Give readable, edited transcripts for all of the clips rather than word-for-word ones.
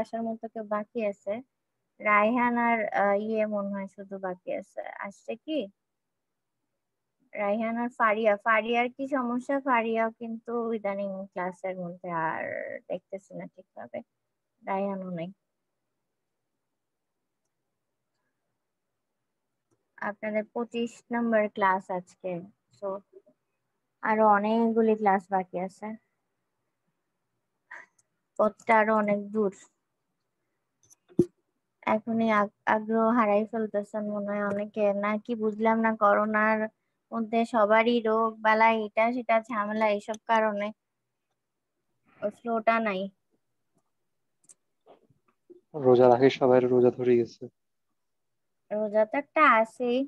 আসার মতো কেউ বাকি আছে? রায়হান আর ইয়ে মনে হয় শুধু বাকি আছে। আসছে কি? রায়হান আর ফারিয়া। ফারিয়ার কি সমস্যা? ফারিয়াও কিন্তু ইদানিং ক্লাসের মধ্যে আর দেখতেছি না ঠিকভাবে। রায়হানও নেই। আপনাদের 25 নম্বর ক্লাস আজকে। তো আরো অনেকগুলি ক্লাস বাকি আছে। পথটা আরো অনেক দূর। এখনই আগ্রহ হারাই ফেলতেছেন মনে হয় অনেকে। না কি বুঝলাম না, করোনার মধ্যে সবারই রোগ বালাই এটা সেটা ঝামেলা এইসব কারণে ওই ফ্লোটা নাই। রোজা রাখি, সবাই রোজা ধরে গেছে। রোজা তো একটা আছেই,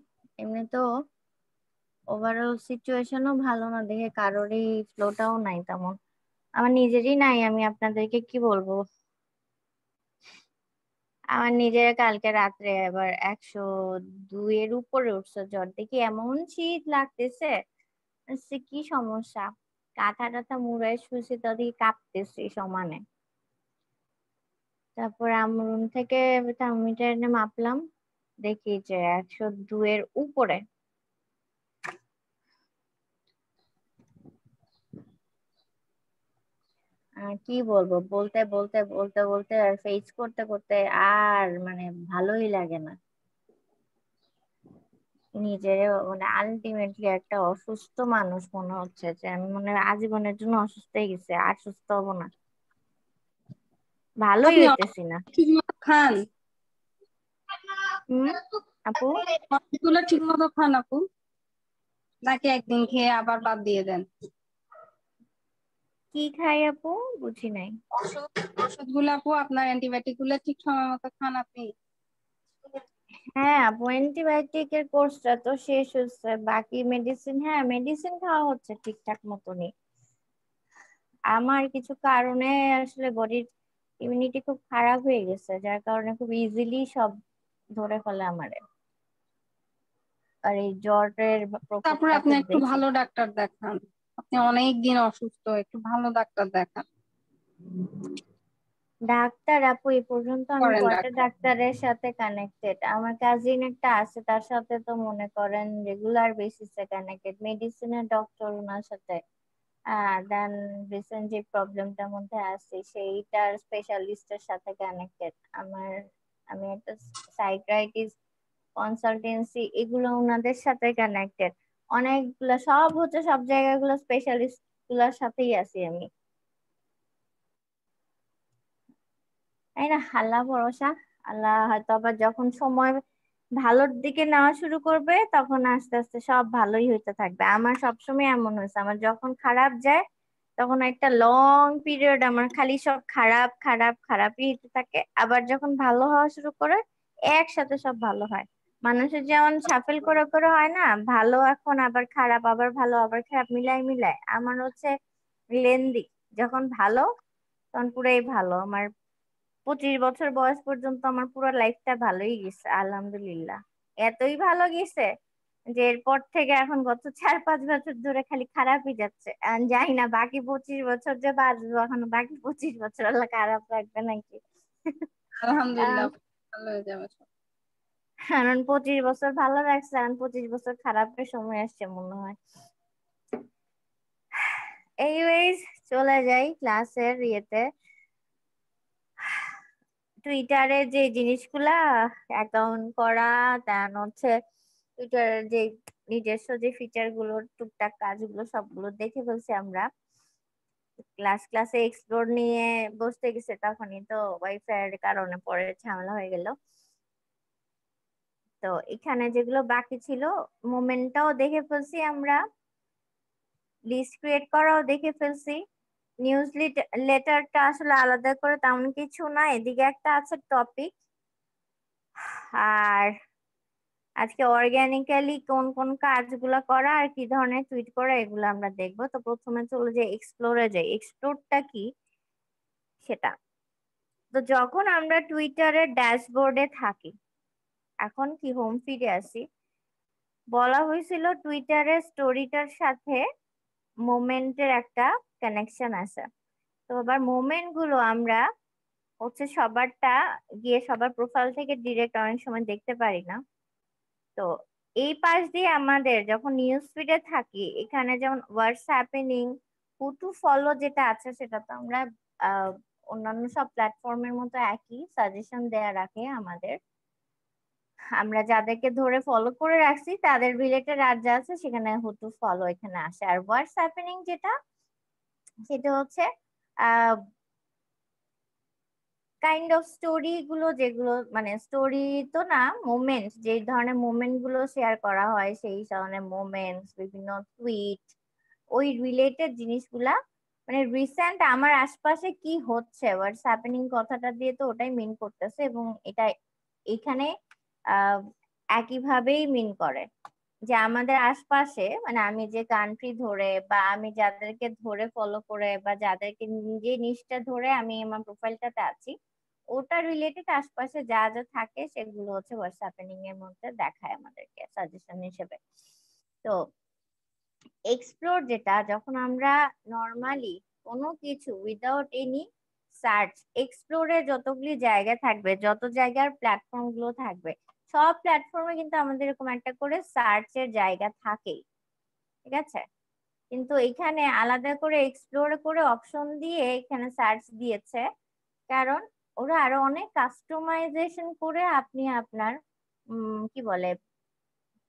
এমনি তো ওভারঅল সিচুয়েশনও ভালো না দেখে কারোরই ফ্লোটাও নাই তেমন। আমার নিজেরই নাই, আমি আপনাদেরকে কি বলবো। আমার নিজের কালকে রাত্রে আবার 102-এর উপরে উঠছে জ্বর, দেখি এমন শীত লাগতেছে। কি সমস্যা, কাঁথা টাথা মুড়ায় শুয়েছি তো দেখি কাঁপতেছি সমানে। তারপর আমার রুম থেকে থার্মোমিটার এনে মাপলাম, দেখি যে 102-এর উপরে। কি বলবো, বলতে বলতে বলতে বলতে আর ফেস করতে করতে আর মানে ভালোই লাগে না নিজের। মানে আলটিমেটলি একটা অসুস্থ মানুষ মনে হচ্ছে, যে আমি মনে হয় আজীবনের জন্য অসুস্থ হয়ে গেছে, আর সুস্থ হবো না, ভালোই আপনি হইতেছি না। ঠিক মতো খান? হুম আপু, ওষুধগুলো ঠিক মতো খান আপু, নাকি একদিন খেয়ে আবার বাদ দিয়ে দেন? কি খাই আপু? বুঝি নাই। ওষুধ ওষুধগুলো আপু, আপনার অ্যান্টিবায়োটিক গুলো ঠিক সময় মতো খান আপনি? হ্যাঁ আপু, অ্যান্টিবায়োটিক এর কোর্সটা তো শেষ হচ্ছে, বাকি মেডিসিন, হ্যাঁ মেডিসিন খাওয়া হচ্ছে ঠিকঠাক মতনই। আমার কিছু কারণে আসলে বডির ইমিউনিটি খুব খারাপ হয়ে গেছে, যার কারণে খুব ইজিলি সব ধরে ফেলে আমারে। আর এই জ্বরের তারপরে প্রকোপটা আপনি খুব একটু বেশি। ভালো ডাক্তার দেখান। আপনি অনেক দিন অসুস্থ, একটু ভালো ডাক্তার দেখান। ডাক্তার আপু, এই পর্যন্ত আমি করেন কয়টা ডাক্তার। ডাক্তারের সাথে কানেক্টেড। আমার কাজিন একটা আছে, তার সাথে তো মনে করেন রেগুলার বেসিসে কানেক্টেড, মেডিসিনের ডক্টর ওনার সাথে। দেন রিসেন্ট যে প্রবলেমটার মধ্যে আছি সেইটার স্পেশালিস্টের সাথে কানেক্টেড আমার। আমি একটা সাইকিয়াট্রিস্ট কনসালটেন্সি, এগুলো ওনাদের সাথে কানেক্টেড। অনেকগুলা সব হচ্ছে, সব জায়গাগুলো স্পেশালিস্ট গুলার সাথেই আছি আমি। তাই না, আল্লাহ ভরসা। আল্লাহ হয়তো আবার যখন সময় ভালোর দিকে নেওয়া শুরু করবে তখন আস্তে আস্তে সব ভালোই হইতে থাকবে। আমার সবসময় এমন হয়েছে, আমার যখন খারাপ যায় তখন একটা লং পিরিয়ড আমার খালি সব খারাপ খারাপ খারাপই হতে থাকে, আবার যখন ভালো হওয়া শুরু করে একসাথে সব ভালো হয়। মানুষের যেমন সাফেল করে করে হয় না, ভালো এখন আবার খারাপ, আবার ভালো আবার খারাপ, মিলাই মিলাই আমার হচ্ছে লেন্দি। যখন ভালো তখন পুরাই ভালো আমার। 25 বছর বয়স পর্যন্ত আমার পুরো লাইফটা ভালোই গেছে আলহামদুলিল্লাহ। এতই ভালো গেছে যে এরপর থেকে এখন গত 4-5 বছর ধরে খালি খারাপই যাচ্ছে। আমি জানি না বাকি 25 বছর যে বাঁচবো, এখন বাকি 25 বছর আল্লাহ খারাপ রাখবে নাকি। আলহামদুলিল্লাহ, আহ, ভালো হয়ে যাবে সব। কারণ 25 বছর ভালো রাখছে, এখন 25 বছর খারাপের সময় আসছে মনে হয়। এনিওয়েজ, চলে যাই ক্লাসের ইয়েতে। টুইটারে যে জিনিসগুলা অ্যাকাউন্ট করা, দেন হচ্ছে টুইটারের যে নিজস্ব যে ফিচার গুলো টুকটাক কাজগুলো সবগুলো দেখে ফেলছি আমরা। ক্লাসে এক্সপ্লোর নিয়ে বসতে গেছে, তখনই তো ওয়াইফাই এর কারণে পরে ঝামেলা হয়ে গেল। তো এখানে যেগুলো বাকি ছিল, মোমেন্টটাও দেখে ফেলছি আমরা, লিস্ট ক্রিয়েট করাও দেখে ফেলছি। নিউজ লেটারটা আসলে আলাদা করে তেমন কিছু না, এদিকে একটা আছে টপিক। আর আজকে অর্গানিক্যালি কোন কোন কাজগুলো করা আর কি ধরনের টুইট করা এগুলো আমরা দেখবো। তো প্রথমে চলে যে এক্সপ্লোরে যাই, এক্সপ্লোরটা কি সেটা। তো যখন আমরা টুইটারের ড্যাশবোর্ডে থাকি, এখন কি হোম ফিডে আসি, বলা হয়েছিল টুইটারের স্টোরিটার সাথে মোমেন্টের একটা কানেকশন আছে। তো আবার মোমেন্ট গুলো আমরা হচ্ছে সবারটা গিয়ে সবার প্রোফাইল থেকে ডিরেক্ট অনেক সময় দেখতে পারি না। তো এই পাশ দিয়ে আমাদের যখন নিউজ ফিডে থাকি, এখানে যেমন what's happening, who to follow যেটা আছে সেটা তো আমরা আহ, অন্যান্য সব প্ল্যাটফর্মের মতো একই সাজেশন দেয়া রাখে আমাদের। আমরা যাদেরকে ধরে ফলো করে রাখছি তাদের রিলেটেড আর যা আছে সেখানে হু টু ফলো এখানে আসে। আর হোয়াটস হ্যাপেনিং যেটা, সেটা হচ্ছে কাইন্ড অফ স্টোরি গুলো, যেগুলো মানে স্টোরি তো না, মোমেন্টস, যে ধরনের মোমেন্ট গুলো শেয়ার করা হয় সেই ধরনের মোমেন্টস, বিভিন্ন টুইট, ওই রিলেটেড জিনিসগুলা, মানে রিসেন্ট আমার আশপাশে কি হচ্ছে, হোয়াটস হ্যাপেনিং কথাটা দিয়ে তো ওটাই মিন করতেছে, এবং এটা এখানে আহ একইভাবেই মিন করে যে আমাদের আশপাশে, মানে আমি যে কান্ট্রি ধরে বা আমি যাদেরকে ধরে ফলো করে বা যাদেরকে নিজে নিষ্ঠা ধরে আমি আমার প্রোফাইলটাতে আছি, ওটা রিলেটেড আশপাশে যা যা থাকে সেগুলো হচ্ছে হোয়াটস হ্যাপেনিং এর মধ্যে দেখায় আমাদেরকে সাজেশন হিসেবে। তো এক্সপ্লোর যেটা, যখন আমরা নর্মালি কোনো কিছু উইদাউট এনি সার্চ, এক্সপ্লোরে যতগুলি জায়গা থাকবে, যত জায়গার প্ল্যাটফর্ম গুলো থাকবে, সব প্ল্যাটফর্মে কিন্তু আমাদের এরকম একটা করে সার্চের জায়গা থাকেই, ঠিক আছে? কিন্তু এখানে আলাদা করে এক্সপ্লোর করে অপশন দিয়ে এখানে সার্চ দিয়েছে, কারণ ওরা আরো অনেক কাস্টমাইজেশন করে আপনি আপনার কি বলে,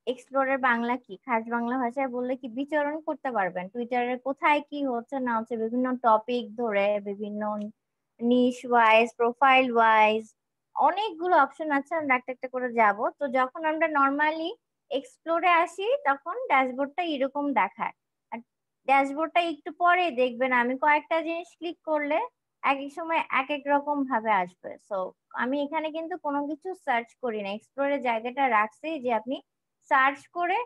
এক্সপ্লোরের বাংলা কি, খাস বাংলা ভাষায় বললে কি, বিচরণ করতে পারবেন টুইটারে কোথায় কি হচ্ছে না হচ্ছে, বিভিন্ন টপিক ধরে, বিভিন্ন নিশ ওয়াইজ, প্রোফাইল ওয়াইজ, অনেকগুলো অপশন আছে। আমরা একটা একটা করে যাব। তো যখন আমরা নর্মালি এক্সপ্লোরে আসি তখন ড্যাশবোর্ডটা এরকম দেখায়। আর ড্যাশবোর্ডটা একটু পরে দেখবেন আমি কয়েকটা জিনিস ক্লিক করলে এক এক সময় এক এক রকম ভাবে আসবে। সো আমি এখানে কিন্তু কোনো কিছু সার্চ করি না, এক্সপ্লোরের জায়গাটা রাখছি যে আপনি সার্চ করে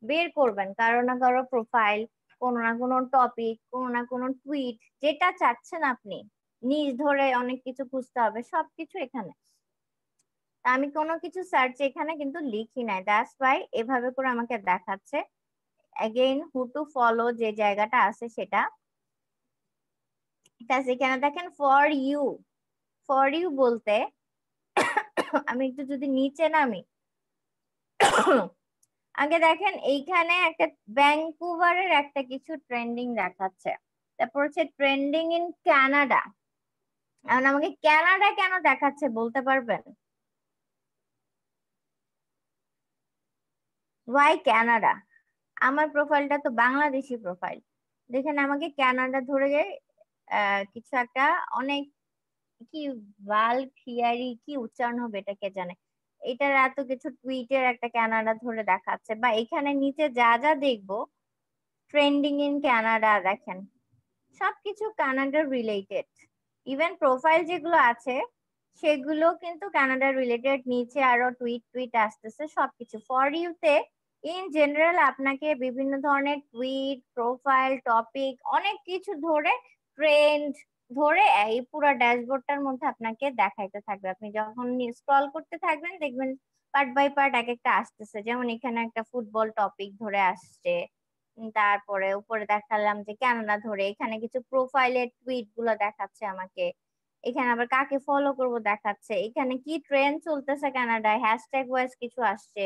বের করবেন কারো না কারো প্রোফাইল, কোনো না কোনো টপিক, কোনো না কোনো টুইট, যেটা চাচ্ছেন আপনি, নিজ ধরে অনেক কিছু খুঁজতে হবে, সবকিছু এখানে। তা আমি কোনো কিছু সার্চ এখানে কিন্তু লিখি নাই, দ্যাটস ওয়াই এভাবে করে আমাকে দেখাচ্ছে। অ্যাগেইন হু টু ফলো যে জায়গাটা আছে সেটা, ঠিক আছে? এখানে দেখেন ফর ইউ, ফর ইউ বলতে আমি একটু যদি নিচে নামি, আগে দেখেন এইখানে একটা ভ্যাঙ্কুভারের একটা কিছু ট্রেন্ডিং দেখাচ্ছে, তারপর হচ্ছে ট্রেন্ডিং ইন কানাডা। এখন আমাকে কানাডা কেন দেখাচ্ছে বলতে পারবেন? Why Canada? আমার প্রোফাইলটা তো বাংলাদেশি প্রোফাইল, দেখেন আমাকে কানাডা ধরে কিছু একটা অনেক কি, বাল খিয়ারি কি উচ্চারণ হবে এটা কে জানে, এটার এত কিছু টুইটের একটা কানাডা ধরে দেখাচ্ছে। বা এখানে নিচে যা যা দেখবো ট্রেন্ডিং ইন কানাডা, দেখেন সবকিছু কানাডার রিলেটেড। ইভেন প্রোফাইল যেগুলো আছে সেগুলো কিন্তু কানাডার রিলেটেড, নিচে আরো টুইট টুইট আসতেছে সবকিছু। ফর ইউতে ইন জেনারেল আপনাকে বিভিন্ন ধরনের টুইট, প্রোফাইল, টপিক, অনেক কিছু ধরে, ট্রেন্ড ধরে এই পুরো ড্যাশবোর্ডটার মধ্যে আপনাকে দেখাইতে থাকবে। আপনি যখন স্ক্রল করতে থাকবেন দেখবেন পার্ট বাই পার্ট এক একটা আসতেছে। যেমন এখানে একটা ফুটবল টপিক ধরে আসছে, তারপরে উপরে দেখালাম যে কানাডা ধরে, এখানে কিছু প্রোফাইলের টুইট গুলো দেখাচ্ছে আমাকে, এখানে আবার কাকে ফলো করব দেখাচ্ছে, এখানে কি ট্রেন্ড চলতেছে কানাডায়, হ্যাশট্যাগ ওয়াইজ কিছু আসছে,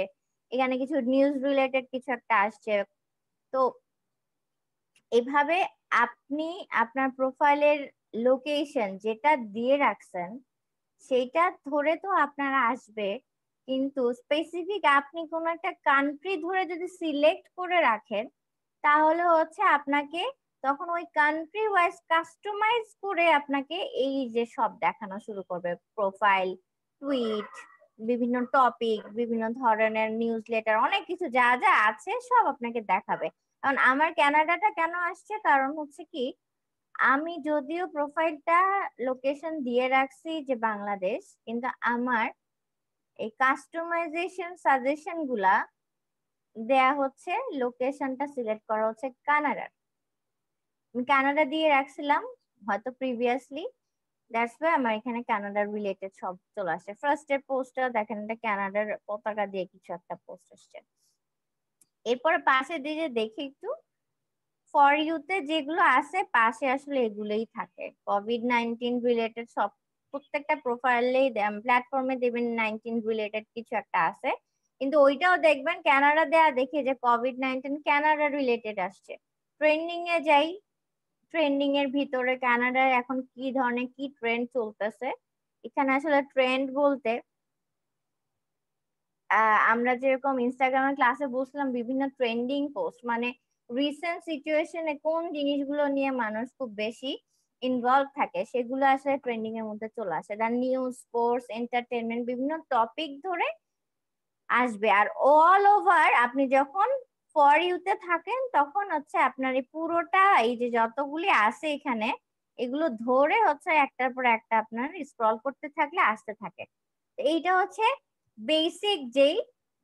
এখানে কিছু নিউজ রিলেটেড কিছু একটা আসছে। তো এভাবে আপনি আপনার প্রোফাইলের লোকেশন যেটা দিয়ে রাখছেন সেইটা ধরে তো আপনারা আসবে, কিন্তু স্পেসিফিক আপনি কোন একটা কান্ট্রি ধরে যদি সিলেক্ট করে রাখেন তাহলে হচ্ছে আপনাকে তখন ওই কান্ট্রি ওয়াইজ কাস্টমাইজ করে আপনাকে এই যে সব দেখানো শুরু করবে, প্রোফাইল, টুইট, বিভিন্ন টপিক, বিভিন্ন ধরনের নিউজ লেটার, অনেক কিছু যা যা আছে সব আপনাকে দেখাবে। কারণ আমার কানাডাটা কেন আসছে, কারণ হচ্ছে কি, আমি যদিও প্রোফাইলটা লোকেশন দিয়ে রাখছি যে বাংলাদেশ, কিন্তু আমার এই কাস্টমাইজেশন সাজেশন গুলা দেয়া হচ্ছে, লোকেশনটা সিলেক্ট করা হচ্ছে কানাডার। আমি কানাডা দিয়ে রাখছিলাম হয়তো প্রিভিয়াসলি, দ্যাটস ওয়াই আমার এখানে কানাডার রিলেটেড সব চলে আসছে। ফার্স্ট এর পোস্টটা দেখেন, এটা কানাডার পতাকা দিয়ে কিছু একটা পোস্ট আসছে। এরপরে পাশে দিয়ে দেখি একটু, ফর ইউতে যেগুলো আছে পাশে আসলে এগুলোই থাকে, কোভিড-19 রিলেটেড সব প্রত্যেকটা প্রোফাইলেই প্ল্যাটফর্মে দেখবেন 19 রিলেটেড কিছু একটা আছে, কিন্তু ওইটাও দেখবেন কানাডা দেয়া দেখি যে কোভিড-19 কানাডা রিলেটেড আসছে। ট্রেন্ডিং এ যাই, ট্রেন্ডিং এর ভিতরে কানাডায় এখন কি ধরনের কি ট্রেন্ড চলতেছে। এখানে আসলে ট্রেন্ড বলতে আমরা যেরকম ইনস্টাগ্রামের ক্লাসে বসলাম বিভিন্ন ট্রেন্ডিং পোস্ট, মানে রিসেন্ট সিচুয়েশনে কোন জিনিসগুলো নিয়ে মানুষ খুব বেশি ইনভলভ থাকে সেগুলো আসলে ট্রেন্ডিং এর মধ্যে চলে আসে। দ্য নিউজ, স্পোর্টস, এন্টারটেনমেন্ট, বিভিন্ন টপিক ধরে আসবে। আর অল ওভার আপনি যখন ফর ইউতে থাকেন তখন হচ্ছে আপনার এই পুরোটা এই যে যতগুলি আছে এখানে এগুলো ধরে হচ্ছে একটার পর একটা আপনার স্ক্রল করতে থাকলে আসতে থাকে। তো এইটা হচ্ছে বেসিক যেই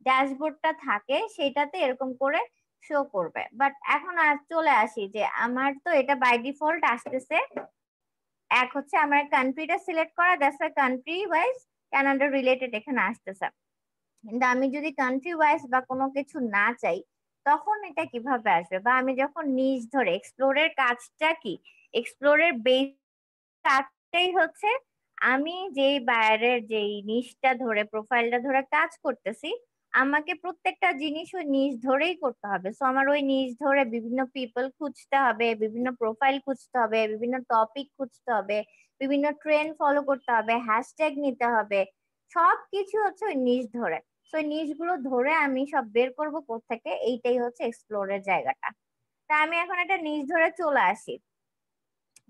ড্যাশবোর্ডটা থাকে সেটাতে এরকম করে শো করবে। বাট এখন আর চলে আসি যে আমার তো এটা বাই ডিফল্ট আসতেছে, এক হচ্ছে আমার কান্ট্রিটা সিলেক্ট করা, that's why country wise Canada related এখানে আসতেছে। কিন্তু আমি যদি কান্ট্রি ওয়াইজ বা কোনো কিছু না চাই তখন এটা কিভাবে আসবে? বা আমি যখন নিজ ধরে এক্সপ্লোরের কাজটা কি, এক্সপ্লোরের বেস কাজটাই হচ্ছে আমি যেই বাইরের যেই নিশটা ধরে প্রোফাইলটা ধরে কাজ করতেছি আমাকে প্রত্যেকটা জিনিস ওই নিশ ধরেই করতে হবে। সো আমার ওই নিশ ধরে বিভিন্ন পিপল খুঁজতে হবে, বিভিন্ন প্রোফাইল খুঁজতে হবে, বিভিন্ন টপিক খুঁজতে হবে, বিভিন্ন ট্রেন্ড ফলো করতে হবে, হ্যাশট্যাগ নিতে হবে, সবকিছু হচ্ছে ওই নিশ ধরে। তো নিশ গুলো ধরে আমি সব বের করবো কোত্থেকে, এইটাই হচ্ছে এক্সপ্লোরের জায়গাটা। তা আমি এখন একটা নিশ ধরে চলে আসি।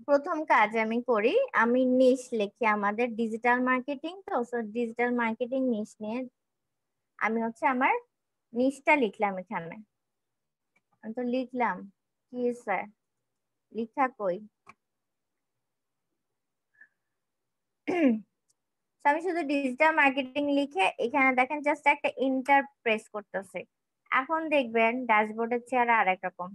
প্রথম কাজ আমি করি, আমি নিশ লিখি আমাদের ডিজিটাল মার্কেটিং, তো ডিজিটাল মার্কেটিং নিশ নিয়ে আমি হচ্ছে আমার নিশটা লিখলাম এখানে। আমি তো লিখলাম, কি স্যার লিখা কই? তো আমি শুধু ডিজিটাল মার্কেটিং লিখে এখানে দেখেন জাস্ট একটা ইন্টার প্রেস করতেছে। এখন দেখবেন ড্যাশবোর্ডের চেহারা আরেক রকম।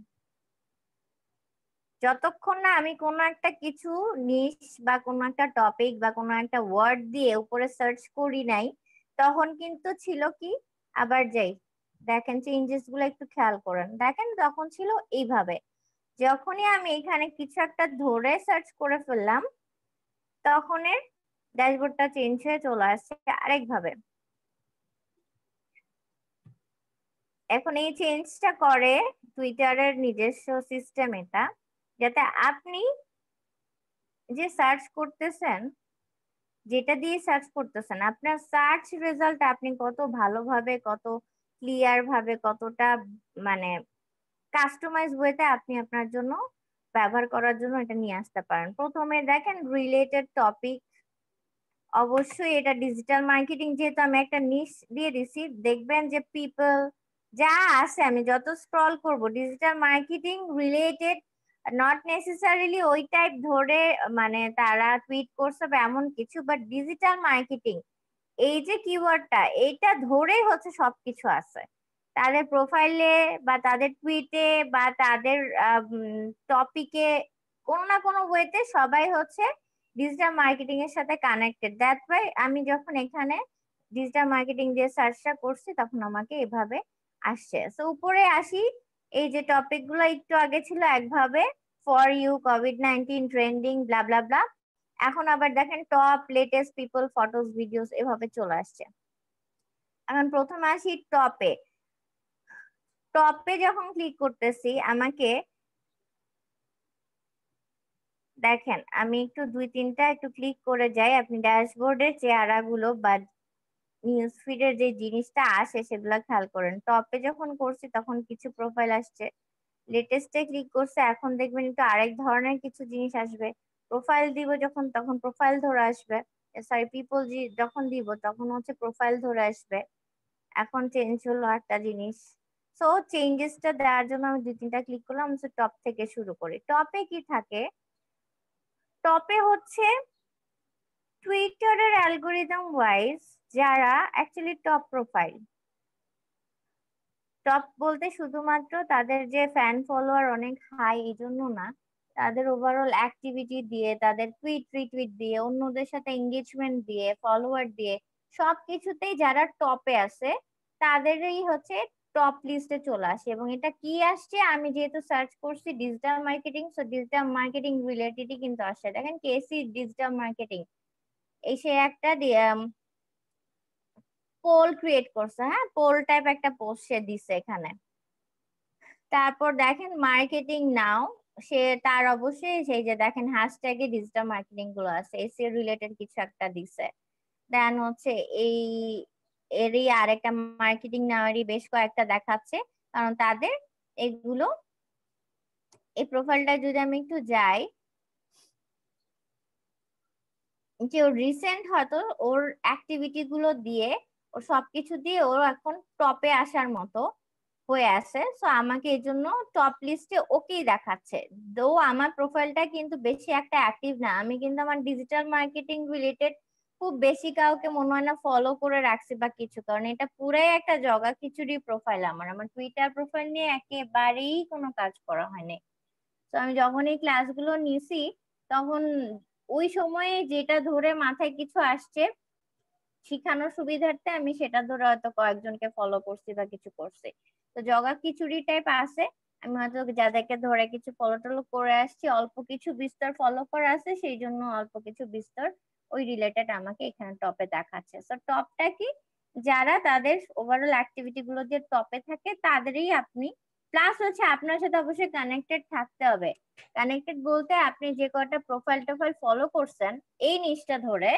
যতক্ষণ না আমি কোনো একটা কিছু নিশ বা কোনো একটা টপিক বা কোনো একটা ওয়ার্ড দিয়ে উপরে সার্চ করি নাই তখন কিন্তু ছিল কি, আবার যাই দেখেন চেঞ্জেস গুলো একটু খেয়াল করেন, দেখেন তখন ছিল এইভাবে। যখনই আমি এখানে কিছু একটা ধরে সার্চ করে ফেললাম তখন এর ড্যাশবোর্ডটা চেঞ্জ হয়ে চলে আসছে আরেকভাবে। এখন এই চেঞ্জটা করে টুইটারের নিজস্ব সিস্টেম এটা, যাতে আপনি যে সার্চ করতেছেন, যেটা দিয়ে সার্চ করতেছেন আপনার সার্চ রেজাল্ট আপনি কত ভালোভাবে, কত ক্লিয়ার ভাবে, কতটা মানে কাস্টমাইজ ওয়েতে আপনি আপনার জন্য ব্যবহার করার জন্য এটা নিয়ে আসতে পারেন। প্রথমে দেখেন রিলেটেড টপিক, অবশ্যই এটা ডিজিটাল মার্কেটিং যেহেতু আমি একটা নিশ দিয়ে দিছি, দেখবেন যে পিপল যা আছে আমি যত স্ক্রল করব digital marketing related, not necessarily ওই টাইপ ধরে মানে তারা টুইট করছে বা এমন কিছু, বাট ডিজিটাল মার্কেটিং এই যে কিওয়ার্ডটা এইটা ধরেই হচ্ছে সবকিছু আছে তাদের প্রোফাইলে বা তাদের টুইটে বা তাদের টপিকে, কোনো না কোনো ওয়েতে সবাই হচ্ছে ডিজিটাল মার্কেটিং এর সাথে কানেক্টেড। দ্যাট ওয়াই আমি যখন এখানে ডিজিটাল মার্কেটিং দিয়ে সার্চটা করছি তখন আমাকে এভাবে আসছে। সো উপরে আসি, এই যে টপিক গুলো একটু আগে ছিল একভাবে, ফর ইউ, কোভিড-19, ট্রেন্ডিং, ব্লা ব্লা ব্লা, এখন আবার দেখেন top latest people, photos, videos এভাবে চলে আসছে। এখন প্রথমে আসি টপে। টপে যখন ক্লিক করতেছি আমাকে দেখেন আমি একটু দুই তিনটা একটু ক্লিক করে যাই, আপনি ড্যাশবোর্ডের চেহারাগুলো বা নিউজ ফিডের যে জিনিসটা আসে সেগুলো খেয়াল করেন। টপে যখন করছি তখন কিছু প্রোফাইল আসছে, লেটেস্টে ক্লিক করছে এখন দেখবেন একটু আরেক ধরনের কিছু জিনিস আসবে। প্রোফাইল দিব যখন তখন প্রোফাইল ধরে আসবে, সরি পিপল যখন দিব তখন হচ্ছে প্রোফাইল ধরে আসবে। এখন চেঞ্জ হলো একটা জিনিস। সো চেঞ্জেসটা দেওয়ার জন্য আমি দুই তিনটা ক্লিক করলাম। টপ থেকে শুরু করি। টপে কি থাকে? টপে হচ্ছে টুইটারের অ্যালগোরিদম ওয়াইজ যারা অ্যাকচুয়ালি টপ প্রোফাইল, টপ বলতে শুধুমাত্র তাদের যে ফ্যান ফলোয়ার অনেক হাই এই জন্য না, তাদের ওভারঅল অ্যাক্টিভিটি দিয়ে, তাদের টুইট রিটুইট দিয়ে, অন্যদের সাথে এঙ্গেজমেন্ট দিয়ে, ফলোয়ার দিয়ে, সবকিছুতেই যারা টপে আছে তাদেরই হচ্ছে টপ লিস্টে চলে আসে। এবং এটা কি আসছে, আমি যেহেতু সার্চ করছি digital marketing, so digital marketing রিলেটেডই কিন্তু আসছে। দেখেন কেসি ডিজিটাল মার্কেটিং, সে একটা পোল ক্রিয়েট করছে, হ্যাঁ পোল টাইপ একটা পোস্ট সে দিছে এখানে। তারপর দেখেন মার্কেটিং নাও, সে তার অবশ্যই সেই যে দেখেন হ্যাশট্যাগে ডিজিটাল মার্কেটিং গুলো আছে, এসিও রিলেটেড কিছু একটা দিছে। দেন হচ্ছে এই এরই আরেকটা মার্কেটিং নাওয়ারই বেশ কয়েকটা দেখাচ্ছে, কারণ তাদের এগুলো এই প্রোফাইলটা যদি আমি একটু যাই, যে ওর রিসেন্ট হয়তো ওর অ্যাক্টিভিটি গুলো দিয়ে ওর সবকিছু দিয়ে ওর এখন টপে আসার মতো হয়ে আছে। সো আমাকে এই জন্য টপ লিস্টে ওকেই দেখাচ্ছে। দো আমার প্রোফাইলটা কিন্তু বেশি একটা অ্যাক্টিভ না, আমি কিন্তু আমার ডিজিটাল মার্কেটিং রিলেটেড খুব বেশি কাউকে মনে হয় না ফলো করে রাখছি বা কিছু, কারণ এটা পুরাই একটা জগা খিচুড়ি প্রোফাইল। আমার আমার টুইটার প্রোফাইল নিয়ে একেবারেই কোনো কাজ করা হয়নি। তো আমি যখন এই ক্লাসগুলো নিছি তখন ওই সময়ে যেটা ধরে মাথায় কিছু আসছে শিখানোর সুবিধার্থে আমি সেটা ধরে হয়তো কয়েকজনকে ফলো করছি বা কিছু করছি। তো জগা খিচুড়ি টাইপ আছে, আমি হয়তো যাদেরকে ধরে কিছু ফলো টলো করে আসছি, অল্প কিছু বিস্তর ফলো করা আছে, সেই জন্য অল্প কিছু বিস্তর ওই রিলেটেড আমাকে এখানে টপে দেখাচ্ছে। তো টপটা কি, যারা তাদের ওভারঅল অ্যাক্টিভিটি গুলো যে টপে থাকে তাদেরই আপনি, প্লাস হচ্ছে আপনার সাথে অবশ্যই কানেক্টেড থাকতে হবে। কানেক্টেড বলতে আপনি যে কয়টা প্রোফাইল টোফাইল ফলো করছেন এই নিচটা ধরে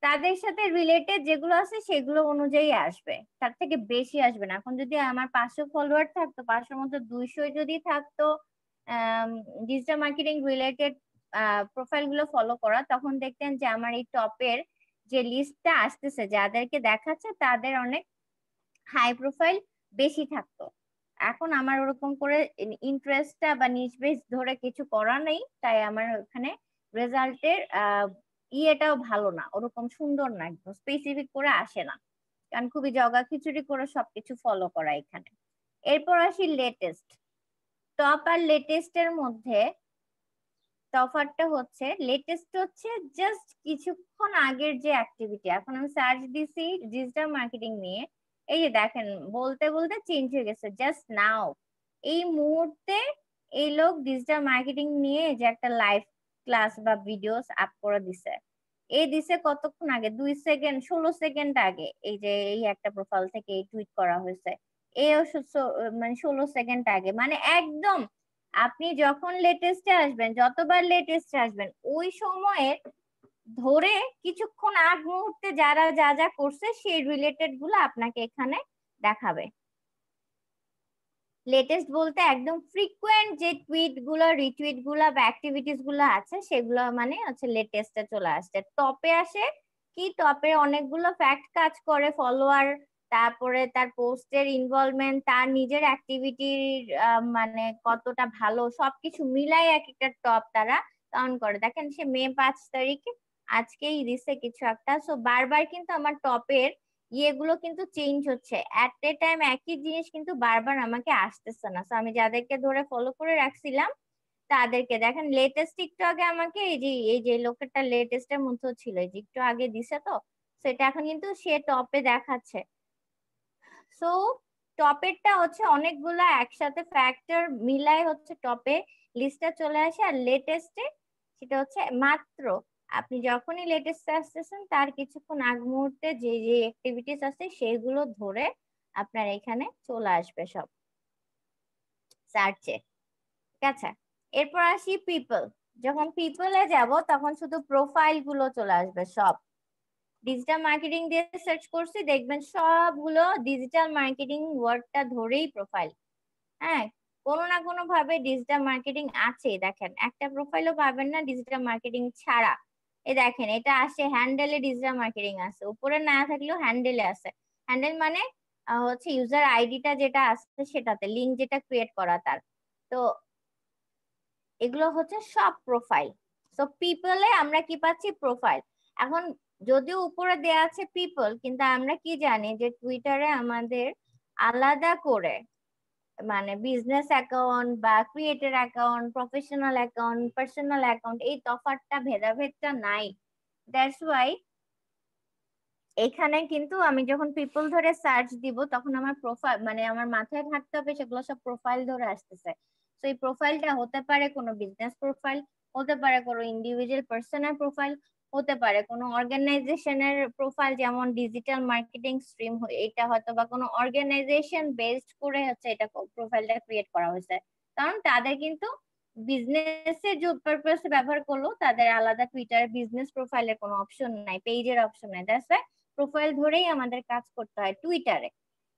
তাদের সাথে রিলেটেড যেগুলো আছে সেগুলো অনুযায়ী আসবে, তার থেকে বেশি আসবে না। এখন যদি আমার 500 ফলোয়ার থাকতো, 500 মধ্যে 200 যদি থাকতো ডিজিটাল মার্কেটিং রিলেটেড প্রোফাইল গুলো ফলো করা, তখন দেখতেন যে আমার এই টপের যে লিস্টটা আসতেছে যাদেরকে দেখাচ্ছে তাদের অনেক হাই প্রোফাইল বেশি থাকতো। এখন আমার ওরকম করে ইন্টারেস্টটা বা নিচ বেস ধরে কিছু করা নেই, তাই আমার ওখানে রেজাল্টের ইয়েটাও ভালো না, ওরকম সুন্দর না, একদম স্পেসিফিক করে আসে না, কারণ খুবই জগা খিচুড়ি করে সবকিছু ফলো করা এখানে। এরপর আসি লেটেস্ট। টপ আর লেটেস্ট এর মধ্যে তফাৎটা হচ্ছে, লেটেস্ট হচ্ছে জাস্ট কিছুক্ষণ আগের যে অ্যাক্টিভিটি। এখন আমি সার্চ দিছি ডিজিটাল মার্কেটিং নিয়ে, এই যে দেখেন বলতে বলতে চেঞ্জ হয়ে গেছে জাস্ট নাও, এই মুহূর্তে এই লোক ডিজিটাল মার্কেটিং নিয়ে যে একটা লাইভ ক্লাস বা ভিডিওস আপ করে দিছে, এই দিছে কতক্ষণ আগে, 2 সেকেন্ড 16 সেকেন্ড আগে, এই যে এই একটা প্রোফাইল থেকে এই টুইট করা হয়েছে, এও মানে 16 সেকেন্ড আগে, মানে একদম আপনি যখন লেটেস্টে আসবেন, যতবার লেটেস্টে আসবেন ওই সময়ের ধরে কিছুক্ষণ আগ মুহূর্তে যারা যা যা করছে সেই রিলেটেড গুলো আপনাকে এখানে দেখাবে। লেটেস্ট বলতে একদম ফ্রিকুয়েন্ট যে টুইট গুলো, রিটুইট গুলো বা অ্যাক্টিভিটিস গুলো আছে সেগুলো মানে হচ্ছে লেটেস্টে চলে আসছে। টপে আসে কি, টপে অনেকগুলো ফ্যাক্ট কাজ করে, ফলোয়ার, তারপরে তার পোস্টের ইনভলভমেন্ট, তার নিজের অ্যাক্টিভিটির মানে কতটা ভালো, সবকিছু মিলাই এক একটা টপ তারা কাউন্ট করে। দেখেন সে মে 5 তারিখে আজকেই দিছে কিছু একটা। সো বারবার কিন্তু আমার টপের ইয়েগুলো কিন্তু চেঞ্জ হচ্ছে, এট এ টাইম একই জিনিস কিন্তু বারবার আমাকে আসতেছে না। তো আমি যাদেরকে ধরে ফলো করে রাখছিলাম তাদেরকে দেখেন লেটেস্ট একটু আগে আমাকে এই যে লোকেরটা লেটেস্টের মধ্যে ছিল, এই যে একটু আগে দিছে, তো সেটা এখন কিন্তু সে টপে দেখাচ্ছে। সো টপেরটা হচ্ছে অনেকগুলা একসাথে ফ্যাক্টর মিলাই হচ্ছে টপে লিস্টটা চলে আসে। আর লেটেস্টে সেটা হচ্ছে মাত্র আপনি যখনই লেটেস্ট আসতেছেন তার কিছুক্ষণ আগ মুহূর্তে যে যে অ্যাক্টিভিটিস আছে সেগুলো ধরে আপনার এখানে চলে আসবে সব সার্চে। ঠিক আছে, এরপর আসি পিপল। যখন পিপলে যাব তখন শুধু প্রোফাইল গুলো চলে আসবে সব। ডিজিটাল মার্কেটিং দিয়ে সার্চ করছি, দেখবেন সবগুলো ডিজিটাল মার্কেটিং ওয়ার্ডটা ধরেই প্রোফাইল। হ্যাঁ, কোনো না কোনো ভাবে ডিজিটাল মার্কেটিং আছে, দেখেন একটা প্রোফাইলও পাবেন না ডিজিটাল মার্কেটিং ছাড়া। এই দেখেন এটা আসে হ্যান্ডেলে ডিজিটাল মার্কেটিং আছে, উপরে না থাকলেও হ্যান্ডেলে আছে। হ্যান্ডেল মানে হচ্ছে ইউজার আইডিটা যেটা আছে সেটাতে লিংক যেটা ক্রিয়েট করা তার। তো এগুলো হচ্ছে সব প্রোফাইল। তো পিপলে আমরা কি পাচ্ছি, প্রোফাইল। এখন যদিও উপরে দেয়া আছে পিপল, কিন্তু আমরা কি জানি যে টুইটারে আমাদের আলাদা করে মানে বিজনেস অ্যাকাউন্ট বা creator account, professional account, personal account, এই তফাৎটা ভেদাভেদটা নাই। দ্যাটস ওয়াই এখানে কিন্তু আমি যখন পিপল ধরে সার্চ দিব তখন আমার প্রোফাইল মানে আমার মাথায় থাকতে হবে সেগুলো সব প্রোফাইল ধরে আসতেছে। তো এই প্রোফাইলটা হতে পারে কোনো বিজনেস প্রোফাইল, হতে পারে কোনো ইন্ডিভিজুয়াল পার্সনের প্রোফাইল, হতে পারে কোনো অর্গানাইজেশনের প্রোফাইল, যেমন ডিজিটাল মার্কেটিং স্ট্রিম, এটা হয়তো বা কোনো অর্গানাইজেশন বেসড করে হচ্ছে এটা প্রোফাইলটা ক্রিয়েট করা হয়েছে। কারণ তাদের কিন্তু বিজনেসের জব পারপাসে ব্যবহার করলেও তাদের আলাদা টুইটার বিজনেস প্রোফাইলের কোনো অপশন নাই, পেজের অপশন নাই। দ্যাটস ওয়াই প্রোফাইল ধরেই আমাদের কাজ করতে হয় টুইটারে।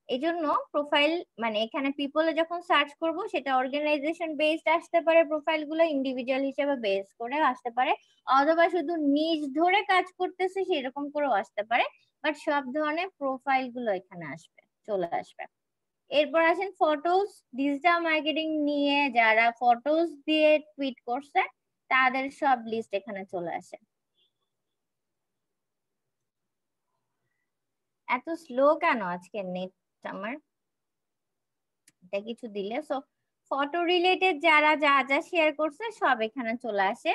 এই জন্য প্রোফাইল মানে এখানে পিপলে যখন সার্চ করব সেটা অর্গানাইজেশন বেসড আসতে পারে, প্রোফাইল গুলো ইন্ডিভিজুয়াল হিসেবে বেস করে আসতে পারে, অথবা শুধু নিজ ধরে কাজ করতেছে সেরকম করেও আসতে পারে। বাট সব ধরনের প্রোফাইল গুলো এখানে আসবে, চলে আসবে। এরপর আসেন ফটোজ। ডিজিটাল মার্কেটিং নিয়ে যারা ফটোজ দিয়ে টুইট করছে তাদের সব লিস্ট এখানে চলে আসে। এত স্লো কেন আজকে নেট আমার? এটা কিছু দিলে সো ফটো রিলেটেড যারা যা যা শেয়ার করছে সব এখানে চলে আসে।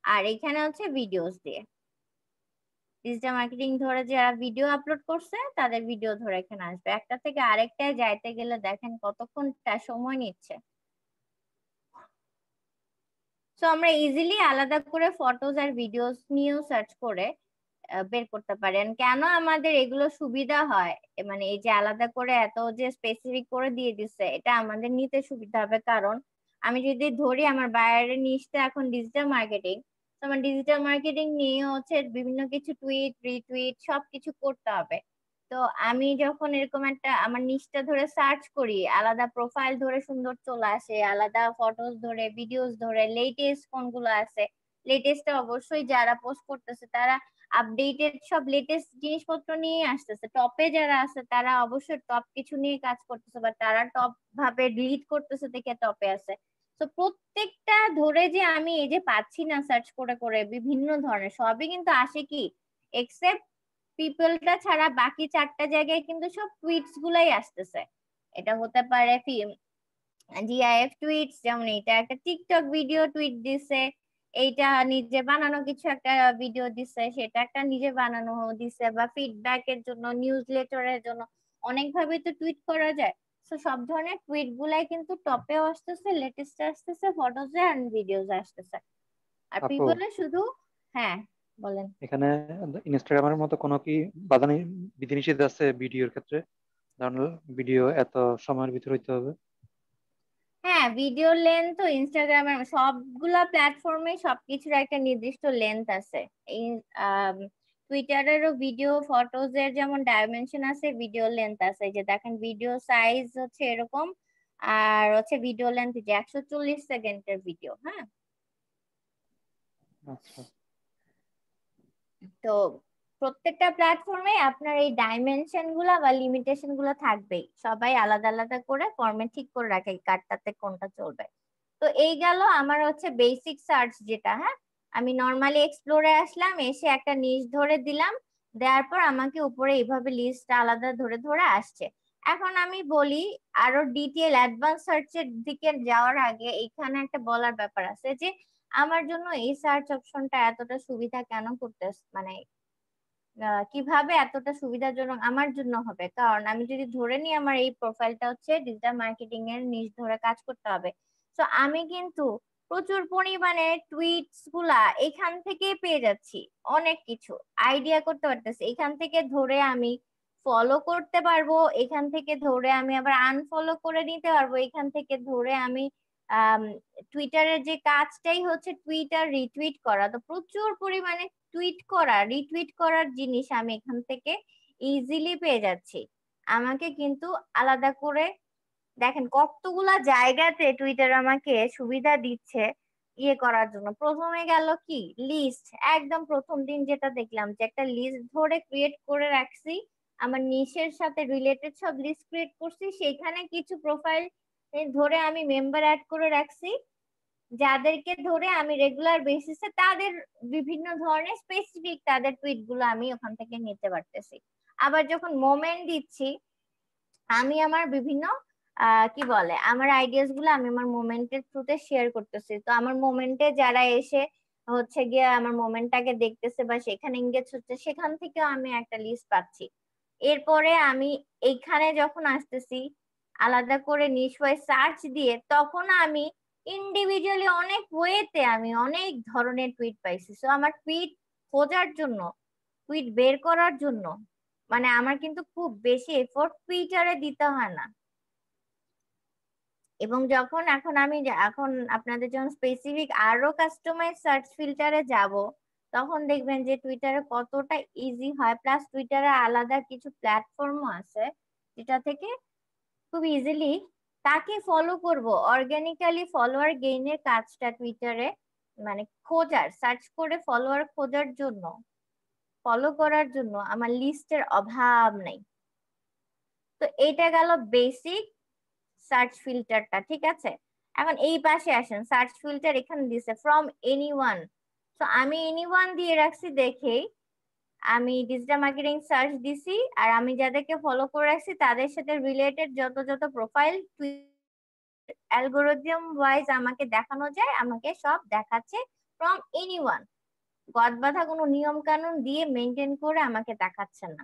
আর এখানে হচ্ছে ভিডিওস দিয়ে ডিজিটাল মার্কেটিং ধরে যারা ভিডিও আপলোড করছে তাদের ভিডিও ধরে এখানে আসবে। একটা থেকে আরেকটায় যাইতে গেলে দেখেন কতক্ষণটা সময় নিচ্ছে। সো আমরা ইজিলি আলাদা করে ফটোজ আর ভিডিওস নিয়েও সার্চ করে বের করতে পারেন। কেন আমাদের এগুলো সুবিধা হয়, মানে এই যে আলাদা করে এত যে স্পেসিফিক করে দিয়ে দিচ্ছে, এটা আমাদের নিতে সুবিধা হবে। কারণ আমি যদি ধরি আমার বায়ারের নিচটা এখন ডিজিটাল মার্কেটিং, তো আমার ডিজিটাল মার্কেটিং নিয়ে হচ্ছে বিভিন্ন কিছু টুইট রিটুইট সবকিছু করতে হবে। তো আমি যখন এরকম একটা আমার নিচটা ধরে সার্চ করি, আলাদা প্রোফাইল ধরে সুন্দর চলে আসে, আলাদা ফটোস ধরে ভিডিওস ধরে লেটেস্ট কোনগুলো আছে, লেটেস্টটা অবশ্যই যারা পোস্ট করতেছে তারা আপডেটেড সব লেটেস্ট জিনিসপত্র নিয়ে আসতেছে। টপে যারা আছে তারা অবশ্যই টপ কিছু নিয়ে কাজ করতেছে, বা তারা টপ ভাবে ডিলিট করতেছে দেখে টপে আছে। তো প্রত্যেকটা ধরে যে আমি এই যে পাচ্ছি না সার্চ করে করে বিভিন্ন ধরনের সবই কিন্তু আসে কি, এক্সেপ্ট পিপলটা ছাড়া বাকি চারটা জায়গায় কিন্তু সব টুইটস গুলাই আসতেছে। এটা হতে পারে জিআইএফ টুইটস, যেমন এটা একটা টিকটক ভিডিও টুইট দিছে, এইটা নিজে বানানো কিছু একটা ভিডিও দিছে, সেটা একটা নিজে বানানো দিছে, বা ফিডব্যাক এর জন্য নিউজ লেটারের জন্য অনেক ভাবে তো টুইট করা যায়। তো সব ধরনের টুইট গুলাই কিন্তু টপেও আসতেছে, লেটেস্ট আসতেছে, ফটোজে আর ভিডিওস আসতেছে। আর আপু, পিপলে শুধু, হ্যাঁ বলেন। এখানে ইনস্টাগ্রামের মতো কোনো কি বাধা বিধিনিষেধ আছে ভিডিওর ক্ষেত্রে? ধরুন ভিডিও এত সময়ের ভিতর হইতে হবে। হ্যাঁ, ভিডিও লেন্থ তো ইনস্টাগ্রামের সবগুলা প্ল্যাটফর্মে সবকিছুর একটা নির্দিষ্ট লেন্থ আছে। এই টুইটারেরও ভিডিও ফটোজ এর যেমন ডাইমেনশন আছে, ভিডিও লেন্থ আছে। যে দেখেন ভিডিও সাইজ হচ্ছে এরকম, আর হচ্ছে ভিডিও লেন্থ যে 140 সেকেন্ডের ভিডিও। হ্যাঁ, আচ্ছা। তো প্রত্যেকটা প্ল্যাটফর্মে আপনার এই ডাইমেনশন গুলা বা লিমিটেশন গুলা থাকবেই। সবাই আলাদা আলাদা করে ফরম্যাট ঠিক করে রাখে কারটাতে কোনটা চলবে। তো এই গেল আমার হচ্ছে বেসিক সার্চ যেটা। হ্যাঁ, আমি নর্মালি এক্সপ্লোরে আসলাম, এসে একটা নিচ ধরে দিলাম, দেওয়ার পর আমাকে উপরে এইভাবে লিস্ট আলাদা ধরে ধরে আসছে। এখন আমি বলি আরো ডিটেল অ্যাডভান্স সার্চের দিকে যাওয়ার আগে এখানে একটা বলার ব্যাপার আছে যে আমার জন্য এই সার্চ অপশনটা এতটা সুবিধা কেন করতে, মানে কিভাবে এতটা সুবিধাজনক আমার জন্য হবে। কারণ আমি যদি ধরে নিই আমার এই প্রোফাইলটা হচ্ছে ডিজিটাল মার্কেটিং এর নিচ ধরে কাজ করতে হবে, তো আমি কিন্তু প্রচুর পরিমাণে টুইটস গুলা এখান থেকে পেয়ে যাচ্ছি, অনেক কিছু আইডিয়া করতে পারতেছি এখান থেকে ধরে। আমি ফলো করতে পারবো এখান থেকে ধরে, আমি আবার আনফলো করে নিতে পারবো এখান থেকে ধরে। আমি আহ টুইটারের যে কাজটাই হচ্ছে টুইটার রিটুইট করা, তো প্রচুর পরিমাণে টুইট করা রিটুইট করার জিনিস আমি এখান থেকে ইজিলি পেয়ে যাচ্ছি। আমাকে কিন্তু আলাদা করে দেখেন কতগুলা জায়গাতে টুইটার আমাকে সুবিধা দিচ্ছে ইয়ে করার জন্য। প্রথমে গেল কি লিস্ট, একদম প্রথম দিন যেটা দেখলাম যে একটা লিস্ট ধরে ক্রিয়েট করে রাখছি, আমার নিশের সাথে রিলেটেড সব লিস্ট ক্রিয়েট করছি, সেখানে কিছু প্রোফাইল ধরে আমি মেম্বার অ্যাড করে রাখছি, যাদেরকে ধরে আমি রেগুলার বেসিসে তাদের বিভিন্ন ধরনের স্পেসিফিক তাদের টুইট গুলো আমি ওখান থেকে নিতে পারতেছি। আবার যখন মোমেন্ট দিচ্ছি, আমি আমার বিভিন্ন কি বলে আমার আইডিয়াস গুলো আমি আমার মোমেন্টের থ্রুতে শেয়ার করতেছি। তো আমার মোমেন্টে যারা এসে হচ্ছে গিয়ে আমার মোমেন্টটাকে দেখতেছে বা সেখানে এঙ্গেজ হচ্ছে, সেখান থেকেও আমি একটা লিস্ট পাচ্ছি। এরপরে আমি এইখানে যখন আসতেছি আলাদা করে নিশ ওয়াইজ সার্চ দিয়ে, তখন আমি ইন্ডিভিজুয়ালি অনেক ওয়েতে আমি অনেক ধরনের টুইট পাইছি। সো আমার টুইট খোঁজার জন্য, টুইট বের করার জন্য, মানে আমার কিন্তু খুব বেশি এফোর্ট টুইটারে দিতে হয় না। এবং যখন এখন আপনাদের যখন স্পেসিফিক আরো কাস্টমাইজ সার্চ ফিল্টারে যাব, তখন দেখবেন যে টুইটারে কতটা ইজি হয়। প্লাস টুইটারে আলাদা কিছু প্ল্যাটফর্মও আছে যেটা থেকে খুব ইজিলি তাকে ফলো করব। অর্গানিক্যালি ফলোয়ার গেইনের কাজটা টুইটারে, মানে খোঁজার, সার্চ করে ফলোয়ার খোঁজার জন্য, ফলো করার জন্য আমার লিস্টের অভাব নাই। তো এটা গেল বেসিক সার্চ ফিল্টারটা, ঠিক আছে। এখন এই পাশে আসেন, সার্চ ফিল্টার এখানে দিছে ফ্রম এনিওয়ান। তো আমি এনিওয়ান দিয়ে রাখছি দেখেই আমি ডিজিটাল মার্কেটিং সার্চ দিছি, আর আমি যাদেরকে ফলো করে রাখছি তাদের সাথে রিলেটেড যত যত প্রোফাইল অ্যালগোরিদম ওয়াইজ আমাকে দেখানো যায়, আমাকে সব দেখাচ্ছে ফ্রম এনিওয়ান। গদ বাঁধা কোনো নিয়ম কানুন দিয়ে মেনটেন করে আমাকে দেখাচ্ছে না।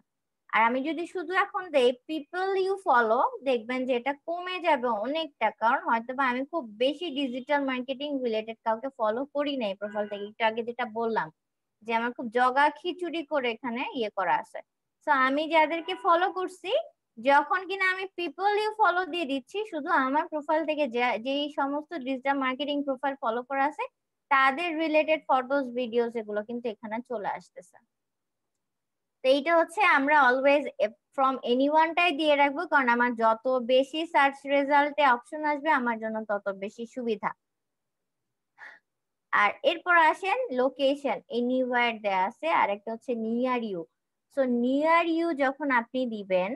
আর আমি যদি শুধু এখন দেই পিপল ইউ ফলো, দেখবেন যে এটা কমে যাবে অনেকটা, কারণ হয়তোবা আমি খুব বেশি ডিজিটাল মার্কেটিং রিলেটেড কাউকে ফলো করি নাই প্রোফাইল থেকে। একটু আগে যেটা বললাম যে আমার খুব জগা খিচুড়ি করে এখানে ইয়ে করা আছে। তো আমি যাদেরকে ফলো করছি, যখন কিনা আমি পিপল ইউ ফলো দিয়ে দিচ্ছি, শুধু আমার প্রোফাইল থেকে যেই সমস্ত ডিজিটাল মার্কেটিং প্রোফাইল ফলো করা আছে তাদের রিলেটেড ফটোস ভিডিওস এগুলো কিন্তু এখানে চলে আসতেছে। তো এইটা হচ্ছে আমরা অলওয়েজ ফ্রম এনিওয়ানটাই দিয়ে রাখবো, কারণ আমার যত বেশি সার্চ রেজাল্টে অপশন আসবে আমার জন্য তত বেশি সুবিধা। আর এরপর আসেন লোকেশন, এনিওয়্যার দেয়া আছে, আর একটা হচ্ছে near you. So near you যখন আপনি দিবেন,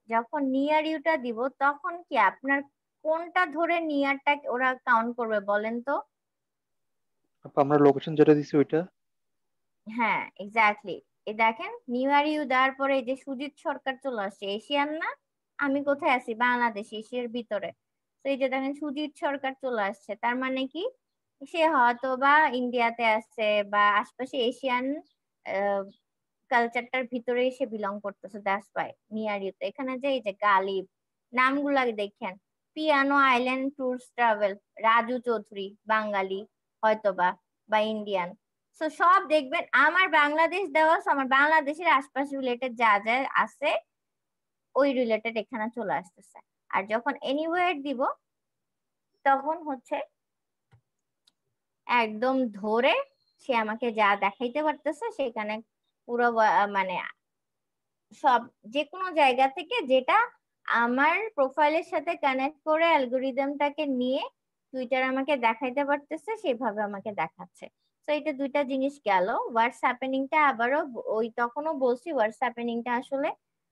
যখন নিয়ার ইউটা দিব তখন কি আপনার কোনটা ধরে নিয়ারটা ওরা কাউন্ট করবে বলেন তো? আমরা লোকেশন যেটা দিছি ওইটা। হ্যাঁ এক্স্যাক্টলি। এই দেখেন নিউ ইয়ার ইউ দেওয়ার পরে এই যে সুজিত সরকার চলে আসছে, এশিয়ান না, আমি কোথায় আছি, বাংলাদেশ, এশিয়ার ভিতরে। তো এই যে দেখেন সুজিত সরকার চলে আসছে, তার মানে কি সে হয়তো বা ইন্ডিয়াতে আছে বা আশপাশে এশিয়ান কালচারটার ভিতরে সে বিলং করতেছে, দ্যাটস ওয়াই নিয়ার ইউ। এখানে যে এই যে গালিব নামগুলা দেখেন, piano island tours travel, Raju Chowdhury Bangali হয়তোবা বা ইন্ডিয়ান। তো সব দেখবেন আমার বাংলাদেশ দেওয়া, আমার বাংলাদেশের আশপাশ রিলেটেড যা যা আছে ওই রিলেটেড এখানে চলে আসতেছে। আর যখন এনিওয়্যার দিব তখন হচ্ছে একদম ধরে সে আমাকে যা দেখাইতে পারতেছে সেখানে পুরো মানে সব যে কোনো জায়গা থেকে যেটা আমার প্রোফাইলের সাথে কানেক্ট করে অ্যালগোরিদমটাকে নিয়ে টুইটার আমাকে দেখাইতে পারতেছে সেভাবে আমাকে দেখাচ্ছে। তো এটা দুইটা জিনিস গেল। হোয়াটস হ্যাপেনিংটা আবারও ওই তখনও বলছি, হোয়াটস হ্যাপেনিংটা আসলে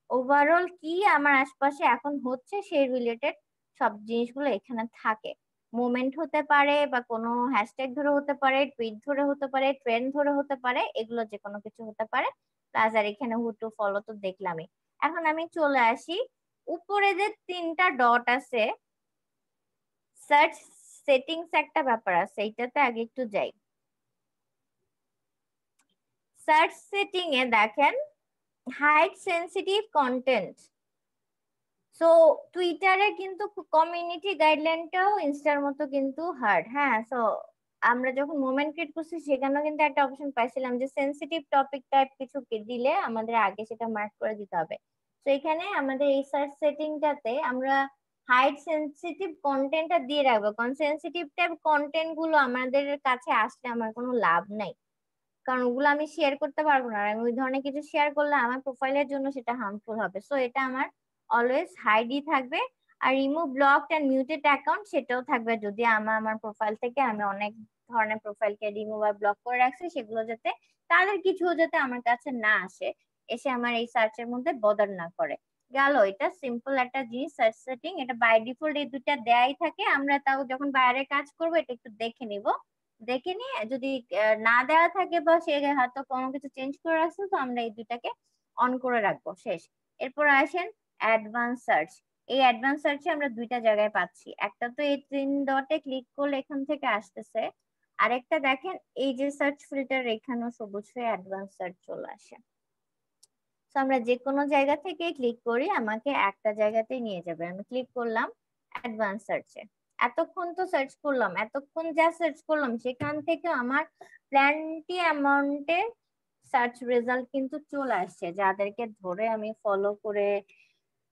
ওভারঅল কি আমার আশপাশে এখন হচ্ছে সেই রিলেটেড সব জিনিসগুলো এখানে থাকে। মোমেন্ট হতে পারে বা কোনো হ্যাশট্যাগ ধরে হতে পারে, টুইট ধরে হতে পারে, ট্রেন্ড ধরে হতে পারে, এগুলো যে কোনো কিছু হতে পারে। প্লাস আর এখানে হু টু ফলো তো দেখলামই। এখন আমি চলে আসি উপরে যে তিনটা ডট আছে, সার্চ সেটিংস একটা ব্যাপার আছে, এইটাতে আগে একটু যাই। সার্চ সেটিং এ দেখেন হাইড সেনসিটিভ কন্টেন্ট। সো টুইটারে কিন্তু কমিউনিটি গাইডলাইনটাও ইনস্টার মতো কিন্তু হার্ড। হ্যাঁ, সো আমরা যখন মোমেন্ট ক্রিয়েট করছি সেখানেও কিন্তু একটা অপশন পাইছিলাম যে সেনসিটিভ টপিক টাইপ কিছু দিলে আমাদের আগে সেটা মার্ক করে দিতে হবে। তো এখানে আমাদের এই সার্চ সেটিংটাতে আমরা হাইড সেনসিটিভ কন্টেন্টটা দিয়ে রাখবো, কারণ সেনসিটিভ টাইপ কন্টেন্ট গুলো আমাদের কাছে আসলে আমার কোনো লাভ নাই, কারণ ওগুলো আমি শেয়ার করতে পারবো না। আর আমি ওই ধরনের কিছু শেয়ার করলে আমার প্রোফাইলের জন্য সেটা হার্মফুল হবে। সো এটা আমার অলওয়েজ হাইডই থাকবে। আর remove blocked and muted account সেটাও থাকবে, যদি আমার প্রোফাইল থেকে আমি অনেক ধরনের প্রোফাইলকে রিমুভ আর ব্লক করে রাখছি, সেগুলো যাতে তাদের কিছু যাতে আমার কাছে না আসে, এসে আমার এই সার্চের মধ্যে বদার না করে। গেল, এটা সিম্পল একটা জিনিস সার্চ সেটিং। এটা বাই ডিফল্ট এই দুইটা দেয়াই থাকে, আমরা তাও যখন বাইরে কাজ করবো এটা একটু দেখে নিব। দেখে নিয়ে যদি না দেওয়া থাকে বা সে হয়তো কোনো কিছু চেঞ্জ করে রাখছে, তো আমরা এই দুইটাকে অন করে রাখবো, শেষ। এরপর আসেন অ্যাডভান্স সার্চ। এই অ্যাডভান্স সার্চে আমরা দুইটা জায়গায় পাচ্ছি, একটা তো এই 3 ডটে ক্লিক করলে এখান থেকে আসতেছে, আরেকটা দেখেন এই যে সার্চ ফিল্টার এখানেও সবুজ হয়ে অ্যাডভান্স সার্চ চলে আসে। তো আমরা যে কোনো জায়গা থেকে ক্লিক করি আমাকে একটা জায়গাতেই নিয়ে যাবে। আমি ক্লিক করলাম অ্যাডভান্স সার্চে। এতক্ষণ তো সার্চ করলাম, এতক্ষণ যা সার্চ করলাম সেখান থেকে আমার প্ল্যান্টি অ্যামাউন্টে সার্চ রেজাল্ট কিন্তু চলে আসছে, যাদেরকে ধরে আমি ফলো করে,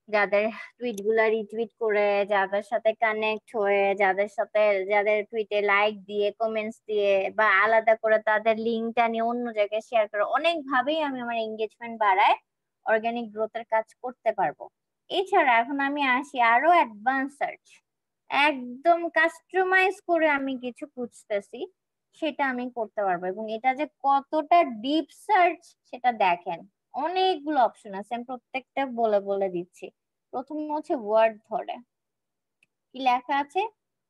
যাদের টুইট গুলা রিটুইট করে, যাদের সাথে কানেক্ট হয়ে, যাদের সাথে, যাদের টুইটে লাইক দিয়ে, কমেন্টস দিয়ে, বা আলাদা করে তাদের লিঙ্কটা নিয়ে অন্য জায়গায় শেয়ার করে, অনেক ভাবেই আমি আমার এঙ্গেজমেন্ট বাড়ায় অর্গানিক গ্রোথের কাজ করতে পারবো। এছাড়া এখন আমি আসি আরো অ্যাডভান্স সার্চ, একদম কাস্টমাইজ করে আমি কিছু খুঁজতেছি, সেটা আমি করতে পারবো। এবং এটা যে কতটা ডিপ সার্চ সেটা দেখেন, অনেকগুলো অপশন আছে, আমি প্রত্যেকটা বলে বলে দিচ্ছি। প্রথমে হচ্ছে ওয়ার্ড ধরে, কি লেখা আছে,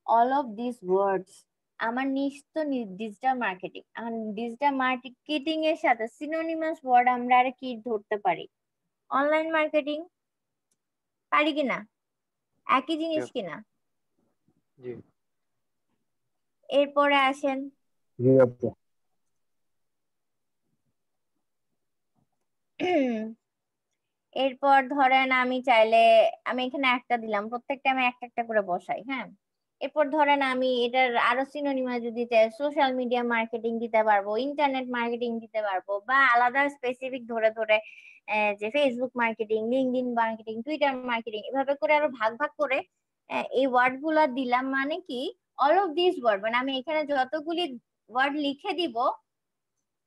অল অফ দিস ওয়ার্ডস। আমার নিশ্চিত ডিজিটাল মার্কেটিং, আমার ডিজিটাল মার্কেটিং এর সাথে সিনোনিমাস ওয়ার্ড আমরা আর কি ধরতে পারি, অনলাইন মার্কেটিং, পারি কিনা, একই জিনিস কিনা। জি এরপরে আসেন, জি আপু। এরপর ধরেন আমি চাইলে, আমি এখানে একটা দিলাম, প্রত্যেকটা আমি একটা একটা করে বসাই, হ্যাঁ। এরপর ধরেন আমি এটার আরো সিনোনিমা যদি চাই, সোশ্যাল মিডিয়া মার্কেটিং দিতে পারবো, ইন্টারনেট মার্কেটিং দিতে পারবো, বা আলাদা স্পেসিফিক ধরে ধরে যে Facebook marketing, LinkedIn marketing, Twitter marketing, এভাবে করে আরো ভাগ ভাগ করে এই ওয়ার্ড গুলা দিলাম। মানে কি, অল অফ দিস ওয়ার্ড, মানে আমি এখানে যতগুলি ওয়ার্ড লিখে দিব,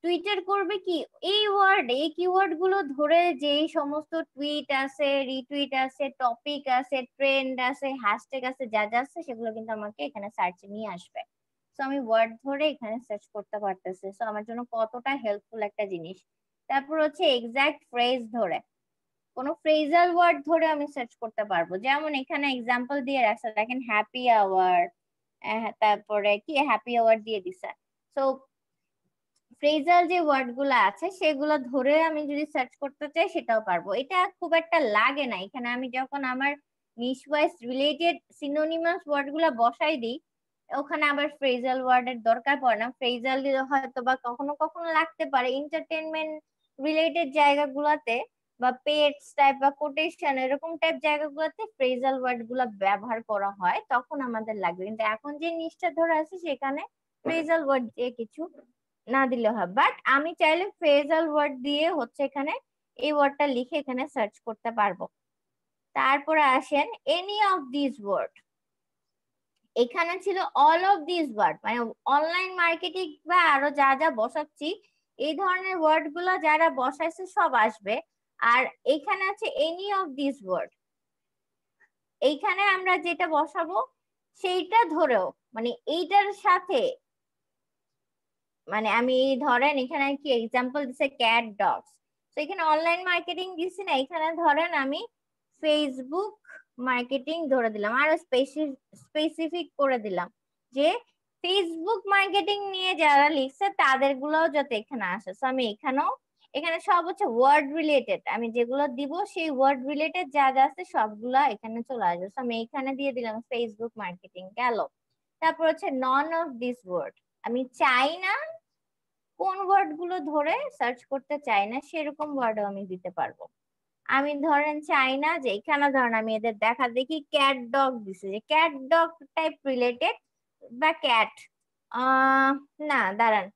টুইটার করবে কি এই ওয়ার্ড, এই কিওয়ার্ড গুলো ধরে, যে সমস্ত টুইট আছে, রিটুইট আছে, টপিক আছে, ট্রেন্ড আছে, হ্যাশট্যাগ আছে, যা যা আছে সেগুলো কিন্তু আমাকে এখানে সার্চে নিয়ে আসবে। সো আমি ওয়ার্ড ধরে এখানে সার্চ করতে পারতেছি, সো আমার জন্য কতটা হেল্পফুল একটা জিনিস। তারপর হচ্ছে এক্সাক্ট ফ্রেজ ধরে, কোনো ফ্রেজাল ওয়ার্ড ধরে আমি সার্চ করতে পারবো। যেমন এখানে এক্সাম্পল দিয়ে রাখছে, দেখেন হ্যাপি আওয়ার, তারপরে কি হ্যাপি আওয়ার দিয়ে দিছে। সো ফ্রেজাল যে ওয়ার্ড গুলো আছে সেগুলো ধরে আমি যদি সার্চ করতে চাই সেটাও পারবো। এটা খুব একটা লাগে না, এখানে আমি যখন আমার নিশ ওয়াইজ রিলেটেড সিনোনিমাস ওয়ার্ড গুলা বসাই দিই, ওখানে আবার ফ্রেজাল ওয়ার্ডের দরকার পড়ে না। ফ্রেজাল হয়তো বা কখনো কখনো লাগতে পারে এন্টারটেনমেন্ট রিলেটেড জায়গাগুলোতে, বা পেটস টাইপ বা কোটেশন এরকম টাইপ জায়গাগুলোতে ফ্রেজাল ওয়ার্ড গুলা ব্যবহার করা হয়, তখন আমাদের লাগবে। কিন্তু এখন যে নিশটা ধরে আছে সেখানে ফ্রেজাল ওয়ার্ড দিয়ে কিছু না দিলে হয়। বাট আমি চাইলে ফ্রেজাল ওয়ার্ড দিয়ে হচ্ছে এখানে এই ওয়ার্ডটা লিখে এখানে সার্চ করতে পারবো। তারপরে আসেন এনি অফ দিস ওয়ার্ড, এখানে ছিল অল অফ দিস ওয়ার্ড, মানে অনলাইন মার্কেটিং বা আরো যা যা বসাচ্ছি এই ধরনের ওয়ার্ড গুলো যারা বসাইছে সব আসবে। আর এখানে আছে এনি অফ দিস ওয়ার্ড, এইখানে আমরা যেটা বসাবো সেইটা ধরেও, মানে এইটার সাথে, মানে আমি ধরেন এখানে কি এক্সাম্পল দিছে ক্যাট ডগস, তো এখানে অনলাইন মার্কেটিং দিছি না, এখানে ধরেন আমি ফেসবুক মার্কেটিং ধরে দিলাম, আরো স্পেসিফিক করে দিলাম যে ফেসবুক মার্কেটিং নিয়ে যারা লিখছে তাদের গুলোও যাতে এখানে আসে। তো আমি এখানেও, এখানে সব হচ্ছে ওয়ার্ড রিলেটেড, আমি যেগুলো দিব সেই ওয়ার্ড রিলেটেড যা যা আছে সবগুলা এখানে চলে আসবে। তো আমি এখানে দিয়ে দিলাম ফেসবুক মার্কেটিং গেল। তারপর হচ্ছে নন অফ দিস ওয়ার্ড, আমি চাই না, কোন ওয়ার্ড গুলো ধরে সার্চ করতে চাই না সেরকম ওয়ার্ডও আমি দিতে পারবো। আমি ধরেন চাই না যে এখানে ধরেন আমি এদের দেখা দেখি ক্যাট ডগ দিছে, যে ক্যাট ডগ টাইপ রিলেটেড বা ক্যাট, আহ না দাঁড়ান,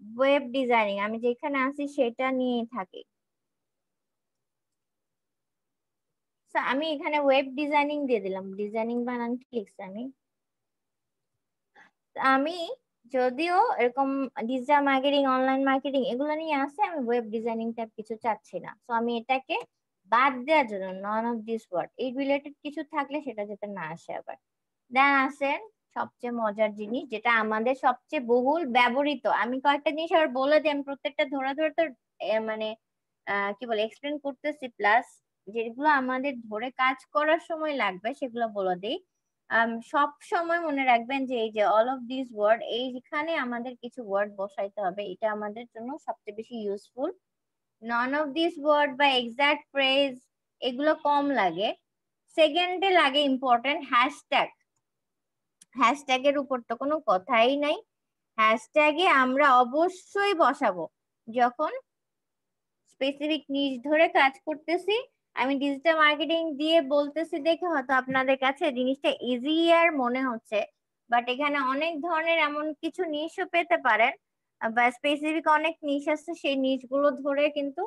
ওয়েব ডিজাইনিং আমি যেখানে আছি সেটা নিয়েই থাকি। So, আমি এখানে ওয়েব ডিজাইনিং দিয়ে দিলাম, ডিজাইনিং বানান কি লিখছি আমি, আমি যদিও এরকম ডিজিটাল মার্কেটিং, অনলাইন মার্কেটিং এগুলো নিয়ে আসে, আমি ওয়েব ডিজাইনিং টাইপ কিছু চাচ্ছি না। তো আমি এটাকে বাদ দেওয়ার জন্য নন অফ দিস ওয়ার্ড, এই রিলেটেড কিছু থাকলে সেটা যাতে না আসে আবার। দেন আসেন সবচেয়ে মজার জিনিস, যেটা আমাদের সবচেয়ে বহুল ব্যবহৃত, আমি কয়েকটা জিনিস আবার বলে দিই, আমি প্রত্যেকটা ধরে ধরে তো মানে কি বলে এক্সপ্লেন করতেছি, প্লাস যেগুলো আমাদের ধরে কাজ করার সময় লাগবে সেগুলো বলে দিই। সব সময় মনে রাখবেন যে এই যে অল অফ দিস ওয়ার্ড, এইখানে আমাদের কিছু ওয়ার্ড বসাইতে হবে, এটা আমাদের জন্য সবচেয়ে বেশি useful. None of this word বা এক্সাক্ট ফ্রেজ এগুলো কম লাগে। সেকেন্ডে লাগে ইম্পর্টেন্ট হ্যাশট্যাগ, হ্যাশট্যাগের উপর তো কোনো কথাই নাই। হ্যাশট্যাগে আমরা অবশ্যই বসাবো, যখন স্পেসিফিক নিচ ধরে কাজ করতেছি আমি ডিজিটাল মার্কেটিং দিয়ে বলতেছি দেখে হয়তো আপনাদের কাছে জিনিসটা ইজিয়ার মনে হচ্ছে, বাট এখানে অনেক ধরনের এমন কিছু নিশও পেতে পারেন, বা স্পেসিফিক অনেক নিশ আছে, সেই নিশ গুলো ধরে কিন্তু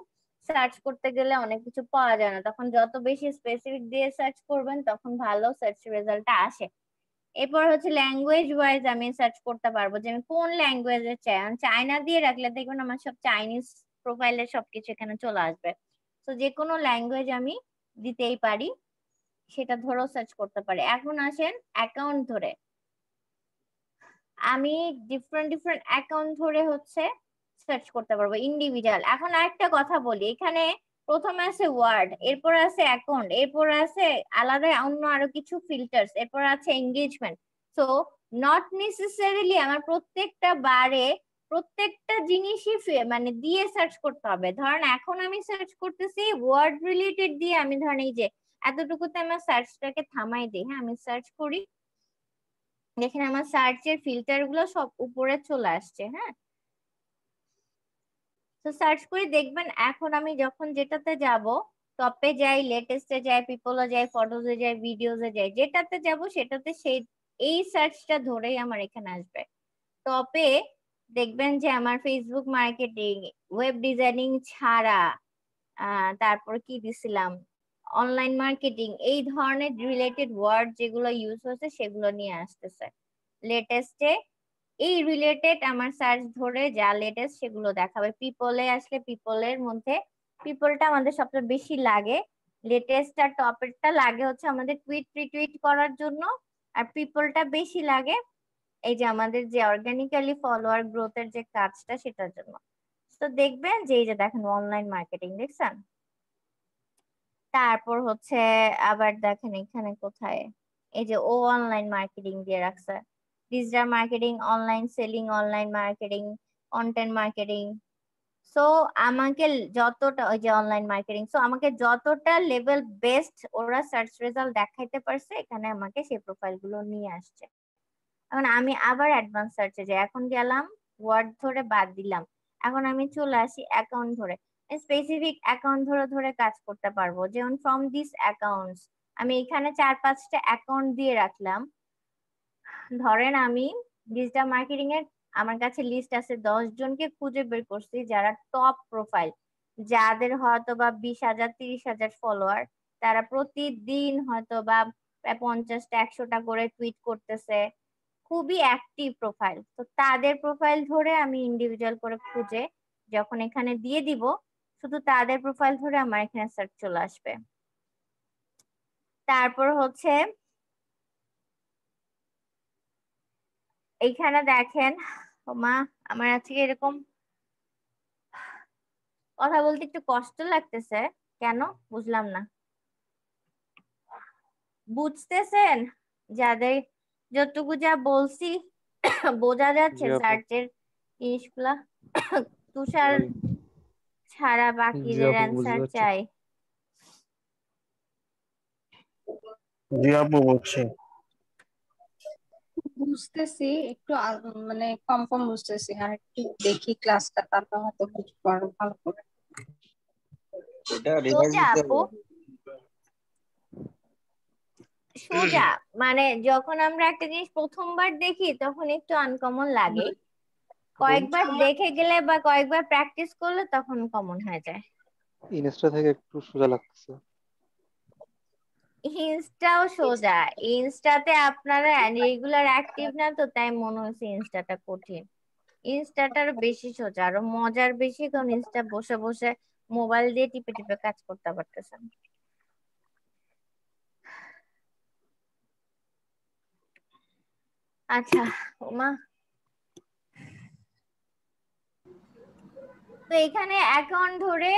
সার্চ করতে গেলে অনেক কিছু পাওয়া যায় না। তখন যত বেশি স্পেসিফিক দিয়ে সার্চ করবেন তখন ভালো সার্চ রেজাল্টটা আসে। এরপর হচ্ছে ল্যাঙ্গুয়েজ ওয়াইজ আমি সার্চ করতে পারবো যে আমি কোন ল্যাঙ্গুয়েজে চাই। চায়না দিয়ে রাখলে দেখবেন আমার সব চাইনিজ প্রোফাইলের সবকিছু এখানে চলে আসবে। তো যে কোনো ল্যাঙ্গুয়েজ আমি দিতেই পারি, সেটা ধরেও সার্চ করতে পারি। এখন আসেন অ্যাকাউন্ট ধরে, আমি ডিফারেন্ট ডিফারেন্ট অ্যাকাউন্ট ধরে হচ্ছে সার্চ করতে পারবো ইন্ডিভিজুয়াল। এখন আরেকটা কথা বলি, এখানে প্রথমে আছে ওয়ার্ড, এরপর আছে অ্যাকাউন্ট, এরপর আছে আলাদা অন্য আরো কিছু ফিল্টার্স, এরপর আছে এঙ্গেজমেন্ট। সো নট নেসেসারিলি আমার প্রত্যেকটা বারে প্রত্যেকটা জিনিসই মানে দিয়ে সার্চ করতে হবে। ধরেন এখন আমি সার্চ করতেছি ওয়ার্ড রিলেটেড দিয়ে, আমি ধরেন এই যে এতটুকুতে আমার সার্চটাকে থামাই দিই, হ্যাঁ আমি সার্চ করি, দেখেন আমার সার্চের ফিল্টার গুলো সব উপরে চলে আসছে। হ্যাঁ, তো সার্চ করে দেখবেন এখন আমি যখন যেটাতে যাব, টপে যাই, লেটেস্টে যাই, পিপলে যাই, ফটোজে যাই, ভিডিওজে যাই, যেটাতে যাব সেটাতে সেই এই সার্চটা ধরেই আমার এখানে আসবে। টপে দেখবেন যে আমার ফেসবুক মার্কেটিং, ওয়েব ডিজাইনিং ছাড়া তারপর কি দিছিলাম, অনলাইন মার্কেটিং, এই ধরনের রিলেটেড ওয়ার্ড যেগুলো ইউজ হচ্ছে সেগুলো নিয়ে আসতেছে। লেটেস্টে এই রিলেটেড আমার সার্চ ধরে যা লেটেস্ট সেগুলো দেখাবে। পিপলে আসলে পিপলের মধ্যে পিপলটা আমাদের সবচেয়ে বেশি লাগে, লেটেস্ট আর টপেরটা লাগে হচ্ছে আমাদের টুইট রিটুইট করার জন্য, আর পিপলটা বেশি লাগে এই যে আমাদের যে অর্গানিক্যালি ফলোয়ার গ্রোথের যে কাজটা সেটার জন্য। তো দেখবেন যে এই যে দেখেন অনলাইন মার্কেটিং দেখছেন, তারপর হচ্ছে আবার দেখেন এখানে কোথায়, এই যে ও অনলাইন মার্কেটিং দিয়ে রাখছে, digital marketing, online selling, online marketing, content marketing. So আমাকে যতটা, ওই যে অনলাইন মার্কেটিং, সো আমাকে যতটা লেভেল বেস্ট ওরা সার্চ রেজাল্ট দেখাইতে পারছে এখানে আমাকে সেই প্রোফাইল গুলো নিয়ে আসছে। এখন আমি আবার অ্যাডভান্স সার্চে যাই, এখন গেলাম ওয়ার্ড ধরে বাদ দিলাম, এখন আমি চলে আসি অ্যাকাউন্ট ধরে। স্পেসিফিক অ্যাকাউন্ট ধরে ধরে কাজ করতে পারবো, যেমন ফ্রম দিস অ্যাকাউন্টস, আমি এখানে 4-5টা অ্যাকাউন্ট দিয়ে রাখলাম। ধরেন আমি ডিজিটাল মার্কেটিং এর আমার কাছে লিস্ট আছে, 10 জনকে খুঁজে বের করছি যারা টপ প্রোফাইল, যাদের হয়তো বা 20,000 30,000 ফলোয়ার, তারা প্রতিদিন হয়তো বা 50টা 100টা করে টুইট করতেছে, খুবই অ্যাক্টিভ প্রোফাইল। তো তাদের প্রোফাইল ধরে আমি ইন্ডিভিজুয়াল করে খুঁজে যখন এখানে দিয়ে দিব, শুধু তাদের প্রোফাইল ধরে আমার এখানে সার্চ চলে আসবে। তারপর হচ্ছে এইখানে দেখেন, ও মা আমার আজকে এরকম কথা বলতে একটু কষ্ট লাগতেছে, কেন বুঝলাম না। বুঝতেছেন যাদের যতটুকু যা বলছি বোঝা যাচ্ছে জি আপু। সার্চের জিনিসগুলা? তুষার ছাড়া জি বাকিদের আপু, বুঝতে অ্যান্সার পারছি। চাই। জি আপু, বলছি। বুঝতেছি একটু মানে কম কম বুঝতেছি, আর একটু দেখি ক্লাসটা, তারপর হয়তো বুঝবো আরো ভালো করে। এটা রিভাইজ সোজা দিতে আপু, হবে। সোজা। মানে যখন আমরা একটা জিনিস প্রথমবার দেখি তখন একটু আনকমন লাগে, কয়েকবার দেখে গেলে বা কয়েকবার প্র্যাকটিস করলে তখন কমন হয়ে যায়। ইনস্টা থেকে একটু সোজা লাগতেছে। ইনস্টাও সোজা, ইনস্টাতে আপনারা রেগুলার অ্যাক্টিভ না তো তাই মনে হচ্ছে ইনস্টাটা কঠিন। ইনস্টাটার বেশি সোজা, আরো মজার বেশি, কারণ ইনস্টা বসে বসে মোবাইল দিয়ে টিপে টিপে কাজ করতে পারতেছেন। আচ্ছা ওমা, তো এখানে অ্যাকাউন্ট ধরে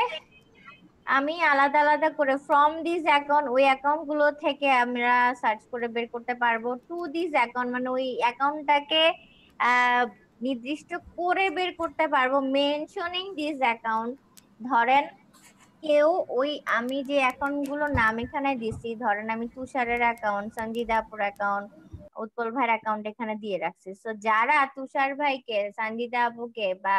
আমি আলাদা আলাদা করে ফ্রম দিস অ্যাকাউন্ট, ওই অ্যাকাউন্ট গুলো থেকে আমরা সার্চ করে বের করতে পারবো। টু দিস অ্যাকাউন্ট মানে ওই অ্যাকাউন্টটাকে আহ নির্দিষ্ট করে বের করতে পারবো। মেনশনিং দিস অ্যাকাউন্ট, ধরেন কেউ ওই আমি যে অ্যাকাউন্ট গুলোর নাম এখানে দিছি, ধরেন আমি তুষারের অ্যাকাউন্ট, সঞ্জিদা আপুর অ্যাকাউন্ট, উৎপল ভাইয়ের অ্যাকাউন্ট এখানে দিয়ে রাখছি। তো যারা তুষার ভাইকে, সঞ্জিদা আপুকে বা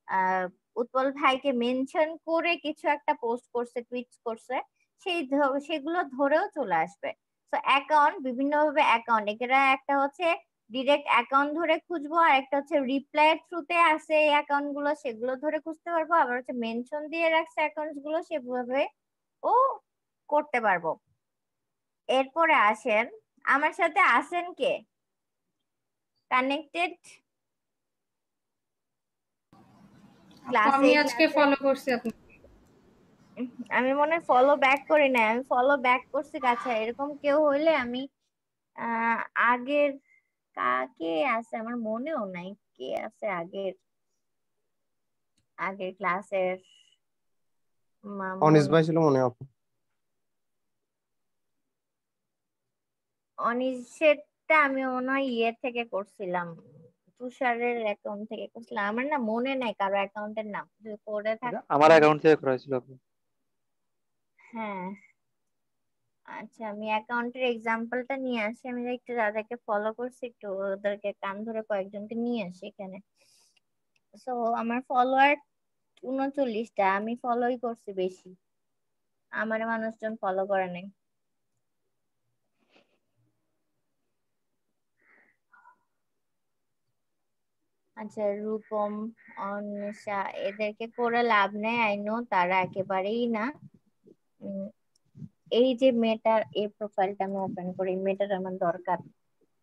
আহ উৎপল ভাইকে মেনশন করে কিছু একটা পোস্ট করছে, টুইট করছে, সেগুলো ধরেও চলে আসবে। তো অ্যাকাউন্ট বিভিন্নভাবে অ্যাকাউন্ট, এরা একটা হচ্ছে ডিরেক্ট অ্যাকাউন্ট ধরে খুঁজবো, আর একটা হচ্ছে রিপ্লাই থ্রুতে আছে এই অ্যাকাউন্ট গুলো, সেগুলো ধরে খুঁজতে পারবো। আবার হচ্ছে মেনশন দিয়ে রাখছে অ্যাকাউন্ট গুলো, সেভাবে ও করতে পারবো। এরপরে আসেন, আমার সাথে আছেন কে কানেক্টেড ক্লাসে? আমি আজকে ফলো করছি আপনি। আমি মনে হয় ফলো ব্যাক করি না, আমি ফলো ব্যাক করছি। আচ্ছা, এরকম কেউ হইলে আমি আহ আগের কাকে আছে আমার মনেও নাই, কে আছে আগের আগের ক্লাসের অনিস মামুন। ভাই ছিল মনে হয়। অনিশেরটা আমি মনে হয় ইয়ে থেকে করছিলাম, তুষারের অ্যাকাউন্ট থেকে করছিলাম। আমার না মনে নাই কারো অ্যাকাউন্টের নাম, যদি করে এটা থাকতে আমার আমি। অ্যাকাউন্ট থেকে করা হয়েছিল আপু। হ্যাঁ, আচ্ছা আমি অ্যাকাউন্টের এক্সাম্পলটা নিয়ে আসি। আমি একটু যাদেরকে ফলো করছি একটু ওদেরকে কান ধরে কয়েকজনকে নিয়ে আসি এখানে। সো আমার ফলোয়ার 39টা, আমি ফলোই করছি বেশি, আমার মানুষজন ফলো করে নাই। আচ্ছা, রূপম, অনিশা, এদেরকে করে লাভ নেই, আই নো তারা একেবারেই না। উম, এই যে মেয়েটার এই প্রোফাইলটা আমি ওপেন করি, মেয়েটার আমার দরকার,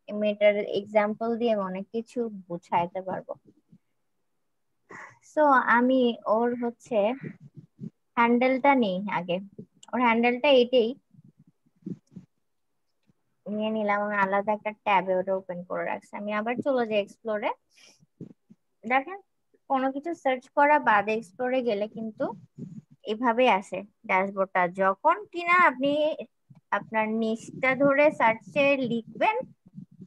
এই মেয়েটার এক্সাম্পল দিয়ে আমি অনেক কিছু বুঝাইতে পারবো। সো আমি ওর হচ্ছে হ্যান্ডেলটা নেই আগে, ওর হ্যান্ডেলটা এটাই নিয়ে নিলাম। আমি আলাদা একটা ট্যাবে ওটা ওপেন করে রাখছি। আমি আবার চলে যাই এক্সপ্লোরে। দেখেন, কোনো কিছু সার্চ করা বাদে এক্সপ্লোরে গেলে কিন্তু এভাবে আসে ড্যাশবোর্ডটা। যখন কিনা আপনি আপনার নিচটা ধরে সার্চে লিখবেন,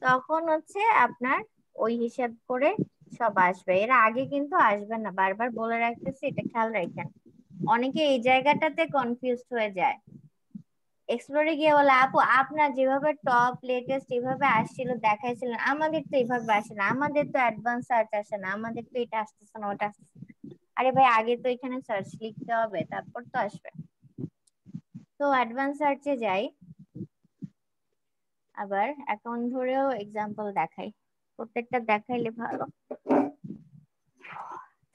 তখন হচ্ছে আপনার ওই হিসাব করে সব আসবে, এর আগে কিন্তু আসবে না। বারবার বলে রাখতেছি, এটা খেয়াল রাখেন। অনেকে এই জায়গাটাতে কনফিউজ হয়ে যায়, এক্সপ্লোরে গিয়ে বলে আপু আপনার যেভাবে টপ লেটেস্ট এভাবে আসছিল দেখাইছিলেন, আমাদের তো এইভাবে আসে না, আমাদের তো অ্যাডভান্স সার্চ আসে না, আমাদের তো এটা আসতেছে না ওটা আসতেছে না। আরে ভাই, আগে তো এখানে সার্চ লিখতে হবে, তারপর তো আসবে। তো অ্যাডভান্স সার্চে যাই, আবার অ্যাকাউন্ট ধরেও এক্সাম্পল দেখাই, প্রত্যেকটা দেখাইলে ভালো।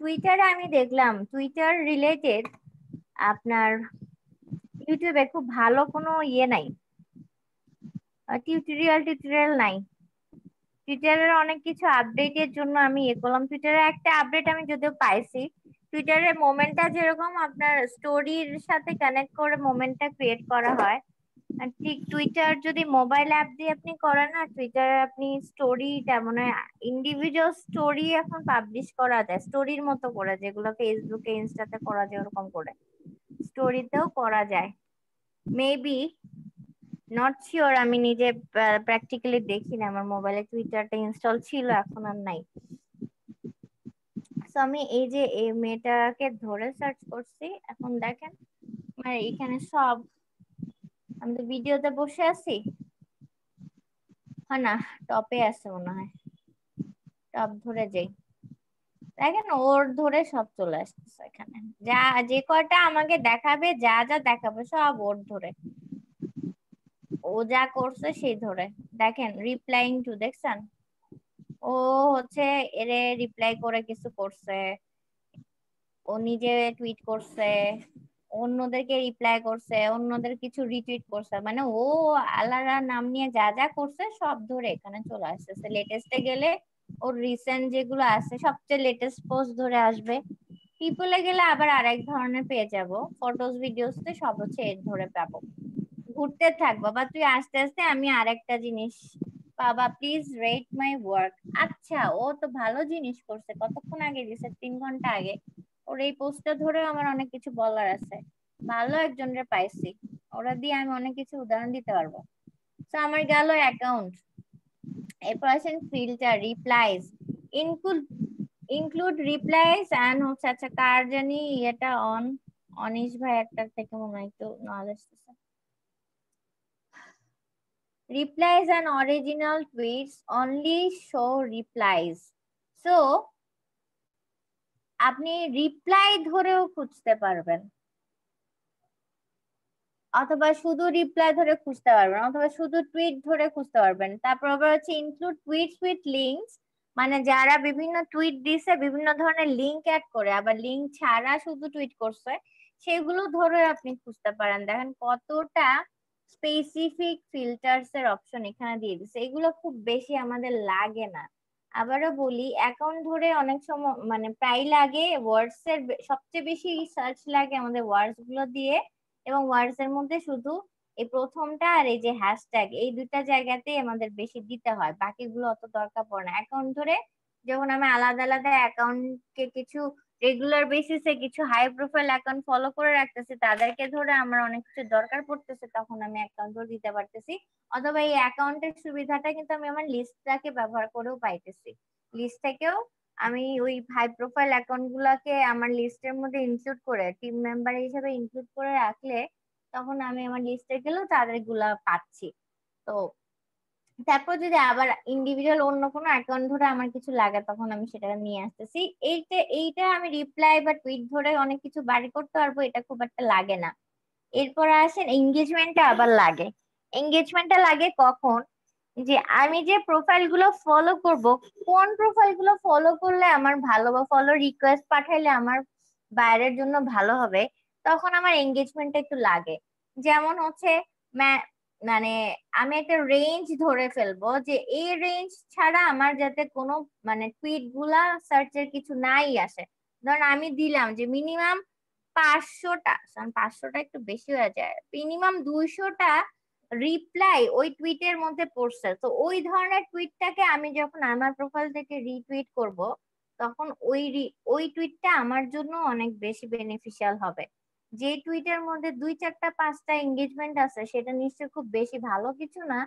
টুইটারে আমি দেখলাম টুইটার রিলেটেড আপনার ইউটিউবে খুব ভালো কোনো ইয়ে নাই, টিউটোরিয়াল নাই। টুইটারের অনেক কিছু আপডেটের জন্য আমি ইয়ে করলাম, টুইটারে একটা আপডেট আমি যদিও পাইছি। টুইটারের মোমেন্টটা যেরকম আপনার স্টোরির সাথে কানেক্ট করে মোমেন্টটা ক্রিয়েট করা হয়, আর ঠিক টুইটার যদি মোবাইল অ্যাপ দিয়ে আপনি করেন না, টুইটারে আপনি স্টোরিটা মানে ইন্ডিভিজুয়াল স্টোরি এখন পাবলিশ করা যায় স্টোরির মতো করে, যেগুলো ফেসবুকে ইনস্টাতে করা যায় ওরকম করে স্টোরিতেও করা যায়। মেবি, নট শিওর, আমি নিজে প্র্যাকটিক্যালি দেখি না, আমার মোবাইলে টুইটারটা ইনস্টল ছিল, এখন আর নাই। তো আমি এই যে এই মেয়েটাকে ধরে সার্চ করছি, এখন দেখেন মানে এখানে সব, আমি তো ভিডিওতে বসে আছি, হয় না, টপে আছে মনে হয়, টপ ধরে যাই, দেখেন ওর ধরে সব চলে আসতেছে এখানে, যা যে কয়টা আমাকে দেখাবে, যা যা দেখাবে সব ওর ধরে, ও যা করছে সেই ধরে। দেখেন রিপ্লাইং টু, দেখছেন ও হচ্ছে এরে রিপ্লাই করে কিছু করছে, ও নিজে টুইট করছে, অন্যদেরকে রিপ্লাই করছে, অন্যদের কিছু রিটুইট করছে, মানে ও আল্লাহর নাম নিয়ে যা যা করছে সব ধরে এখানে চলে আসতেছে। লেটেস্টে গেলে ওর রিসেন্ট যেগুলো আছে সবচেয়ে লেটেস্ট পোস্ট ধরে আসবে। পিপলে গেলে আবার আরেক ধরনের পেয়ে যাব, ফটোস ভিডিওস তে সব হচ্ছে এর ধরে পাবো। ঘুরতে থাক বাবা তুই আস্তে আস্তে, আমি আরেকটা জিনিস, বাবা প্লিজ রেট মাই ওয়ার্ক। আচ্ছা, ও তো ভালো জিনিস করছে, কতক্ষণ আগে দিছে, 3 ঘন্টা আগে। ওর এই পোস্টটা ধরে আমার অনেক কিছু বলার আছে, ভালো একজনের পাইছি, ওরা দিয়ে আমি অনেক কিছু উদাহরণ দিতে পারবো। তো আমার গেল অ্যাকাউন্ট, এরপর আছেন filter, replies, include include replies and হচ্ছে, আচ্ছা কার জানি এটা অন, অনিশ ভাই একটার থেকে মনে হয় একটু নলেজ দিচ্ছে। Replies and original tweets only show replies. So, আপনি রিপ্লাই ধরেও খুঁজতে পারবেন। অথবা শুধু রিপ্লাই ধরে খুঁজতে পারবেন, অথবা শুধু টুইট ধরে খুঁজতে পারবেন। তারপর আবার হচ্ছে ইনক্লুড টুইটস উইথ লিঙ্কস, মানে যারা বিভিন্ন টুইট দিছে বিভিন্ন ধরনের লিঙ্ক অ্যাড করে, আবার লিঙ্ক ছাড়া শুধু টুইট করছে, সেগুলো ধরে আপনি খুঁজতে পারেন। দেখেন কতটা স্পেসিফিক ফিল্টার্স এর অপশন এখানে দিয়ে দিছে, এগুলো খুব বেশি আমাদের লাগে না। আবারও বলি, অ্যাকাউন্ট ধরে অনেক সময় মানে প্রায় লাগে, ওয়ার্ডস এর সবচেয়ে বেশি সার্চ লাগে আমাদের ওয়ার্ডস গুলো দিয়ে, এবং ওয়ার্ডস এর মধ্যে শুধু এই প্রথমটা আর এই যে হ্যাশট্যাগ, এই দুইটা জায়গাতেই আমাদের বেশি দিতে হয়, বাকিগুলো অত দরকার পড়ে না। অ্যাকাউন্ট ধরে যখন আমি আলাদা আলাদা অ্যাকাউন্টকে কিছু রেগুলার বেসিসে কিছু হাই প্রোফাইল অ্যাকাউন্ট ফলো করে রাখতেছি, তাদেরকে ধরে আমার অনেক কিছু দরকার পড়তেছে, তখন আমি অ্যাকাউন্ট ধরে দিতে পারতেছি। অথবা এই অ্যাকাউন্টের সুবিধাটা কিন্তু আমি আমার লিস্টটাকে ব্যবহার করেও পাইতেছি। লিস্ট থেকেও আমি ওই হাই প্রোফাইল অ্যাকাউন্ট গুলাকে আমার লিস্টের মধ্যে ইনক্লুড করে টিম মেম্বার হিসেবে ইনক্লুড করে রাখলে তখন আমি আমার লিস্টে গেলেও তাদের গুলা পাচ্ছি। তো তারপর যদি আবার ইন্ডিভিজুয়াল অন্য কোনো অ্যাকাউন্ট ধরে আমার কিছু লাগে, তখন আমি সেটা নিয়ে আসতেছি। এইটা আমি রিপ্লাই বা টুইট ধরে অনেক কিছু বাড়ি করতে পারবো, এটা খুব একটা লাগে না। এরপর আসেন এঙ্গেজমেন্টটা আবার লাগে। এঙ্গেজমেন্টটা লাগে কখন, যে আমি যে প্রোফাইল গুলো ফলো করব, কোন প্রোফাইল গুলো ফলো করলে আমার ভালো, বা ফলো রিকোয়েস্ট পাঠাইলে আমার বাইরের জন্য ভালো হবে, তখন আমার এঙ্গেজমেন্টটা একটু লাগে। যেমন হচ্ছে মানে আমি একটা রেঞ্জ ধরে ফেলবো যে এই রেঞ্জ ছাড়া আমার যাতে কোনো মানে টুইট গুলা সার্চের কিছু নাই আসে। ধরুন আমি দিলাম যে মিনিমাম 500টা, 500টা একটু বেশি হয়ে যায়, মিনিমাম 200টা রিপ্লাই ওই টুইটের মধ্যে পড়ছে, তো ওই ধরনের টুইটটাকে আমি যখন আমার প্রোফাইল থেকে রিটুইট করব, তখন ওই টুইটটা আমার জন্য অনেক বেশি বেনিফিশিয়াল হবে। যে টুইটের মধ্যে 2, 4, 5টা এঙ্গেজমেন্ট আছে, সেটা নিশ্চয়ই খুব বেশি ভালো কিছু না,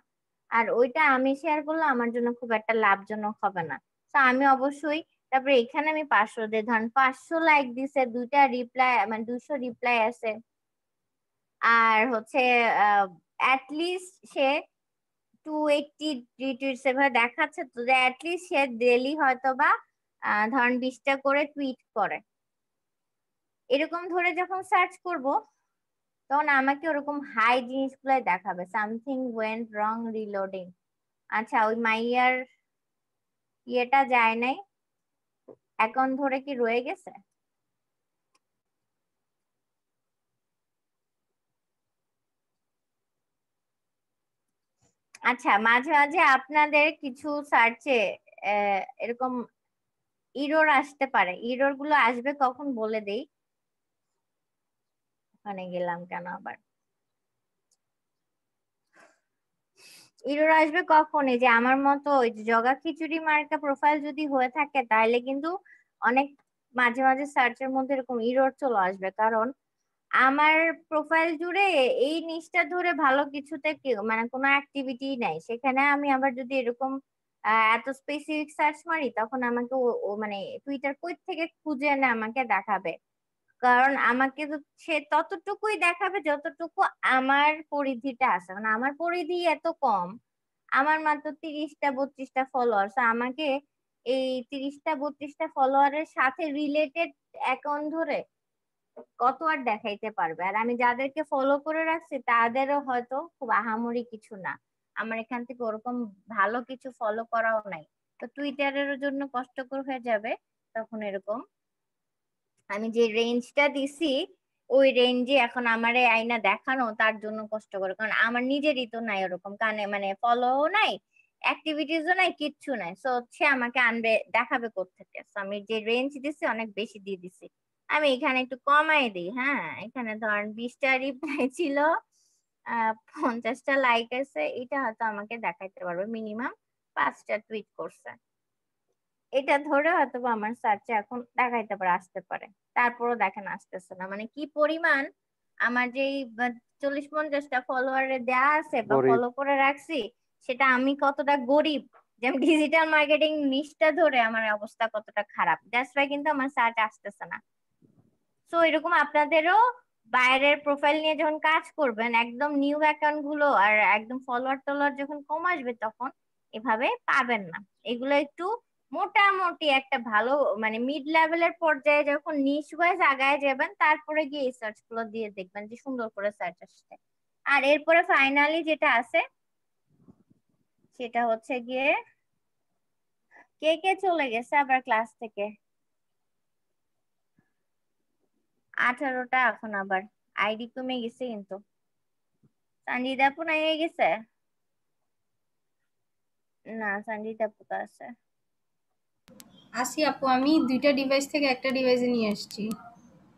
আর ওইটা আমি শেয়ার করলে আমার জন্য খুব একটা লাভজনক হবে না। তো আমি অবশ্যই, তারপরে এখানে আমি 500 দিয়ে, ধরেন 500 লাইক দিছে, 2টা রিপ্লাই মানে 200 রিপ্লাই আছে, আর হচ্ছে লিস্ট সে 280 রিটুইটস এভাবে দেখাচ্ছে, তো লিস্ট সে ডেইলি হয়তো বা ধরেন 20টা করে টুইট করে। এরকম ধরে যখন সার্চ করব, তখন আমাকে ওরকম হাই জিনিসগুলাই দেখাবে, সামথিং ওয়েন্ট রং রিলোডিং। আচ্ছা, ওই মাইয়ার ইয়েটা যায় নাই, অ্যাকাউন্ট ধরে কি রয়ে গেছে? আচ্ছা, মাঝে মাঝে আপনাদের কিছু সার্চে এরকম ইরর আসতে পারে, ইরর গুলো আসবে কখন বলে দেই। ওখানে গেলাম কেন আবার, ইরর আসবে কখন, এই যে আমার মতো ওই যে জগা খিচুড়ি মার্কা প্রোফাইল যদি হয়ে থাকে, তাহলে কিন্তু অনেক মাঝে মাঝে সার্চের মধ্যে এরকম ইরর চলে আসবে। কারণ আমার প্রোফাইল জুড়ে এই নিচটা ধরে ভালো কিছুতে মানে কোনো অ্যাক্টিভিটি নাই, সেখানে আমি আবার যদি এরকম এত স্পেসিফিক সার্চ মারি, তখন আমাকে ও মানে টুইটার কই থেকে খুঁজে এনে আমাকে দেখাবে। কারণ আমাকে তো সে ততটুকুই দেখাবে যতটুকু আমার পরিধিটা আছে, মানে আমার পরিধি এত কম, আমার মাত্র 30টা 32টা ফলোয়ার, আমাকে এই 30টা 32টা ফলোয়ারের সাথে রিলেটেড অ্যাকাউন্ট ধরে কত আর দেখাইতে পারবে। আর আমি যাদেরকে ফলো করে রাখছি তাদেরও হয়তো খুব আহামরি কিছু না, আমার এখান থেকে ওরকম ভালো কিছু ফলো করাও নাই, তো টুইটারের জন্য কষ্টকর হয়ে যাবে। তখন এরকম আমি যে রেঞ্জটা দিছি, ওই রেঞ্জে এখন আমারে আইনা দেখানো তার জন্য কষ্ট করে, কারণ আমার নিজেরই তো নাই ওরকম কানে মানে ফলো নাই, অ্যাক্টিভিটিসও নাই, কিচ্ছু নাই। সো হচ্ছে আমাকে আনবে দেখাবে কোত্থেকে, সো আমি যে রেঞ্জ দিছি অনেক বেশি দিয়ে দিছি। আমি এখানে একটু কমাই দিই, হ্যাঁ, এখানে ধরেন 20টা রিপ্লাই ছিল, 50টা লাইক আছে, এটা হয়তো আমাকে দেখাইতে পারবে মিনিমাম 5টা টুইট করছে, এটা ধরে হয়তো বা আমার সার্চে এখন দেখাইতে পারে, আসতে পারে। তারপরও দেখেন আসতেছে না, মানে কি পরিমাণ আমার যেই 40-50টা ফলোয়ারে দেয়া আছে বা গরিব। ফলো করে রাখছি, সেটা আমি কতটা গরিব, যেমন ডিজিটাল মার্কেটিং নিশটা ধরে আমার অবস্থা কতটা খারাপ, দ্যাটস ওয়াই কিন্তু আমার সার্চ আসতেছে না। সো এরকম আপনাদেরও বাইরের প্রোফাইল নিয়ে যখন কাজ করবেন, একদম নিউ অ্যাকাউন্ট গুলো আর একদম ফলোয়ার টলোয়ার যখন কম আসবে, তখন এভাবে পাবেন না। এগুলো একটু মোটামুটি একটা ভালো মানে মিড লেভেলের পর্যায়ে যখন নিশ ওয়াইজ আগায় যাবেন, তারপরে গিয়ে এই সার্চ গুলো দিয়ে দেখবেন যে সুন্দর করে সার্চ আসছে। আর এরপরে ফাইনালি যেটা আছে সেটা হচ্ছে গিয়ে কে কে চলে গেছে আবার ক্লাস থেকে? 18টা এখন আবার আইডি কমে গেছে কিন্তু। সঞ্জিত আপু নাই হয়ে গেছে? না, সঞ্জিত আপু তো আছে। আসি আপু, আমি 2টা ডিভাইস থেকে একটা ডিভাইসে নিয়ে আসছি,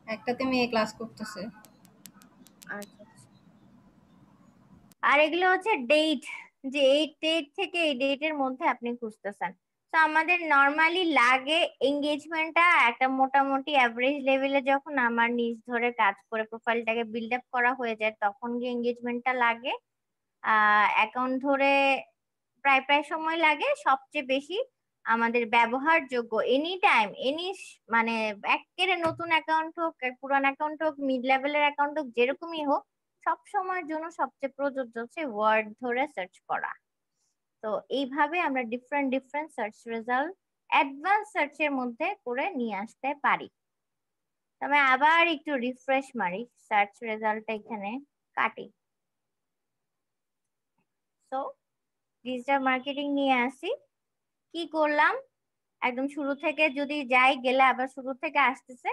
একটাতে মেয়ে ক্লাস করতেছে। আচ্ছা আচ্ছা। আর এগুলো হচ্ছে ডেট, যে এই ডেট থেকে এই ডেটের মধ্যে আপনি খুঁজতেছেন। তো আমাদের নর্মালি লাগে এঙ্গেজমেন্টটা একটা মোটামুটি অ্যাভারেজ লেভেলে, যখন আমার নিজ ধরে কাজ করে প্রোফাইলটাকে বিল্ড আপ করা হয়ে যায় তখন গিয়ে এঙ্গেজমেন্টটা লাগে। অ্যাকাউন্ট ধরে প্রায় প্রায় সময় লাগে। সবচেয়ে বেশি আমাদের ব্যবহারযোগ্য এনি টাইম মানে একেবারে নতুন অ্যাকাউন্ট হোক, পুরান অ্যাকাউন্ট হোক, মিড লেভেলের অ্যাকাউন্ট হোক, যেরকমই হোক, সব সময়ের জন্য সবচেয়ে প্রযোজ্য হচ্ছে ওয়ার্ড ধরে সার্চ করা। তো এইভাবে আমরা different different search result advance সার্চের মধ্যে করে নিয়ে আসতে পারি। তবে আবার একটু রিফ্রেশ মারি, সার্চ রেজাল্টটা এখানে কাটি। সো ডিজিটাল মার্কেটিং নিয়ে আসি। কি করলাম একদম শুরু থেকে যদি যাই, গেলে আবার শুরু থেকে আসতেছে।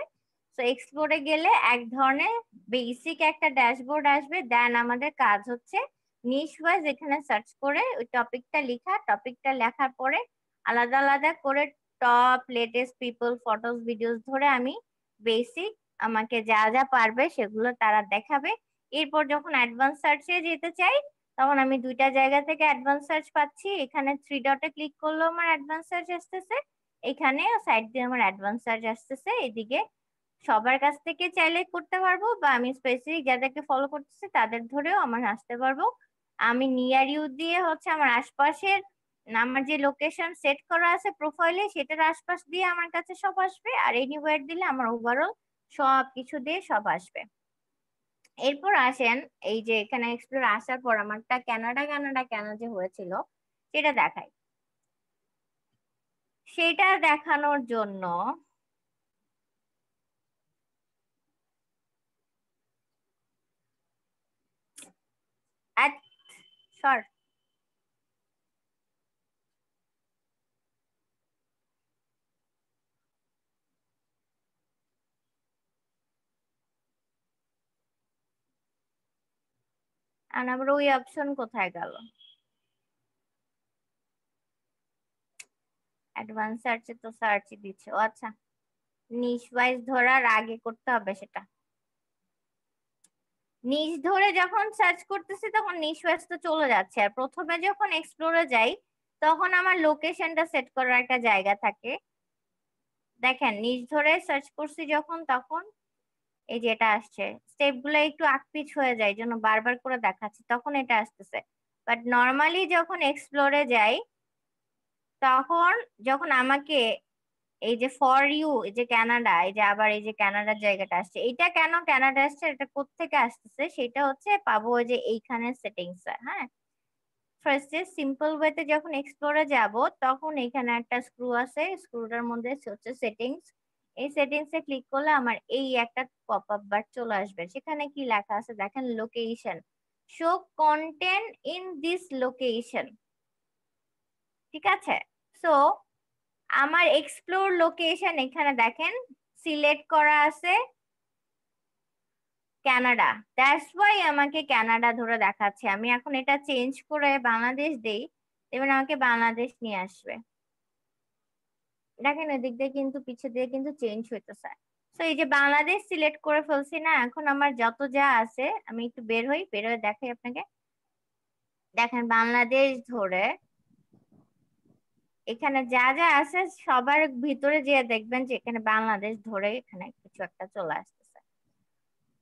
তো এক্সপ্লোরে গেলে এক ধরনের বেসিক একটা ড্যাশবোর্ড আসবে। দেন আমাদের কাজ হচ্ছে নিশ ওয়াইজ এখানে সার্চ করে ওই টপিকটা লেখা, টপিকটা লেখার পরে আলাদা আলাদা করে top latest people photos videos ধরে আমি বেসিক আমাকে যা যা পারবে সেগুলো তারা দেখাবে। এরপর যখন অ্যাডভান্স সার্চে যেতে চাই তখন আমি 2টা জায়গা থেকে অ্যাডভান্স সার্চ পাচ্ছি। এখানে 3 ডটে ক্লিক করলেও আমার অ্যাডভান্স সার্চ আসতেছে, এখানে সাইড দিয়ে আমার অ্যাডভান্স সার্চ আসতেছে। এদিকে সবার কাছ থেকে চাইলে করতে পারবো, বা আমি স্পেসিফিক যাদেরকে ফলো করতেছি তাদের ধরেও আমার আসতে পারবো। আমি নিয়ার ইউ দিয়ে হচ্ছে আমার আশপাশের আমার যে লোকেশন সেট করা আছে প্রোফাইলে সেটার আশপাশ দিয়ে আমার কাছে সব আসবে, আর এনিওয়্যার দিলে আমার ওভারঅল সব কিছু দিয়ে সব আসবে। এরপর আসেন এই যে এখানে এক্সপ্লোর আসার পর আমারটা কানাডা কানাডা কেন যে হয়েছিল সেটা দেখাই। সেটা দেখানোর জন্য সর আবার ওই অপশন কোথায় গেল? অ্যাডভান্স সার্চে তো সার্চই দিচ্ছে। ও আচ্ছা, নিশ ওয়াইজ ধরার আগে করতে হবে সেটা। নিশ ধরে যখন সার্চ করতেছি তখন নিশ ওয়াইজ তো চলে যাচ্ছে, আর প্রথমে যখন এক্সপ্লোরে যাই তখন আমার লোকেশনটা সেট করার একটা জায়গা থাকে। দেখেন নিশ ধরে সার্চ করছি যখন, তখন এই যে এটা আসছে, স্টেপ গুলো একটু আকপিচ হয়ে যায় জন্য বারবার করে দেখাচ্ছি, তখন এটা আসতেছে। বাট নর্মালি যখন এক্সপ্লোরে যাই তখন যখন আমাকে এই যে ফর ইউ, এই যে কানাডা, এই যে আবার এই যে কানাডার জায়গাটা আসছে, এটা কেন কানাডা আসছে, এটা কোত্থেকে আসতেছে, সেটা হচ্ছে পাবো ওই যে এইখানে সেটিংস। হ্যাঁ, ফার্স্টে সিম্পল ওয়েতে যখন এক্সপ্লোরে যাব তখন এখানে একটা স্ক্রু আছে, স্ক্রুটার মধ্যে হচ্ছে সেটিংস। এই সেটিংস এ ক্লিক করলে আমার এই একটা পপ আপ বার চলে আসবে। সেখানে কি লেখা আছে দেখেন, location, show contained in this location. ঠিক আছে, সো আমার এক্সপ্লোর লোকেশন এখানে দেখেন সিলেক্ট করা আছে কানাডা, দ্যাটস ওয়াই আমাকে কানাডা ধরে দেখাচ্ছে। আমি এখন এটা চেঞ্জ করে বাংলাদেশ দেই, এবার আমাকে বাংলাদেশ নিয়ে আসবে। দেখেন এদিক দিয়ে কিন্তু পিছে দিয়ে কিন্তু চেঞ্জ হইতেছে। তো এই যে বাংলাদেশ সিলেক্ট করে ফেলছি না, এখন আমার যত যা আছে, আমি একটু বের হই, বের হয়ে দেখাই আপনাকে। দেখেন বাংলাদেশ ধরে এখানে যা যা আছে সবার ভিতরে যে দেখবেন যে এখানে বাংলাদেশ ধরে এখানে কিছু একটা চলে আসতেছে।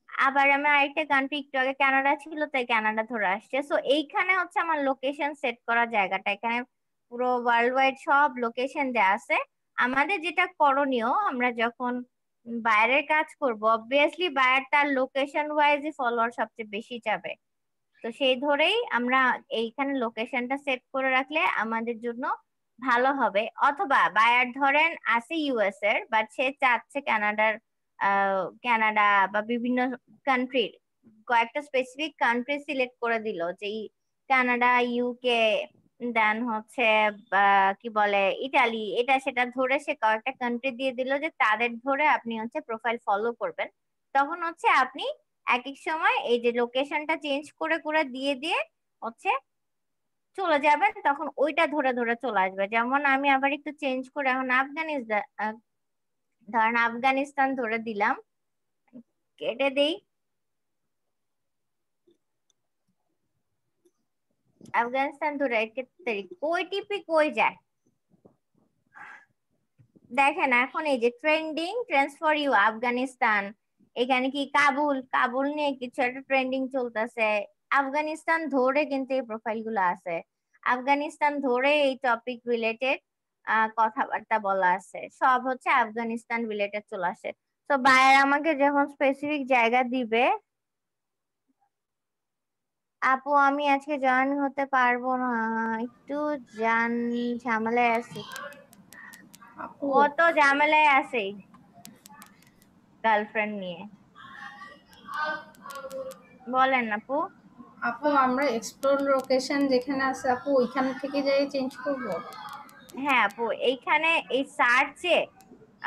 আবার আমার আরেকটা কান্ট্রি, একটু আগে কানাডা ছিল তাই কানাডা ধরে আসছে। সো এইখানে হচ্ছে আমার লোকেশন সেট করা জায়গাটা, এখানে পুরো ওয়ার্ল্ড ওয়াইড সব লোকেশন দেওয়া আছে। আমাদের যেটা করণীয়, আমরা যখন বাইরের কাজ করব অবভিয়াসলি বায়ার তার লোকেশন ওয়াইজই ফলোয়ার সবচেয়ে বেশি যাবে। তো সেই ধরেই আমরা এইখানে লোকেশনটা সেট করে রাখলে আমাদের জন্য ভালো হবে। অথবা বায়ার ধরেন আছে ইউএস এর, বাট সে চাচ্ছে কানাডা বা বিভিন্ন কান্ট্রির কয়েকটা স্পেসিফিক কান্ট্রি সিলেক্ট করে দিল যে কানাডা, ইউকে, দেন হচ্ছে কি বলে ইটালি, এটা সেটা ধরে সে কয়েকটা কান্ট্রি দিয়ে দিল যে তাদের ধরে আপনি হচ্ছে প্রোফাইল ফলো করবেন। তখন হচ্ছে আপনি এক এক সময় এই যে লোকেশনটা চেঞ্জ করে করে দিয়ে দিয়ে হচ্ছে চলে যাবেন, তখন ওইটা ধরে ধরে চলে আসবে। যেমন আমি আবার একটু চেঞ্জ করে এখন আফগানিস্তান, ধরেন আফগানিস্তান ধরে দিলাম, কেটে দেই। আফগানিস্তান ধরে কই টিপি কই যায় দেখেন। এখন এই যে trending trends for you Afghanistan, এখানে কি কাবুল, কাবুল নিয়ে কিছু একটা ট্রেন্ডিং চলতেছে। আফগানিস্তান ধরে কিন্তু এই প্রোফাইল গুলো আছে, আফগানিস্তান ধরে এই টপিক রিলেটেড কথাবার্তা বলা আছে, সব হচ্ছে আফগানিস্তান রিলেটেড চলে আসে। তো বায়ার আমাকে যখন স্পেসিফিক জায়গা দিবে, আপু আমি আজকে জয়েন হতে পারবো না, একটু জান ঝামেলায় আছি। আপু কত ঝামেলায় আছে গার্লফ্রেন্ড নিয়ে, বলেন আপু। আপু আমরা এক্সপ্লোর লোকেশন যেখানে আছে আপু ওইখান থেকে যাই চেঞ্জ করব। হ্যাঁ আপু, এইখানে এই সার্চে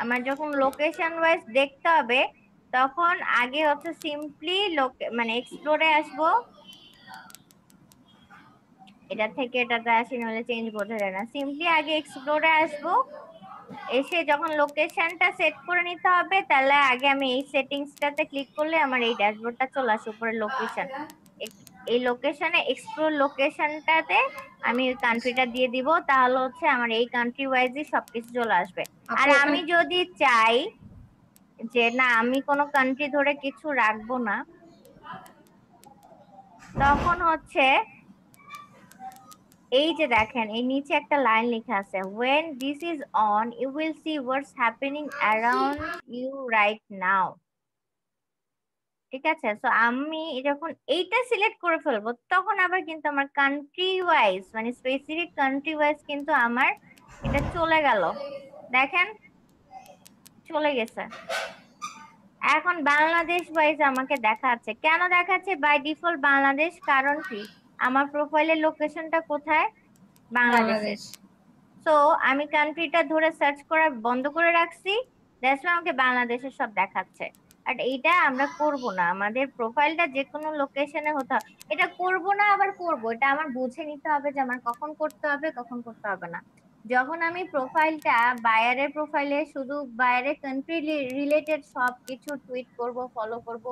আমার যখন লোকেশন ওয়াইজ দেখতে হবে, তখন আগে হচ্ছে সিম্পলি মানে এক্সপ্লোরে আসবো, এটা থেকে এটাতে আসি নাহলে চেঞ্জ বোঝা যায় না। সিম্পলি আগে এক্সপ্লোরে আসবো, এসে যখন লোকেশনটা সেট করে নিতে হবে, তাহলে আগে আমি এই সেটিংসটাতে ক্লিক করলে আমার এই ড্যাশবোর্ডটা চলে আসে উপরে লোকেশন। এই লোকেশনে এক্সপ্লোর লোকেশনটাতে আমি ওই কান্ট্রিটা দিয়ে দিব, তাহলে হচ্ছে আমার এই কান্ট্রি ওয়াইজই সবকিছু চলে আসবে। আপু আর আমি ওখানে যদি চাই যে না আমি কোনো কান্ট্রি ধরে কিছু রাখবো না, তখন হচ্ছে এই যে দেখেন এই নিচে একটা লাইন লেখা আছে, when this is on you will see what's happening around you right now। ঠিক আছে, তো আমি যখন এইটা সিলেক্ট করে ফেলবো, তখন আবার কিন্তু আমার কান্ট্রি ওয়াইজ মানে স্পেসিফিক কান্ট্রি ওয়াইজ কিন্তু আমার এটা চলে গেল, দেখেন চলে গেছে। এখন বাংলাদেশ ওয়াইজ আমাকে দেখাচ্ছে, কেন দেখাচ্ছে বাই ডিফল্ট বাংলাদেশ? কারণ কি, আমার প্রোফাইলের লোকেশনটা কোথায়? বাংলাদেশের। বাংলাদেশ। সো আমি কান্ট্রিটা ধরে সার্চ করা বন্ধ করে রাখছি, দ্যাটস ওয়াই আমাকে বাংলাদেশের সব দেখাচ্ছে। আর এইটা আমরা করব না, আমাদের প্রোফাইলটা যে কোনো লোকেশনে হতে হবে। এটা করব না আবার করব, এটা আমার বুঝে নিতে হবে যে আমার কখন করতে হবে কখন করতে হবে না। যখন আমি প্রোফাইলটা বায়ারের প্রোফাইলে শুধু বায়ারের কান্ট্রি রিলেটেড সব কিছু টুইট করব, ফলো করব,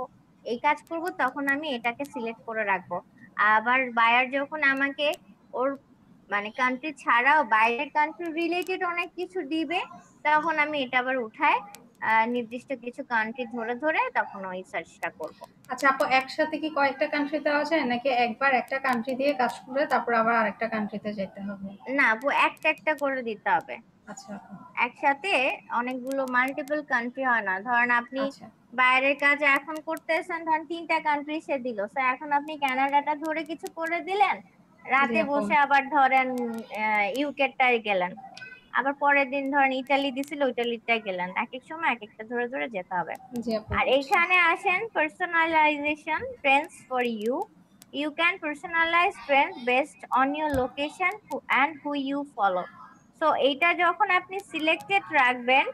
এই কাজ করব, তখন আমি এটাকে সিলেক্ট করে রাখবো। আবার বায়ার যখন আমাকে ওর মানে কান্ট্রি ছাড়াও বাইরের কান্ট্রি রিলেটেড অনেক কিছু দিবে, তখন আমি এটা আবার উঠায় নির্দিষ্ট কিছু কান্ট্রি ধরে ধরে তখন ওই সার্চটা করব। আচ্ছা আপু একসাথে কি কয়েকটা কান্ট্রি দেওয়া যায় নাকি একবার একটা কান্ট্রি দিয়ে কাজ করে তারপর আবার আরেকটা কান্ট্রিতে যেতে হবে? না আপু, একটা একটা করে দিতে হবে। আচ্ছা আপু। একসাথে অনেকগুলো মাল্টিপল কান্ট্রি হয় না। ধরেন আপনি আচ্ছা বাইরের কাজ এখন করতেছেন, ধরেন 3টা কান্ট্রি সে দিল, তো এখন আপনি কানাডাটা ধরে কিছু করে দিলেন, জি রাতে আপু। বসে আবার ধরেন ইউকেটাই গেলেন, আবার পরের দিন ধরেন ইটালি দিছিল ইটালিটাই গেলেন, এক এক সময় এক একটা ধরে ধরে যেতে হবে। জি আপু আর বুঝছি। এইখানে আসেন personalization trends for you, you can personalize trend based on your location and who you follow. So এইটা যখন আপনি সিলেক্টেড রাখবেন,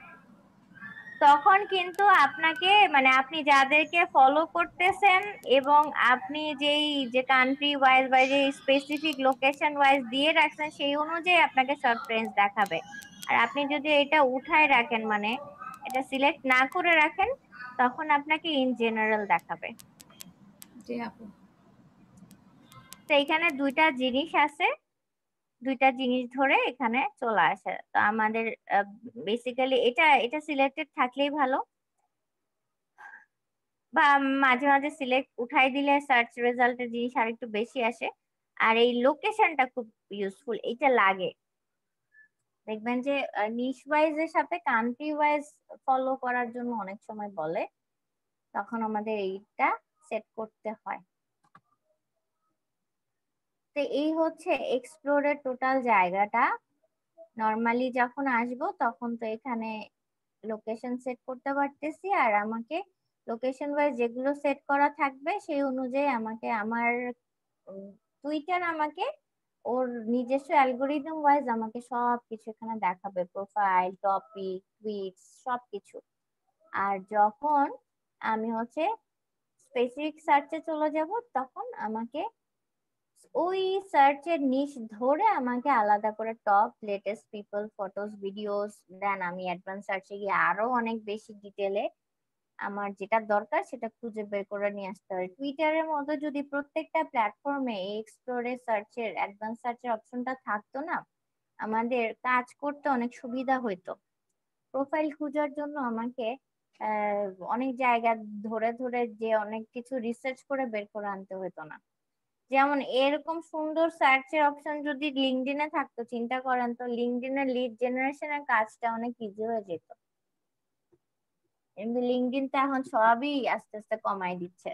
তখন কিন্তু আপনাকে মানে আপনি যাদেরকে ফলো করতেছেন এবং আপনি যেই যে কান্ট্রি ওয়াইজ বা যে স্পেসিফিক লোকেশন ওয়াইজ দিয়ে রাখছেন, সেই অনুযায়ী আপনাকে সব ট্রেন্ডস দেখাবে। আর আপনি যদি এটা উঠায় রাখেন মানে এটা সিলেক্ট না করে রাখেন, তখন আপনাকে ইন জেনারেল দেখাবে। জি আপু। তো এখানে দুইটা জিনিস আছে, দুইটা জিনিস ধরে এখানে চলে আসে। তো আমাদের বেসিক্যালি এটা এটা সিলেক্টেড থাকলেই ভালো, বা মাঝে মাঝে সিলেক্ট উঠাই দিলে সার্চ রেজাল্টের জিনিস আর একটু বেশি আসে। আর এই লোকেশনটা খুব ইউজফুল, এটা লাগে। দেখবেন যে নিশ ওয়াইজ এর সাথে কান্ট্রি ওয়াইজ ফলো করার জন্য অনেক সময় বলে, তখন আমাদের এইটা সেট করতে হয়। তো এই হচ্ছে এক্সপ্লোরের টোটাল জায়গাটা। নর্মালি যখন আসবো তখন তো এখানে লোকেশন সেট করতে পারতেছি, আর আমাকে লোকেশন ওয়াইজ যেগুলো সেট করা থাকবে সেই অনুযায়ী আমাকে আমার টুইটার আমাকে ওর নিজস্ব অ্যালগোরিদম ওয়াইজ আমাকে সবকিছু এখানে দেখাবে, প্রোফাইল, টপিক, টুইটস সবকিছু। আর যখন আমি হচ্ছে স্পেসিফিক সার্চে চলে যাব তখন আমাকে ওই সার্চের নিশ ধরে আমাকে আলাদা করে top latest people, photos, videos, then আমি অ্যাডভান্স সার্চে গিয়ে আরো অনেক বেশি ডিটেলে আমার যেটা দরকার সেটা খুঁজে বের করে নিয়ে আসতে হবে। টুইটারের মতো যদি প্রত্যেকটা প্ল্যাটফর্মে এক্সপ্লোরে সার্চের, অ্যাডভান্স সার্চের অপশনটা থাকতো না, আমাদের কাজ করতে অনেক সুবিধা হইতো। প্রোফাইল খোঁজার জন্য আমাকে অনেক জায়গা ধরে ধরে যে অনেক কিছু রিসার্চ করে বের করে আনতে হতো না। যেমন এরকম সুন্দর সার্চের অপশন যদি লিঙ্কডইনে থাকতো, চিন্তা করেন তো লিঙ্কডইনের লিড জেনারেশনের কাজটা অনেক ইজি হয়ে যেত। কিন্তু লিঙ্কডইন তো এখন সবই আস্তে আস্তে কমাই দিচ্ছে।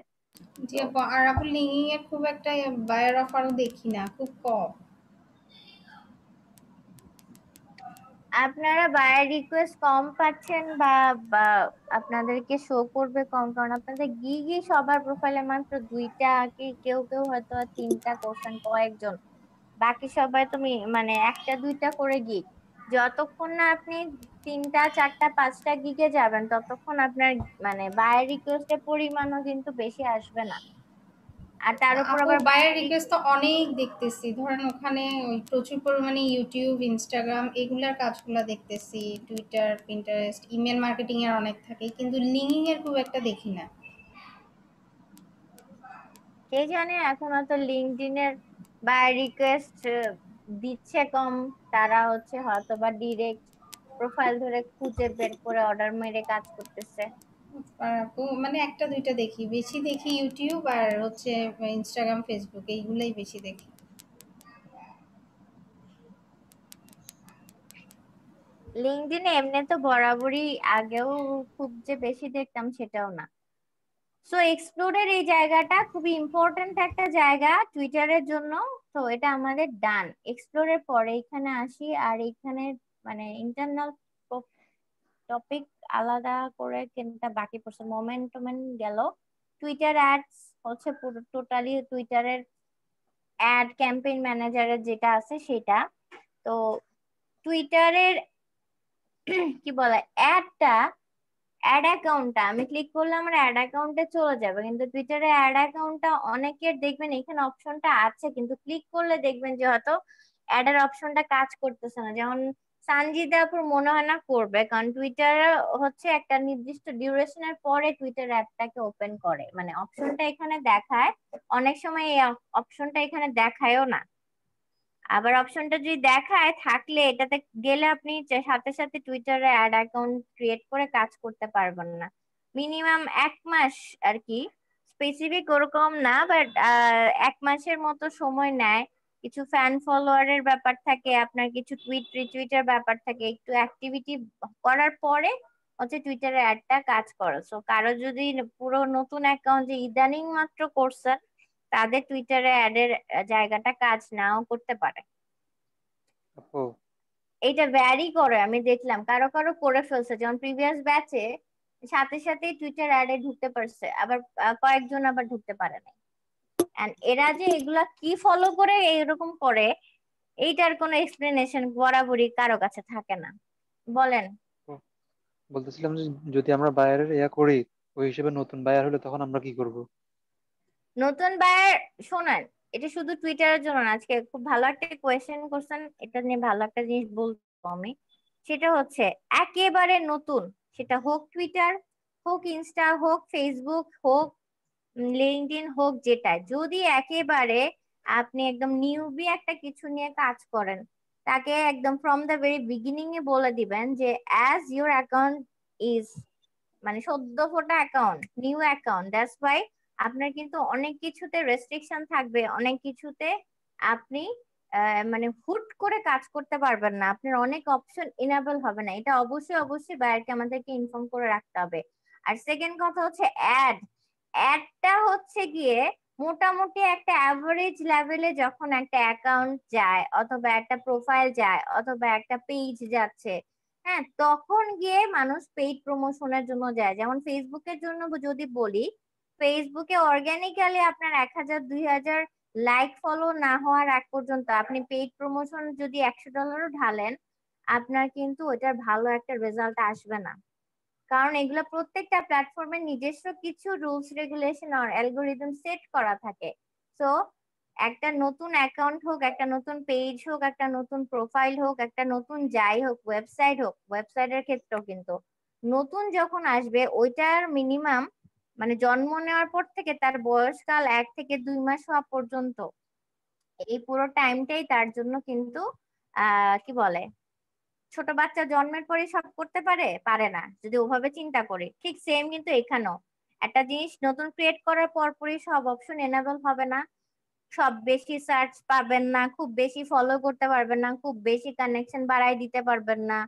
জি আপু, আর আপু লিঙ্কিং এর খুব একটা বায়ার অফারও দেখি না, খুব কম। আপনারা বায়ার রিকোয়েস্ট কম পাচ্ছেন বা বা আপনাদেরকে শো করবে কম, কারণ আপনাদের গিগই সবার প্রোফাইলে মাত্র 2টা কি কেউ কেউ হয়তো 3টা করছেন কয়েকজন, বাকি সবাই তুমি মানে 1টা 2টা করে গিগ। যতক্ষণ না আপনি 3টা 4টা 5টা গিগে যাবেন ততক্ষণ আপনার মানে বায়ার রিকোয়েস্টের পরিমাণও কিন্তু বেশি আসবে না। আর তার উপর আপু আবার বায়ার রিকোয়েস্ট তো অনেক দেখতেছি, ধরেন ওখানে ওই প্রচুর পরিমাণে ইউটিউব, ইনস্টাগ্রাম এগুলার কাজগুলো দেখতেছি, টুইটার, পিন্টারেস্ট, ইমেল মার্কেটিং এর অনেক থাকে, কিন্তু লিঙ্কিং এর খুব একটা দেখি না। কে জানে এখন তো লিঙ্কডইনের বায়ার রিকোয়েস্ট দিচ্ছে কম, তারা হচ্ছে হয়তো বা ডিরেক্ট প্রোফাইল ধরে খুঁজে বের করে অর্ডার মেরে কাজ করতেছে। আর আপু মানে একটা দুইটা দেখি, বেশি দেখি ইউটিউব আর হচ্ছে ইনস্টাগ্রাম, ফেসবুক এইগুলাই বেশি দেখি। লিঙ্কডইনে এমনি তো বরাবরই আগেও খুব যে বেশি দেখতাম সেটাও না। সো এক্সপ্লোরের এই জায়গাটা খুবই ইম্পর্ট্যান্ট একটা জায়গা টুইটারের জন্য। তো এটা আমাদের ডান। এক্সপ্লোরের পরে এখানে আসি, আর এখানে মানে ইন্টারনাল টপিক আলাদা করে কিন্তু বাকি পড়ছে। মোমেন্টাম গেল, টুইটার অ্যাডস হচ্ছে পুরো টোটালি টুইটারের অ্যাড ক্যাম্পেইন ম্যানেজারের যেটা আছে সেটা। তো টুইটারের কি বলে অ্যাড অ্যাকাউন্টটা আমি ক্লিক করলে আমার অ্যাড অ্যাকাউন্টে চলে যাবে, কিন্তু টুইটারে অ্যাড অ্যাকাউন্টটা অনেকের দেখবেন এখানে অপশনটা আছে কিন্তু ক্লিক করলে দেখবেন যে হয়তো অ্যাড এর অপশনটা কাজ করতেছে না। যেমন সানজিদাপুর মনে হয় না করবে, কারণ টুইটার হচ্ছে একটা নির্দিষ্ট ডিউরেশনের পরে টুইটার অ্যাপটাকে ওপেন করে, মানে অপশনটা এখানে দেখায়, অনেক সময় এই অপশনটা এখানে দেখায়ও না। আবার অপশনটা যদি দেখায় থাকলে এটাতে গেলে আপনি সাথে সাথে টুইটারে অ্যাড অ্যাকাউন্ট ক্রিয়েট করে কাজ করতে পারবেন না। মিনিমাম 1 মাস আর কি, স্পেসিফিক ওরকম না, বাট 1 মাসের মতো সময় নেয়। কিছু ফ্যান ফলোয়ারের ব্যাপার থাকে, আপনার কিছু টুইট রিটুইটের ব্যাপার থাকে, একটু অ্যাক্টিভিটি করার পরে হচ্ছে টুইটারে অ্যাডটা কাজ করে। সো কারো যদি পুরো নতুন অ্যাকাউন্ট যে ইদানিং মাত্র করছেন তাদের টুইটারে অ্যাডের জায়গাটা কাজ নাও করতে পারে। আপু এইটা ভ্যারি করে, আমি দেখলাম কারো কারো করে ফেলছে, যেমন প্রিভিয়াস ব্যাচে সাথে সাথেই টুইটার অ্যাডে ঢুকতে পারছে, আবার কয়েকজন আবার ঢুকতে পারে নাই। এন্ড এরা যে এগুলা কি ফলো করে এরকম করে, এইটার কোনো এক্সপ্লেনেশন বরাবরই কারো কাছে থাকে না। বলেন। বলতেছিলাম যে যদি আমরা বায়ারের ইয়া করি, ওই হিসেবে নতুন বায়ার হলে তখন আমরা কি করব? নতুন বায়ার শোনেন, এটা শুধু টুইটারের জন্য না, আজকে খুব ভালো একটা কোয়েশ্চেন করছেন, এটা নিয়ে ভালো একটা জিনিস বলবো আমি। সেটা হচ্ছে একেবারে নতুন, সেটা হোক টুইটার, হোক ইনস্টা, হোক ফেসবুক, হোক লিঙ্কডইন, হোক যেটা, যদি একেবারে আপনি একদম নিউবি একটা কিছু নিয়ে কাজ করেন, তাকে একদম ফ্রম দ্য ভেরি বিগিনিং এ বলে দিবেন যে অ্যাজ ইউর অ্যাকাউন্ট ইজ মানে সদ্য ফোটা account, new account, that's why আপনার কিন্তু অনেক কিছুতে রেস্ট্রিকশন থাকবে, অনেক কিছুতে আপনি মানে হুট করে কাজ করতে পারবেন না, আপনার অনেক অপশন ইনেবল হবে না। এটা অবশ্যই অবশ্যই বায়ারকে আমাদেরকে ইনফর্ম করে রাখতে হবে। আর সেকেন্ড কথা হচ্ছে অ্যাডটা হচ্ছে গিয়ে মোটামুটি একটা অ্যাভারেজ লেভেলে যখন একটা অ্যাকাউন্ট যায় অথবা একটা প্রোফাইল যায় অথবা একটা পেজ যাচ্ছে, হ্যাঁ, তখন গিয়ে মানুষ পেইড প্রমোশনের জন্য যায়। যেমন ফেসবুকের জন্য যদি বলি, ফেসবুকে অর্গানিক্যালি আপনার 1000 2000 লাইক ফলো না হওয়ার আগ পর্যন্ত আপনি পেইড প্রমোশন যদি $100 ঢালেন, আপনার কিন্তু ওটার ভালো একটা রেজাল্ট আসবে না। কারণ এগুলো প্রত্যেকটা প্ল্যাটফর্মের নিজস্ব কিছু রুলস রেগুলেশন আর অ্যালগোরিদম সেট করা থাকে। সো একটা নতুন অ্যাকাউন্ট হোক, একটা নতুন পেজ হোক, একটা নতুন প্রোফাইল হোক, একটা নতুন যাই হোক, ওয়েবসাইট হোক, ওয়েবসাইটের ক্ষেত্রেও কিন্তু নতুন যখন আসবে ওইটার মিনিমাম মানে জন্ম নেওয়ার পর থেকে তার বয়সকাল 1 থেকে 2 মাস হওয়া পর্যন্ত এই পুরো টাইমটাই তার জন্য কিন্তু কি বলে, ছোট বাচ্চা জন্মের পরে সব করতে পারে পারে না, যদি ওভাবে চিন্তা করি। ঠিক সেম কিন্তু এখানেও একটা জিনিস নতুন ক্রিয়েট করার পরপরই সব অপশন এনাবেল হবে না, সব বেশি সার্চ পাবেন না, খুব বেশি ফলো করতে পারবেন না, খুব বেশি কানেকশন বাড়াই দিতে পারবেন না।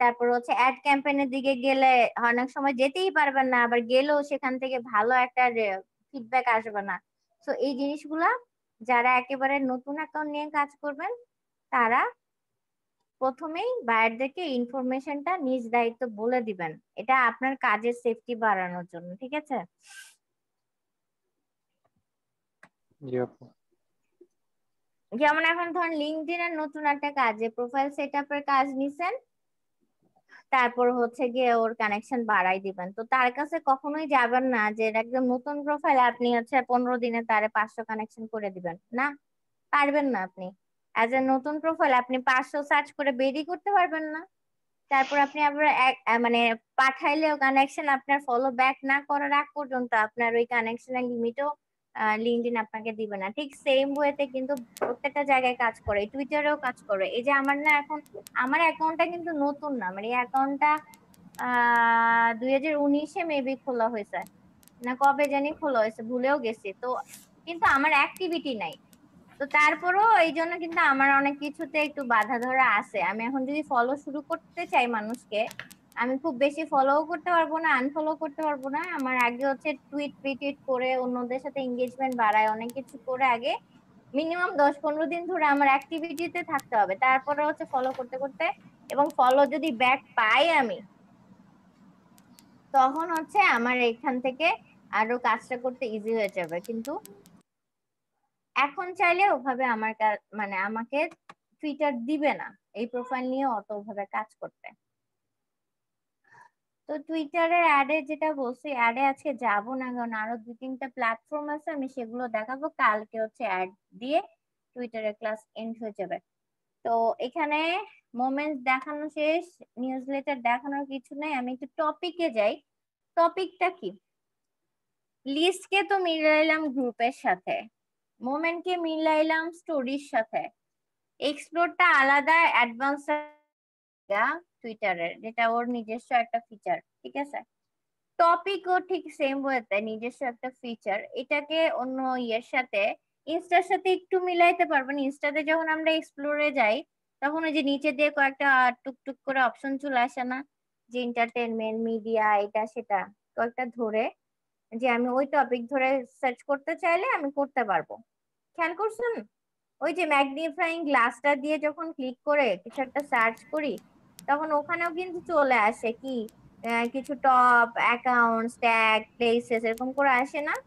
তারপর হচ্ছে অ্যাড ক্যাম্পেইনের দিকে গেলে অনেক সময় যেতেই পারবেন না, আবার গেলেও সেখান থেকে ভালো একটা ফিডব্যাক আসবে না। তো এই জিনিসগুলা যারা একেবারে নতুন অ্যাকাউন্ট নিয়ে কাজ করবেন তারা প্রথমেই বায়ারদেরকে ইনফরমেশনটা নিজ দায়িত্ব বলে দিবেন, এটা আপনার কাজের সেফটি বাড়ানোর জন্য, ঠিক আছে? জি আপু। যেমন এখন ধরুন লিঙ্কডইনের নতুন একটা কাজে প্রোফাইল সেট আপের কাজ নিছেন, তারপর হচ্ছে গিয়ে ওর কানেকশন বাড়াই দিবেন, তো তার কাছে কখনোই যাবেন না যে এটা একদম নতুন প্রোফাইল আপনি হচ্ছে 15 দিনে তারে 500 কানেকশন করে দিবেন, না, পারবেন না। আপনি অ্যাজ এ নতুন প্রোফাইল আপনি 500 সার্চ করে বেরই করতে পারবেন না। তারপর আপনি আবার মানে পাঠাইলেও কানেকশন আপনার ফলো ব্যাক না করার আগ পর্যন্ত আপনার ওই কানেকশনের লিমিটও লিঙ্কডইন আপনাকে দিবে না। ঠিক সেম ওয়েতে কিন্তু প্রত্যেকটা জায়গায় কাজ করে, টুইটারেও কাজ করে। এই যে আমার না এখন আমার অ্যাকাউন্টটা কিন্তু নতুন না, মানে এই অ্যাকাউন্টটা 2019-এ মেবি খোলা হয়েছে, না কবে জানি খোলা হয়েছে ভুলেও গেছি তো, কিন্তু আমার অ্যাক্টিভিটি নাই। তো তারপরও এই জন্য কিন্তু আমার অনেক কিছুতে একটু বাধা ধরা আছে। আমি এখন যদি ফলো শুরু করতে চাই মানুষকে, আমি খুব বেশি ফলোও করতে পারবো না, আনফলো করতে পারবো না। আমার আগে হচ্ছে টুইট রিটুইট করে অন্যদের সাথে এঙ্গেজমেন্ট বাড়ায় অনেক কিছু করে আগে মিনিমাম 10-15 দিন ধরে আমার অ্যাক্টিভিটিতে থাকতে হবে, তারপরে হচ্ছে ফলো করতে করতে, এবং ফলো যদি ব্যাক পাই আমি, তখন হচ্ছে আমার এখান থেকে আরো কাজটা করতে ইজি হয়ে যাবে। কিন্তু এখন চাইলে ওভাবে আমার মানে আমাকে টুইটার দিবে না এই প্রোফাইল নিয়ে অত ভাবে কাজ করতে। তো টুইটারের অ্যাডে যেটা বলছি, অ্যাডে আজকে যাবো না, কারণ আরো 2-3টা প্ল্যাটফর্ম আছে, আমি সেগুলো দেখাবো। কালকে হচ্ছে অ্যাড দিয়ে টুইটারের ক্লাস এন্ড হয়ে যাবে। তো এখানে মোমেন্টস দেখানো শেষ, নিউজ লেটার দেখানোর কিছু নেই। আমি একটু টপিকে যাই। টপিকটা কি, লিস্টকে তো মিলাইলাম গ্রুপের সাথে, মোমেন্টকে মিলাইলাম স্টোরির সাথে, এক্সপ্লোরটা আলাদা অ্যাডভান্স টুইটারের, যেটা ওর নিজস্ব একটা ফিচার, ঠিক আছে? টপিকও ঠিক সেম ওয়েতে নিজস্ব একটা ফিচার, এটাকে অন্য ইয়ের সাথে ইনস্টার সাথে একটু মিলাইতে পারবেন। ইনস্টাতে যখন আমরা এক্সপ্লোরে যাই তখন ওই যে নিচে দিয়ে কয়েকটা টুকটুক করে অপশন চলে আসে না, যে এন্টারটেনমেন্ট, মিডিয়া, এটা সেটা কয়েকটা ধরে, যে আমি ওই টপিক ধরে সার্চ করতে চাইলে আমি করতে পারবো। খেয়াল করছেন? ওই যে ম্যাগনিফাইং গ্লাসটা দিয়ে যখন ক্লিক করে কিছু একটা সার্চ করি, তখন ওখানেও কিন্তু চলে আসে কি কিছু টপ অ্যাকাউন্টস, ট্যাগ, প্লেসেস এরকম করে আসে না? জি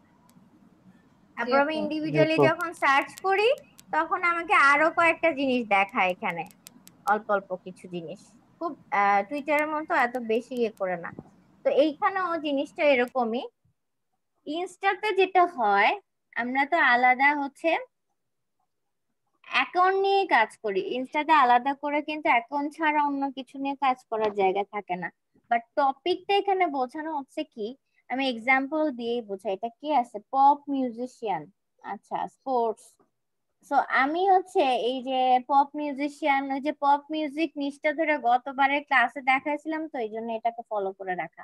তারপর আমি আপু। জি ইন্ডিভিজুয়ালি আপু। যখন সার্চ করি তখন আমাকে আরো কয়েকটা জিনিস দেখায় এখানে, অল্প অল্প কিছু জিনিস, খুব টুইটারের মতো এত বেশি ইয়ে করে না। তো এইখানেও জিনিসটা এরকমই। ইনস্টাতে যেটা হয়, আমরা তো আলাদা হচ্ছে অ্যাকাউন্ট নিয়ে কাজ করি, ইনস্টাতে আলাদা করে কিন্তু অ্যাকাউন্ট ছাড়া অন্য কিছু নিয়ে কাজ করার জায়গা থাকে না। বাট টপিকটা এখানে বোঝানো হচ্ছে কি, আমি এক্সাম্পল দিয়েই বোঝাই। এটা কি আছে, পপ মিউজিশিয়ান, আচ্ছা স্পোর্টস। সো আমি হচ্ছে এই যে পপ মিউজিশিয়ান, ওই যে পপ মিউজিক নিচটা ধরে গতবারের ক্লাসে দেখাইছিলাম, তো এই জন্য এটাকে ফলো করে রাখা।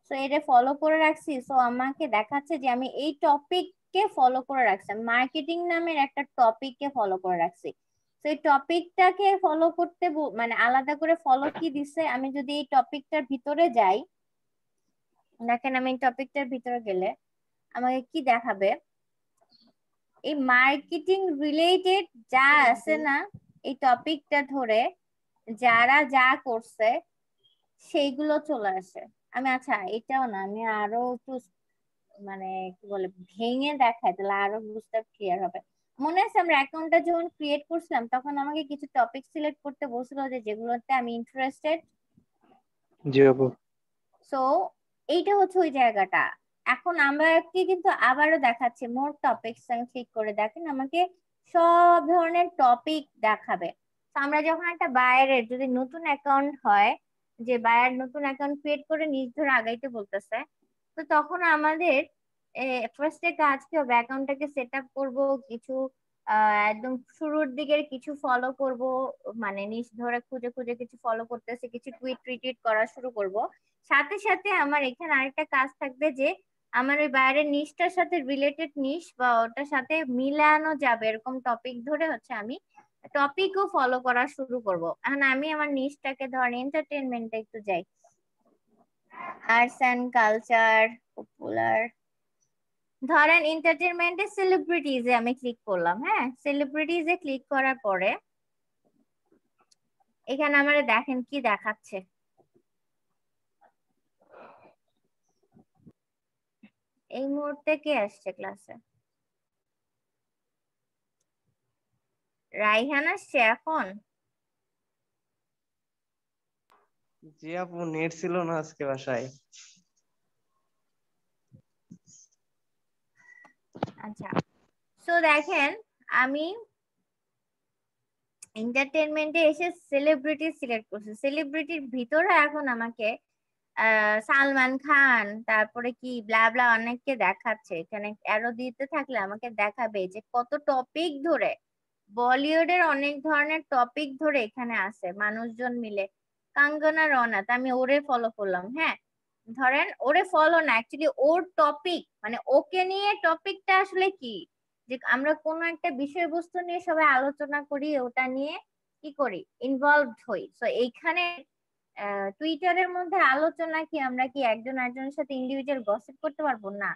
সো এটা ফলো করে রাখছি, সো আমাকে দেখাচ্ছে যে আমি এই টপিক কে ফলো করে রাখছি, মার্কেটিং নামের একটা টপিক কে ফলো করে রাখছি। তো এই টপিকটাকে ফলো করতে মানে আলাদা করে ফলো কি দিছে, আমি যদি এই টপিকটার ভিতরে যাই, দেখেন আমি এই টপিকটার ভিতরে গেলে আমাকে কি দেখাবে, এই মার্কেটিং রিলেটেড যা আছে না এই টপিকটা ধরে যারা যা করছে সেইগুলো চলে আসে। আমি আচ্ছা এটাও না, আমি আরো একটু মানে কি বলে ভেঙে দেখাই তাহলে আরো বুঝতে ক্লিয়ার হবে। মনে আছে আমরা অ্যাকাউন্টটা যখন ক্রিয়েট করছিলাম তখন আমাকে কিছু টপিক সিলেক্ট করতে বলছিল যে যেগুলোতে আমি ইন্টারেস্টেড। জি আপু। সো এইটা হচ্ছে ওই জায়গাটা। এখন আমাকে কিন্তু আবারও দেখাচ্ছে মোর টপিকস, আমি ক্লিক করে দেখেন আমাকে সব ধরনের টপিক দেখাবে। তো আমরা যখন একটা বায়ারের যদি নতুন অ্যাকাউন্ট হয়, যে বায়ার নতুন অ্যাকাউন্ট ক্রিয়েট করে নিজ ধরে আগাইতে বলতেছে, তো তখন আমাদের ফার্স্টে কাজ কি হবে, অ্যাকাউন্টটাকে সেট আপ করবো কিছু, একদম শুরুর দিকের কিছু ফলো করব, মানে নিজ ধরে খুঁজে খুঁজে কিছু ফলো করতেছে, কিছু টুইট রিটুইট করা শুরু করব। সাথে সাথে আমার এখানে আরেকটা কাজ থাকবে যে আমার ওই বাইরের নিশটার সাথে রিলেটেড নিশ বা ওটার সাথে মিলানো যাবে এরকম টপিক ধরে হচ্ছে আমি টপিকও ফলো করা শুরু করব। এখন আমি আমার নিশটাকে ধরেন এন্টারটেনমেন্টে একটু যাই, আর্টস অ্যান্ড কালচার, পপুলার, ধরেন এন্টারটেনমেন্টে সেলিব্রিটিজে আমি ক্লিক করলাম। হ্যাঁ, সেলিব্রিটিজে ক্লিক করার পরে এখানে আমার দেখেন কি দেখাচ্ছে। এই মুহূর্তে কে আসছে ক্লাসে? রাইহান আসছে এখন? জি আপু, নেট ছিল না আজকে বাসায়। আচ্ছা, সো দেখেন আমি এন্টারটেনমেন্টে এসে সেলিব্রিটি সিলেক্ট করছি। সেলিব্রিটির ভিতরে এখন আমাকে সালমান খান, তারপরে কি ব্লা ব্লা অনেককে দেখাচ্ছে। এখানে অ্যারো দিতে থাকলে আমাকে দেখাবে যে কত টপিক ধরে, বলিউডের অনেক ধরনের টপিক ধরে এখানে আছে মানুষজন মিলে। কাঙ্গনা রনাত, আমি ওরে ফলো করলাম। হ্যাঁ, ধরেন ওরে ফলো না, অ্যাকচুয়ালি ওর টপিক মানে ওকে নিয়ে টপিকটা আসলে কি, যে আমরা কোনো একটা বিষয়বস্তু নিয়ে সবাই আলোচনা করি, ওটা নিয়ে কি করি, ইনভলভড হই। তো এইখানে টুইটারের মধ্যে আলোচনা কি, আমরা কি একজন একজনের সাথে ইন্ডিভিজুয়াল গসিপ করতে পারবো না?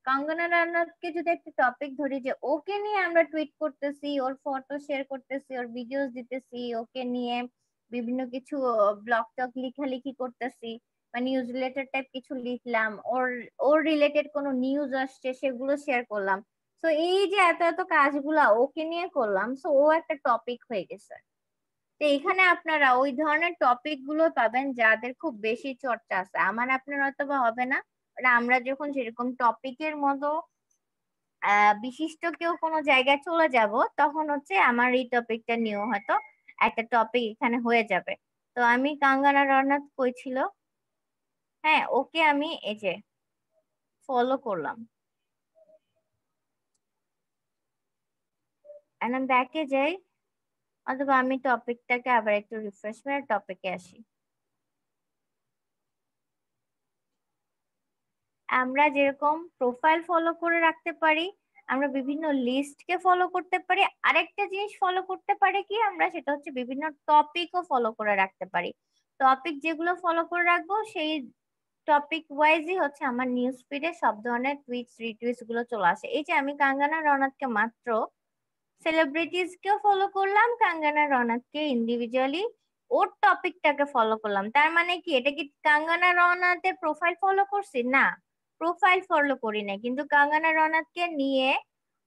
কঙ্গনা রানাওয়াতকে যদি একটা টপিক ধরি যে ওকে নিয়ে আমরা টুইট করতেছি, ওর ফটো শেয়ার করতেছি, ওর ভিডিওস দিতেছি, ওকে নিয়ে বিভিন্ন কিছু ব্লগ টক লেখালেখি করতেছি, বা নিউজ রিলেটেড টাইপ কিছু লিখলাম, ওর ওর রিলেটেড কোনো নিউজ আসছে সেগুলো শেয়ার করলাম। তো এই যে এত এত কাজগুলা ওকে নিয়ে করলাম, সো ও একটা টপিক হয়ে গেছে। তো এখানে আপনারা ওই ধরনের টপিক গুলো পাবেন যাদের খুব বেশি চর্চা আছে। আমার আপনার হয়তো বা হবে না, আর আমরা যখন যেরকম টপিকের মতো বিশিষ্ট কেউ কোনো জায়গায় চলে যাব, তখন হচ্ছে আমার এই টপিকটা নিয়েও হয়তো একটা টপিক এখানে হয়ে যাবে। তো আমি কাঙ্গনা রনাথ কই ছিল, হ্যাঁ ওকে আমি এই যে ফলো করলাম। আমি ব্যাকে যাই, অথবা আমি টপিকটাকে আবার একটু রিফ্রেশ করে টপিকে আসি। আমরা যেরকম প্রোফাইল ফলো করে রাখতে পারি, আমরা বিভিন্ন লিস্টকে ফলো করতে পারি, আরেকটা জিনিস ফলো করতে পারি কি আমরা, সেটা হচ্ছে বিভিন্ন টপিকও ফলো করে রাখতে পারি। টপিক যেগুলো ফলো করে রাখবো সেই টপিক ওয়াইজই হচ্ছে আমার নিউজ ফিডে সব ধরনের টুইটস রিটুইটস গুলো চলে আসে। এই যে আমি কাঙ্গনা রনাথকে মাত্র সেলিব্রিটিস কেও ফলো করলাম, কাঙ্গনা রনাথকে ইন্ডিভিজুয়ালি ওর টপিকটাকে ফলো করলাম, তার মানে কি এটা কি কাঙ্গনা রনাথের প্রোফাইল ফলো করছি? না, প্রোফাইল ফলো করি না, কিন্তু কাঙ্গনা রনাথকে নিয়ে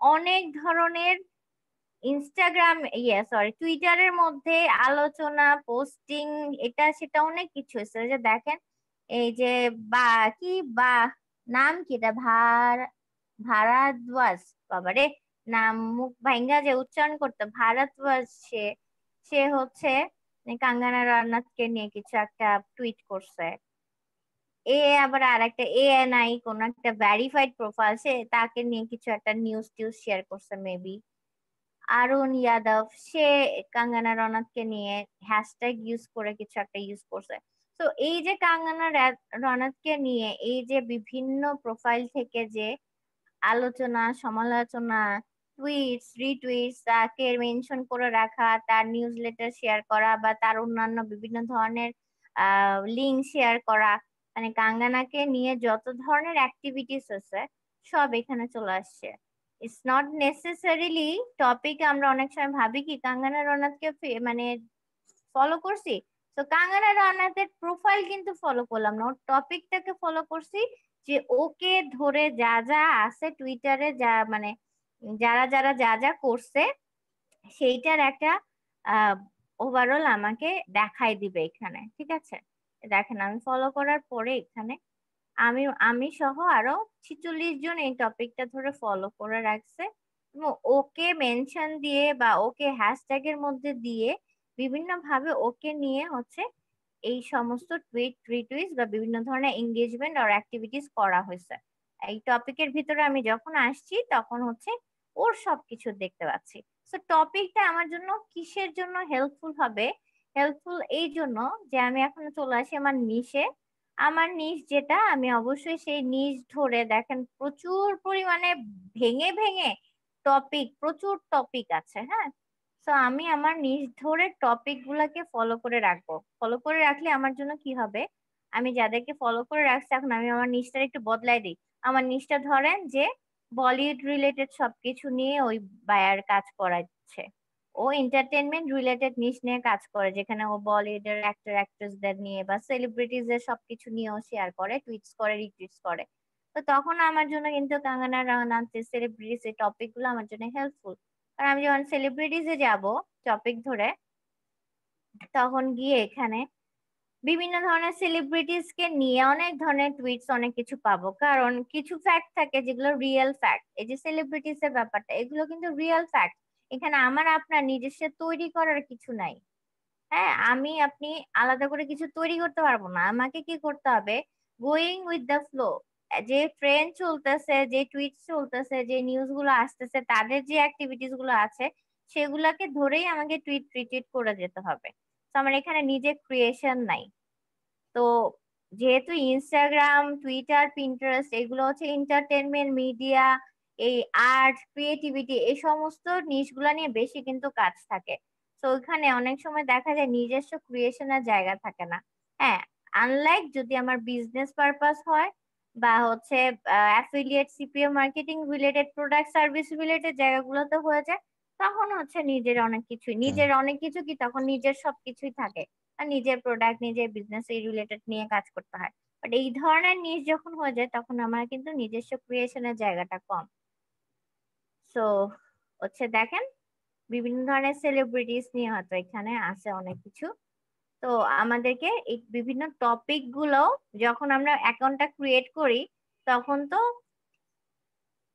অনেক ধরনের ইনস্টাগ্রাম, সরি টুইটারের মধ্যে আলোচনা, পোস্টিং, এটা সেটা অনেক কিছু হয়েছে। ওই যে দেখেন এই যে বা কি বা নাম কি এটা, ভারাদ্বাজ, বাবারে নাম মুখ ভাঙ্গা যে উচ্চারণ করতে, ভারদ্বাজ, সে সে হচ্ছে কাঙ্গনা রানাতকে নিয়ে কিছু একটা টুইট করছে। আবার আর একটা এএনআই কোন একটা ভেরিফাইড প্রোফাইল, সে তাকে নিয়ে কিছু একটা নিউজ টিউজ শেয়ার করছে মেবি। আরুন যাদব, সে কাঙ্গনা রনাথকে নিয়ে হ্যাশট্যাগ ইউজ করে কিছু একটা ইউজ করছে। তো এই যে কাঙ্গনা রনাথকে নিয়ে এই যে বিভিন্ন প্রোফাইল থেকে যে আলোচনা, সমালোচনা, টুইটস রিটুইটস, তাকে মেনশন করে রাখা, তার নিউজ লেটার শেয়ার করা, বা তার অন্যান্য বিভিন্ন ধরনের লিঙ্ক শেয়ার করা, মানে কাঙ্গনাকে নিয়ে যত ধরনের অ্যাক্টিভিটিস আছে সব এখানে চলে আসছে। ইটস নট নেসেসারিলি টপিক, আমরা অনেক সময় ভাবি কি কাঙ্গনা রনাথকে মানে ফলো করছি। তো কাঙ্গনা রানাতের প্রোফাইল কিন্তু ফলো করলাম না, ওর টপিকটাকে ফলো করছি, যে ওকে ধরে যা যা আছে টুইটারে, যা মানে যারা যারা যা যা করছে সেইটার একটা ওভারঅল আমাকে দেখাই দিবে এখানে। ঠিক আছে, দেখেন আমি ফলো করার পরে এখানে আমি আমি সহ আরো 46 জন এই টপিকটা ধরে ফলো করে রাখছে, এবং ওকে মেনশন দিয়ে বা ওকে হ্যাশট্যাগের মধ্যে দিয়ে বিভিন্ন ভাবে ওকে নিয়ে হচ্ছে এই সমস্ত টুইট রিটুইট বা বিভিন্ন ধরনের এঙ্গেজমেন্ট আর অ্যাক্টিভিটিস করা হয়েছে। এই টপিকের ভিতরে আমি যখন আসছি তখন হচ্ছে ওর সবকিছু দেখতে পাচ্ছি। তো টপিকটা আমার জন্য কিসের জন্য হেল্পফুল হবে? হেল্পফুল এই জন্য যে আমি এখন চলে আসি আমার নিশে। আমার নিশ যেটা, আমি অবশ্যই সেই নিশ ধরে দেখেন প্রচুর পরিমাণে ভেঙে ভেঙে টপিক, প্রচুর টপিক আছে। হ্যাঁ, তো আমি আমার নিজ ধরে টপিক গুলাকে ফলো করে রাখবো। ফলো করে রাখলে আমার জন্য কি হবে, আমি যাদেরকে ফলো করে রাখছি এখন আমি আমার নিচটা একটু বদলাই দিই। আমার নিচটা ধরেন যে বলিউড রিলেটেড সবকিছু নিয়ে ওই বায়ার কাজ করাচ্ছে, ও এন্টারটেনমেন্ট রিলেটেড নিশ নিয়ে কাজ করে, যেখানে ও বলিউডের অ্যাক্টর অ্যাক্ট্রেসদের নিয়ে বা সেলিব্রিটিজদের সবকিছু নিয়েও শেয়ার করে, টুইটস করে, রিটুইটস করে। তো তখন আমার জন্য কিন্তু কাঙ্গনা রানাউত সেলিব্রিটিস এই টপিক গুলো আমার জন্য হেল্পফুল। কারণ আমি যখন সেলিব্রিটিজে যাব টপিক ধরে, তখন গিয়ে এখানে বিভিন্ন ধরনের সেলিব্রিটিস কে নিয়ে অনেক ধরনের টুইটস অনেক কিছু পাবো। কারণ কিছু ফ্যাক্ট থাকে যেগুলো রিয়েল ফ্যাক্ট, এই যে সেলিব্রিটিস এর ব্যাপারটা এগুলো কিন্তু রিয়েল ফ্যাক্ট। এখানে আমার আপনার নিজস্ব তৈরি করার কিছু নাই। হ্যাঁ, আমি আপনি আলাদা করে কিছু তৈরি করতে পারবো না, আমাকে কি করতে হবে, গোয়িং উইথ দ্য ফ্লো, যে ট্রেন্ড চলতেছে, যে টুইট চলতেছে, যে নিউজ গুলো আসতেছে, তাদের যে অ্যাক্টিভিটিস গুলো আছে সেগুলাকে ধরেই আমাকে টুইট রিটুইট করে যেতে হবে। তো আমার এখানে নিজে ক্রিয়েশন নাই। তো যেহেতু ইনস্টাগ্রাম, টুইটার, পিন্টারেস্ট এগুলো হচ্ছে এন্টারটেনমেন্ট মিডিয়া, এই আর্ট, ক্রিয়েটিভিটি, এই সমস্ত নিশগুলা নিয়ে বেশি কিন্তু কাজ থাকে। তো ওইখানে অনেক সময় দেখা যায় নিজস্ব ক্রিয়েশনের জায়গা থাকে না। হ্যাঁ, আনলাইক যদি আমার বিজনেস পারপাস হয় বা হচ্ছে affiliate, CPO, marketing related, product service related জায়গাগুলোতে হয়ে যায়, তখন হচ্ছে নিজের অনেক কিছু কি তখন নিজের সবকিছুই থাকে, আর নিজের প্রোডাক্ট, নিজের বিজনেস এই রিলেটেড নিয়ে কাজ করতে হয়। বাট এই ধরনের নিজ যখন হয়ে যায় তখন আমার কিন্তু নিজস্ব ক্রিয়েশনের জায়গাটা কম। সো হচ্ছে দেখেন বিভিন্ন ধরনের সেলিব্রিটিস নিয়ে হয়তো এখানে আছে অনেক কিছু। তো আমাদেরকে এই বিভিন্ন টপিক গুলো যখন আমরা অ্যাকাউন্টটা ক্রিয়েট করি, তখন তো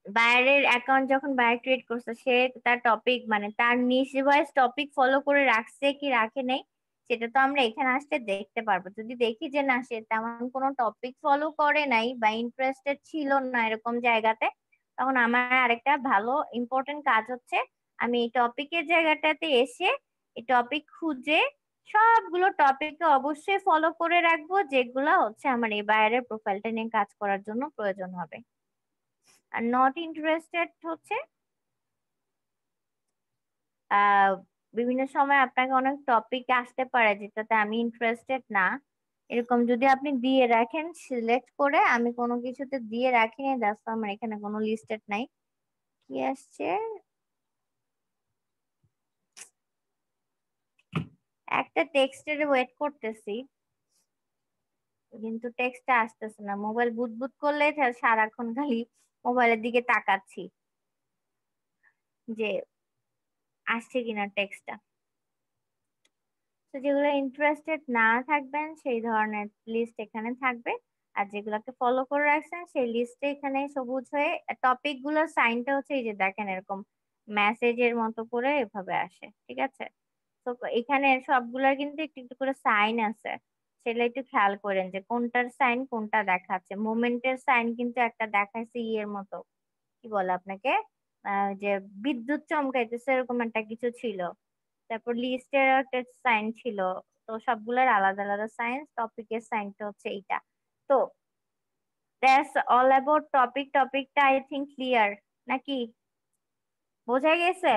বাইরের অ্যাকাউন্ট যখন বাইরে ক্রিয়েট করছে সে তার টপিক মানে তার নিশ ওয়াইজ টপিক ফলো করে রাখছে কি রাখে নাই, সেটা তো আমরা এখানে আসলে দেখতে পারবো। যদি দেখি যে না, সে তেমন কোনো টপিক ফলো করে নাই বা ইন্টারেস্টেড ছিল না এরকম জায়গাতে, তখন আমার আরেকটা ভালো ইম্পর্টেন্ট কাজ হচ্ছে, আমি এই টপিকের জায়গাটাতে এসে এই টপিক খুঁজে সবগুলো টপিককে অবশ্যই ফলো করে রাখবো, যেগুলো হচ্ছে আমার এই বাইরের প্রোফাইলটা নিয়ে কাজ করার জন্য প্রয়োজন হবে। আর নট ইন্টারেস্টেড হচ্ছে আহ বিভিন্ন সময় আপনাকে অনেক টপিক আসতে পারে যেটাতে আমি ইন্টারেস্টেড না, এরকম যদি আপনি দিয়ে রাখেন সিলেক্ট করে, আমি কোনো কিছুতে দিয়ে রাখিনি, দ্যাটস আমার এখানে কোনো লিস্টেড নাই। কি আসছে, একটা টেক্সটের ওয়েট করতেছি কিন্তু টেক্সটটা আসতেছে না, মোবাইল বুদবুদ করলে সারাক্ষণ খালি মোবাইলের দিকে তাকাচ্ছি যে আসছে কিনা টেক্সটটা। তো যেগুলো ইন্টারেস্টেড না থাকবেন সেই ধরনের লিস্ট এখানে থাকবে, আর যেগুলোকে ফলো করে রাখছেন সেই লিস্টে এখানে সবুজ হয়ে টপিক গুলোর সাইনটা হচ্ছে এই যে দেখেন এরকম মেসেজের মতো করে এভাবে আসে। ঠিক আছে, তো এখানে সবগুলার কিন্তু একটু একটু করে সাইন আছে, সেটা একটু খেয়াল করেন যে কোনটার সাইন কোনটা দেখাচ্ছে। মোমেন্টের সাইন কিন্তু একটা দেখাচ্ছে ইয়ের মতো, কি বলে আপনাকে, যে বিদ্যুৎ চমকাইতেছে এরকম একটা কিছু ছিল। তারপর লিস্টের একটা সাইন ছিল। তো সবগুলোর আলাদা আলাদা সাইন্স, টপিকের সাইনটা হচ্ছে এইটা। তো দ্যাটস অল অ্যাবাউট টপিক। টপিকটা আই থিঙ্ক ক্লিয়ার নাকি, বোঝা গেছে?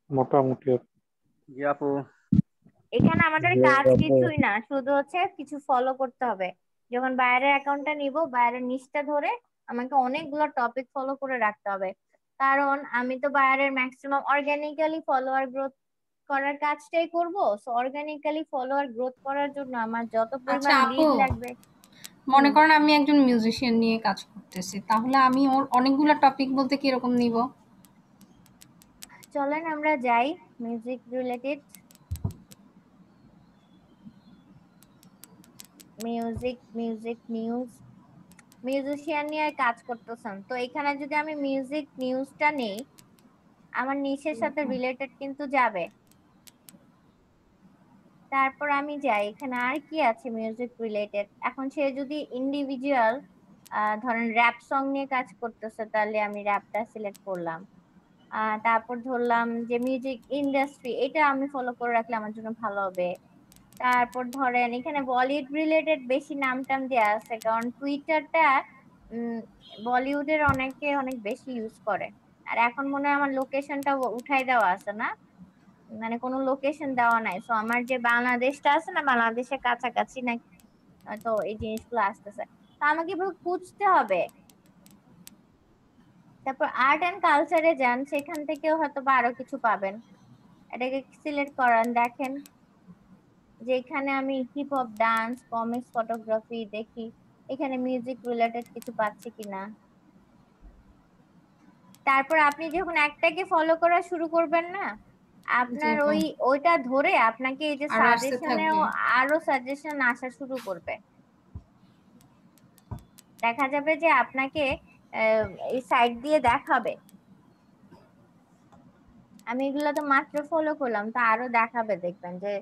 মোটামুটি। জি আপু। এখানে আমাদের জি কাজ আপু। কিছুই না, শুধু হচ্ছে কিছু ফলো করতে হবে। যখন বাইরের অ্যাকাউন্টটা নিব, বাইরের নিচটা ধরে আমাকে অনেকগুলো টপিক ফলো করে রাখতে হবে। কারণ আমি তো বাইরের ম্যাক্সিমাম অর্গানিক্যালি ফলোয়ার গ্রোথ করার কাজটাই করব। সো অর্গানিক্যালি ফলোয়ার গ্রোথ করার জন্য আমার যত আচ্ছা পরিমাণ আপু, লিড লাগবে। মনে করেন আমি একজন মিউজিশিয়ান নিয়ে কাজ করতেছি, তাহলে আমি ওর অনেকগুলো টপিক বলতে কিরকম নিব? চলেন আমরা যাই music related. Music music news, musician নিয়ে কাজ করতেছেন তো এখানে যদি আমি মিউজিক নিউজটা নেই, আমার নিশের সাথে রিলেটেড কিন্তু যাবে। তারপর আমি যাই এখানে আর কি আছে মিউজিক রিলেটেড। এখন সে যদি ইন্ডিভিজুয়াল ধরেন র‍্যাপ সং নিয়ে কাজ করতেছে, তাহলে আমি র‍্যাপটা সিলেক্ট করলাম। তারপর ধরলাম যে মিউজিক ইন্ডাস্ট্রি, এটা আমি ফলো করে রাখলে আমার জন্য ভালো হবে। তারপর ধরেন এখানে বলিউড রিলেটেড বেশি নাম টাম দেওয়া আছে, কারণ টুইটারটা বলিউডের অনেকে অনেক বেশি ইউজ করে। আর এখন মনে হয় আমার লোকেশনটা উঠাই দেওয়া আছে না, মানে কোনো লোকেশন দেওয়া নাই। সো আমার যে বাংলাদেশটা আছে না, বাংলাদেশের কাছাকাছি না, তো এই জিনিসগুলো আসতেছে। তো আমাকে এগুলো খুঁজতে হবে। তারপর আর্ট এন্ড কালচারে যান, সেখান থেকেও হয়তো বা আরো কিছু পাবেন। এটাকে সিলেক্ট করান, দেখেন যে এখানে আমি hip hop, dance, comics, photography দেখি এখানে মিউজিক রিলেটেড কিছু পাচ্ছি কিনা। তারপর আপনি যখন একটাকে ফলো করা শুরু করবেন না, জি আপনার আপু, ওইটা ধরে আপনাকে এই যে আরো আসতে সাজেশনেও থাকবে। আরো সাজেশন আসা শুরু করবে। দেখা যাবে যে আপনাকে এই সাইট দিয়ে দেখাবে। আমি এগুলো তো মাত্র ফলো করলাম, তো আরো দেখাবে, দেখবেন যে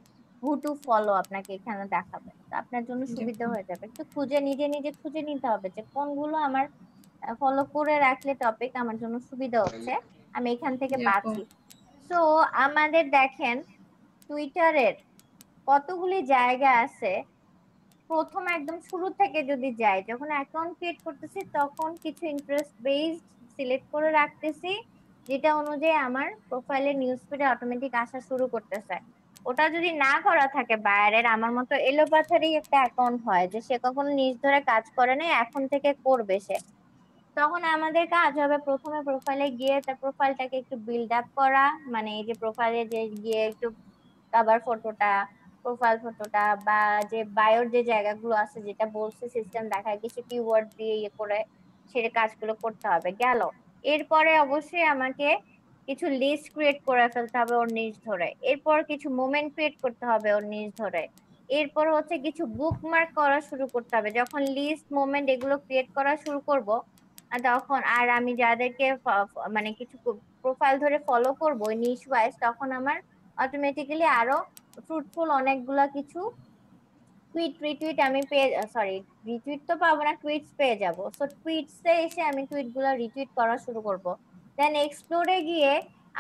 হু টু ফলো আপনাকে এখানে দেখাবে। তো আপনার জন্য জি সুবিধা আপু, হয়ে যাবে। একটু খুঁজে নিজে নিজে খুঁজে নিতে হবে যে কোনগুলো আমার ফলো করে রাখলে টপিক আমার জন্য সুবিধা হচ্ছে, আমি এখান থেকে জি আপু, পাচ্ছি। সো আমাদের দেখেন টুইটারের কতগুলি জায়গা আছে। প্রথম একদম শুরু থেকে যদি যাই, যখন অ্যাকাউন্ট ক্রিয়েট করতেছি তখন কিছু ইন্টারেস্ট বেসড সিলেক্ট করে রাখতেছি, যেটা অনুযায়ী আমার প্রোফাইলে নিউজ ফিডে অটোমেটিক আসা শুরু করতেছে। ওটা যদি না করা থাকে বাইরের, আমার মতো এলোপাথারি একটা অ্যাকাউন্ট হয় যে সে কখনো নিজ ধরে কাজ করে না, এখন থেকে করবে সে, তখন আমাদের কাজ হবে প্রথমে প্রোফাইলে গিয়ে তার প্রোফাইলটাকে একটু বিল্ড আপ করা। মানে এই যে প্রোফাইলে যে গিয়ে একটু কভার ফটোটা, প্রোফাইল ফটোটা, বা যে বায়োর যে জায়গাগুলো আছে যেটা বলছে সিস্টেম দেখায় কিছু কিওয়ার্ড দিয়ে ইয়ে করে, সেটা কাজগুলো করতে হবে গেল। এরপরে অবশ্যই আমাকে কিছু লিস্ট ক্রিয়েট করে ফেলতে হবে ওর নিজ ধরে। এরপর কিছু মোমেন্ট ক্রিয়েট করতে হবে ওর নিজ ধরে। এরপর হচ্ছে কিছু বুকমার্ক করা শুরু করতে হবে। যখন লিস্ট মোমেন্ট এগুলো ক্রিয়েট করা শুরু করব, তখন আর আমি যাদেরকে মানে কিছু প্রোফাইল ধরে ফলো করবো নিশ ওয়াইজ, তখন আমার অটোমেটিক্যালি আরো ফ্রুটফুল অনেকগুলা কিছু টুইট রিটুইট আমি পেয়ে, সরি রিটুইট তো পাবো না, টুইটস পেয়ে যাব। সো টুইটসে এসে আমি টুইট গুলো রিটুইট করা শুরু করব। দেন এক্সপ্লোরে গিয়ে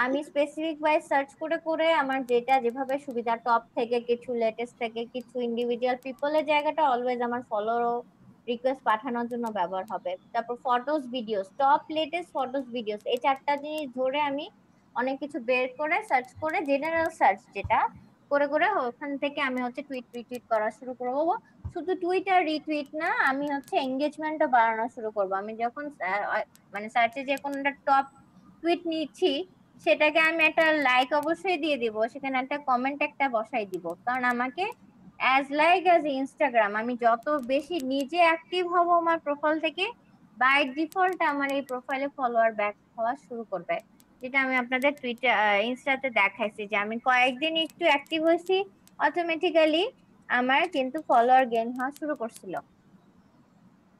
আমি স্পেসিফিক ওয়াইজ সার্চ করে করে আমার যেটা যেভাবে সুবিধা, টপ থেকে কিছু, লেটেস্ট থেকে কিছু, ইন্ডিভিজুয়াল পিপলের জায়গাটা অলওয়েজ আমার ফলো রিকোয়েস্ট পাঠানোর জন্য ব্যবহার হবে। তারপর photos, videos, top latest photos, videos, এই চারটা জিনিস ধরে আমি অনেক কিছু বের করে সার্চ করে, জেনারেল সার্চ যেটা করে করে ওখান থেকে আমি হচ্ছে টুইট রিটুইট করা শুরু করবো। শুধু টুইট আর রিটুইট না, আমি হচ্ছে এঙ্গেজমেন্টও বাড়ানো শুরু করবো। আমি যখন মানে সার্চে যে কোনটা টপ টুইট নিচ্ছি, সেটাকে আমি একটা লাইক অবশ্যই দিয়ে দিব, সেখানে একটা কমেন্ট একটা বসাই দিব। কারণ আমাকে অ্যাজ লাইক অ্যাজ ইনস্টাগ্রাম, আমি যত বেশি নিজে অ্যাক্টিভ হব আমার প্রোফাইল থেকে, বাই ডিফল্ট আমার এই প্রোফাইলে ফলোয়ার ব্যাক হওয়া শুরু করবে। যেটা আমি আপনাদের টুইটার ইনস্টাতে দেখাইছি যে আমি কয়েকদিন একটু অ্যাক্টিভ হয়েছি, অটোমেটিক্যালি আমার কিন্তু ফলোয়ার গেইন হওয়া শুরু করছিল।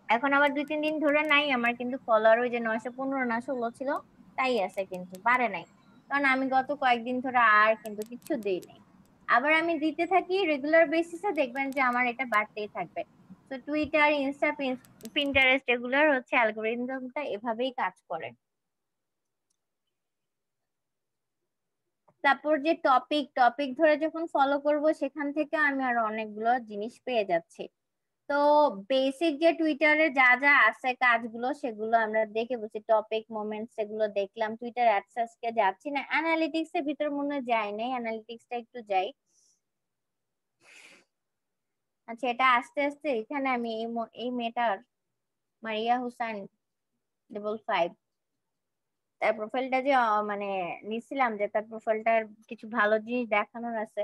এখন আবার 2-3 দিন ধরে নাই, আমার কিন্তু ফলোয়ার ওই যে 915 না 16 ছিল, তাই আছে, কিন্তু বাড়ে নাই। কারণ আমি গত কয়েকদিন ধরে আর কিন্তু কিছু দেই নাই। আবার আমি দিতে থাকি রেগুলার বেসিসে, দেখবেন যে আমার এটা বাড়তেই থাকবে। তো টুইটার, ইনস্টা, পিন্টারেস্ট এগুলোর হচ্ছে অ্যালগোরিদমটা এভাবেই কাজ করে। তারপর যে টপিক টপিক ধরে যখন ফলো করব, সেখান থেকে আমি আরো অনেকগুলো জিনিস পেয়ে যাচ্ছি। তো বেসিক যে টুইটারে যা যা আছে কাজগুলো, সেগুলো আমরা দেখে বুঝছি। টপিক, মোমেন্টস এগুলো দেখলাম। টুইটার অ্যাডসেন্সকে যাচ্ছি না, অ্যানালিটিক্স এর ভিতর মনে হয় যাই নাই, অ্যানালিটিক্সটা একটু যাই। আচ্ছা, এটা আস্তে আস্তে এখানে আমি এই মেয়েটার, মারিয়া হোসেন 55, তার প্রোফাইলটা যে মানে নিছিলাম যে তার প্রোফাইলটার কিছু ভালো জিনিস দেখানোর আছে।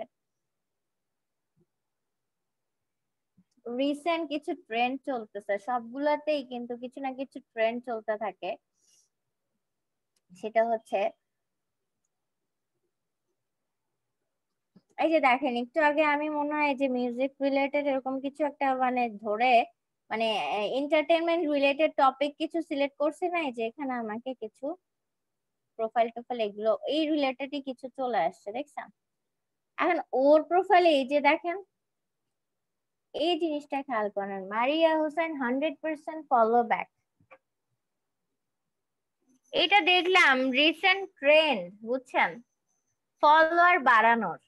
রিসেন্ট কিছু ট্রেন্ড চলতেছে সবগুলাতেই, কিন্তু কিছু না কিছু ট্রেন্ড চলতে থাকে। সেটা হচ্ছে এই যে দেখেন, একটু আগে আমি মনে হয় যে মিউজিক রিলেটেড এরকম কিছু একটা মানে ধরে মানে এন্টারটেনমেন্ট রিলেটেড টপিক কিছু সিলেক্ট করছি না, এই যে এখানে আমাকে কিছু প্রোফাইল টোফাইল এগুলো এই রিলেটেডই কিছু চলে আসছে, দেখছেন? এখন ওর প্রোফাইলে এই যে দেখেন, এই জিনিসটা খেয়াল করেন, মারিয়া হোসেন 100% ফলো ব্যাক। এটা দেখলাম রিসেন্ট ট্রেন্ড, বুঝছেন, ফলোয়ার বাড়ানোর।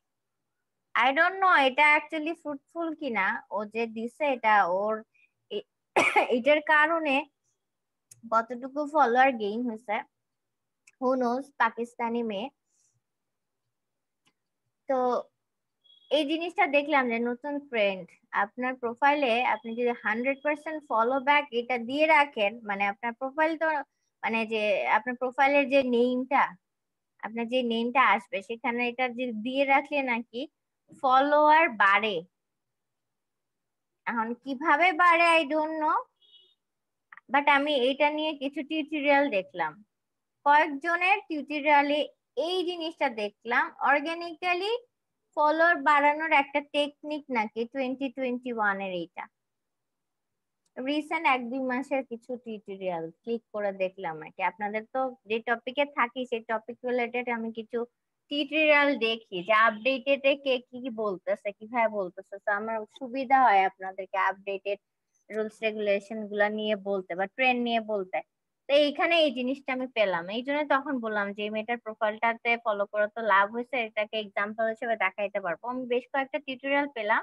আই ডোন্ট নো এটা অ্যাকচুয়ালি ফ্রুটফুল কিনা, ও যে দিছে এটা ওর এটার কারণে কতটুকু ফলোয়ার গেইন হয়েছে হু নোজ, পাকিস্তানি মেয়ে। তো এই জিনিসটা দেখলাম যে নতুন ট্রেন্ড, আপনার প্রোফাইলে আপনি যদি 100% ফলো ব্যাক এটা দিয়ে রাখেন, মানে আপনার প্রোফাইল তো মানে যে আপনার প্রোফাইলের যে নেমটা, আপনার যে নেমটা আসবে সেখানে এটা যে দিয়ে রাখলে নাকি ফলোয়ার বাড়ে। এখন কিভাবে বাড়ে আই ডোন্ট নো, বাট আমি এটা নিয়ে কিছু টিউটোরিয়াল দেখলাম, কয়েকজনের টিউটোরিয়ালে এই জিনিসটা দেখলাম, অর্গানিক্যালি ফলোয়ার বাড়ানোর একটা টেকনিক নাকি 2021 এর এইটা। রিসেন্ট 1-2 মাসের কিছু টিউটোরিয়াল ক্লিক করে দেখলাম আর কি। আপনাদের তো যে টপিকে থাকি সেই টপিক রিলেটেড আমি কিছু টিউটোরিয়াল দেখি যে আপডেটেড কে কি কি বলতেছে, কিভাবে বলতেছে, তো আমার সুবিধা হয় আপনাদেরকে আপডেটেড রুলস রেগুলেশন গুলা নিয়ে বলতে বা ট্রেন্ড নিয়ে বলতে। তো এইখানে এই জিনিসটা আমি পেলাম, এই জন্য তখন বললাম যে এই মেয়েটার প্রোফাইলটাতে ফলো করে তো লাভ হয়েছে, এটাকে এক্সাম্পল হিসেবে দেখাইতে পারবো। আমি বেশ কয়েকটা টিউটোরিয়াল পেলাম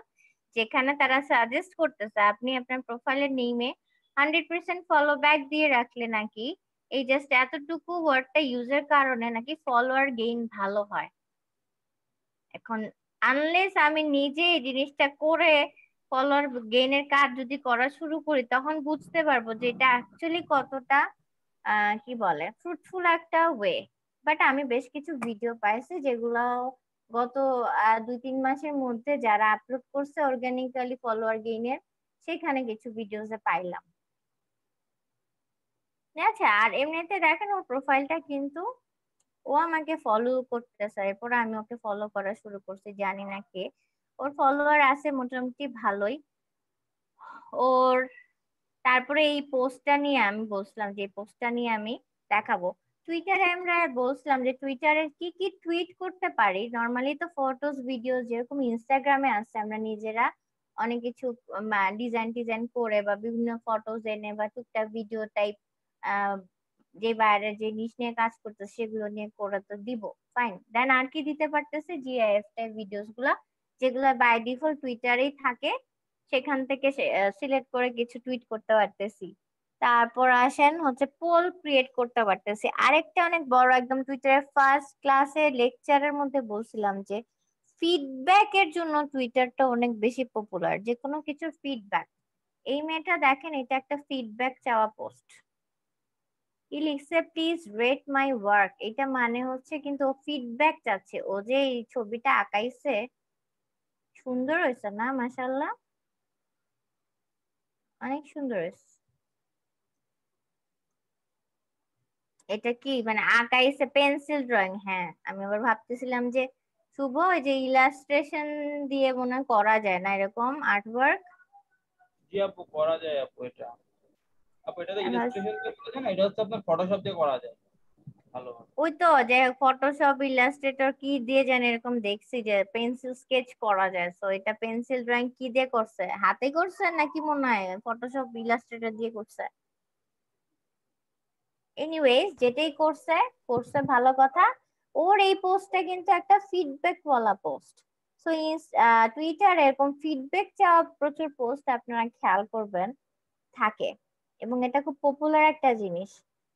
যেখানে তারা সাজেস্ট করতেছে আপনি আপনার প্রোফাইলের নেমে 100% ফলো ব্যাক দিয়ে রাখলে নাকি এই জাস্ট এতটুকু ওয়ার্ডটা ইউজের কারণে নাকি ফলোয়ার গেইন ভালো হয়। এখন আনলেস আমি নিজে এই জিনিসটা করে ফলোয়ার গেইনের কাজ যদি করা শুরু করি, তখন বুঝতে পারবো যে এটা অ্যাকচুয়ালি কতটা কি বলে ফ্রুটফুল একটা ওয়ে। বাট আমি বেশ কিছু ভিডিও পাইছি যেগুলো গত 2-3 মাসের মধ্যে যারা আপলোড করছে অর্গানিক্যালি ফলোয়ার গেইনের, সেখানে কিছু ভিডিওতে পাইলাম। আচ্ছা, আর এমনিতে দেখেন ওর প্রোফাইলটা কিন্তু ও আমাকে ফলো করতেছে, এরপর আমি ওকে ফলো করা শুরু করছি, জানি না কে। ওর ফলোয়ার আছে মোটামুটি ভালোই ওর। তারপরে এই পোস্টটা নিয়ে আমি বলছিলাম যে পোস্টটা নিয়ে আমি দেখাবো টুইটারে। আমরা বলছিলাম যে টুইটারে কি কি টুইট করতে পারি। নর্মালি তো ফটোস ভিডিও যেরকম ইনস্টাগ্রামে আছে, আমরা নিজেরা অনেক কিছু ডিজাইন টিজাইন করে বা বিভিন্ন ফটোস এনে বা টুকটাক ভিডিও টাইপ যে বাইরে যে জিনিস নিয়ে কাজ করতে সেগুলো নিয়ে করে তো দিব, ফাইন। দেন আর কি দিতে পারতেছে, জিআইএফ টাইপ ভিডিওস গুলা যেগুলো বাই ডিফল্ট টুইটারেই থাকে, সেখান থেকে সিলেক্ট করে কিছু টুইট করতে পারতেছি। তারপর আসেন হচ্ছে পোল ক্রিয়েট করতে পারতেছি। আরেকটা অনেক বড় একদম টুইটারের ফার্স্ট ক্লাসে লেকচারের মধ্যে বলছিলাম যে ফিডব্যাক এর জন্য টুইটারটা অনেক বেশি পপুলার, যে কোনো কিছুর ফিডব্যাক। এই মেয়েটা দেখেন, এটা একটা ফিডব্যাক চাওয়া পোস্ট। ই লিখছে প্লিজ রেট মাই ওয়ার্ক, এটা মানে হচ্ছে কিন্তু ও ফিডব্যাক চাচ্ছে। ও যে এই ছবিটা আঁকাইছে সুন্দর হয়েছে না, মাশাআল্লাহ অনেক সুন্দর হয়েছে। এটা কি মানে আঁকাইছে পেন্সিল ড্রয়িং? হ্যাঁ, আমি আবার ভাবতেছিলাম যে শুভ ওই যে ইলাস্ট্রেশন দিয়ে মনে হয় করা যায় না এরকম আর্টওয়ার্ক। জি আপু, করা যায় আপু। এটা আপু এটাতে ইলাস্ট্রেশন দিয়ে করা যায় না, এটা হচ্ছে আপনার ফটোশপ দিয়ে করা যায় ভালো। ওই তো যে ফটোশপ ইলাস্ট্রেটর কি দিয়ে জানি এরকম দেখছি যে পেন্সিল স্কেচ করা যায়, তো এটা পেন্সিল ড্রয়িং কি দিয়ে করছে, হাতে করছে নাকি মনে হয় ফটোশপ ইলাস্ট্রেটর দিয়ে করছে। এনিওয়েজ যেটাই করছে করছে ভালো কথা। ওর এই পোস্টটা কিন্তু একটা ফিডব্যাক ওয়ালা পোস্ট। সো টুইটারে এরকম ফিডব্যাক চাওয়া প্রচুর পোস্ট আপনারা খেয়াল করবেন থাকে, এবং এটা খুব পপুলার একটা জিনিস।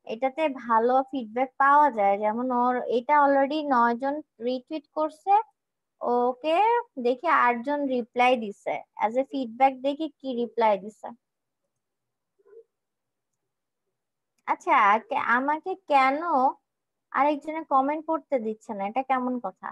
এটাতে ভালো ফিডব্যাক পাওয়া যায়, যেমন ওর এটা অলরেডি 9 জন রিটুইট করছে, ওকে দেখে 8 জন রিপ্লাই দিছে। অ্যাজ এ ফিডব্যাক দেখি কি রিপ্লাই দিছে। আচ্ছা, আমাকে কেন আরেকজনে কমেন্ট করতে দিচ্ছে না, এটা কেমন কথা?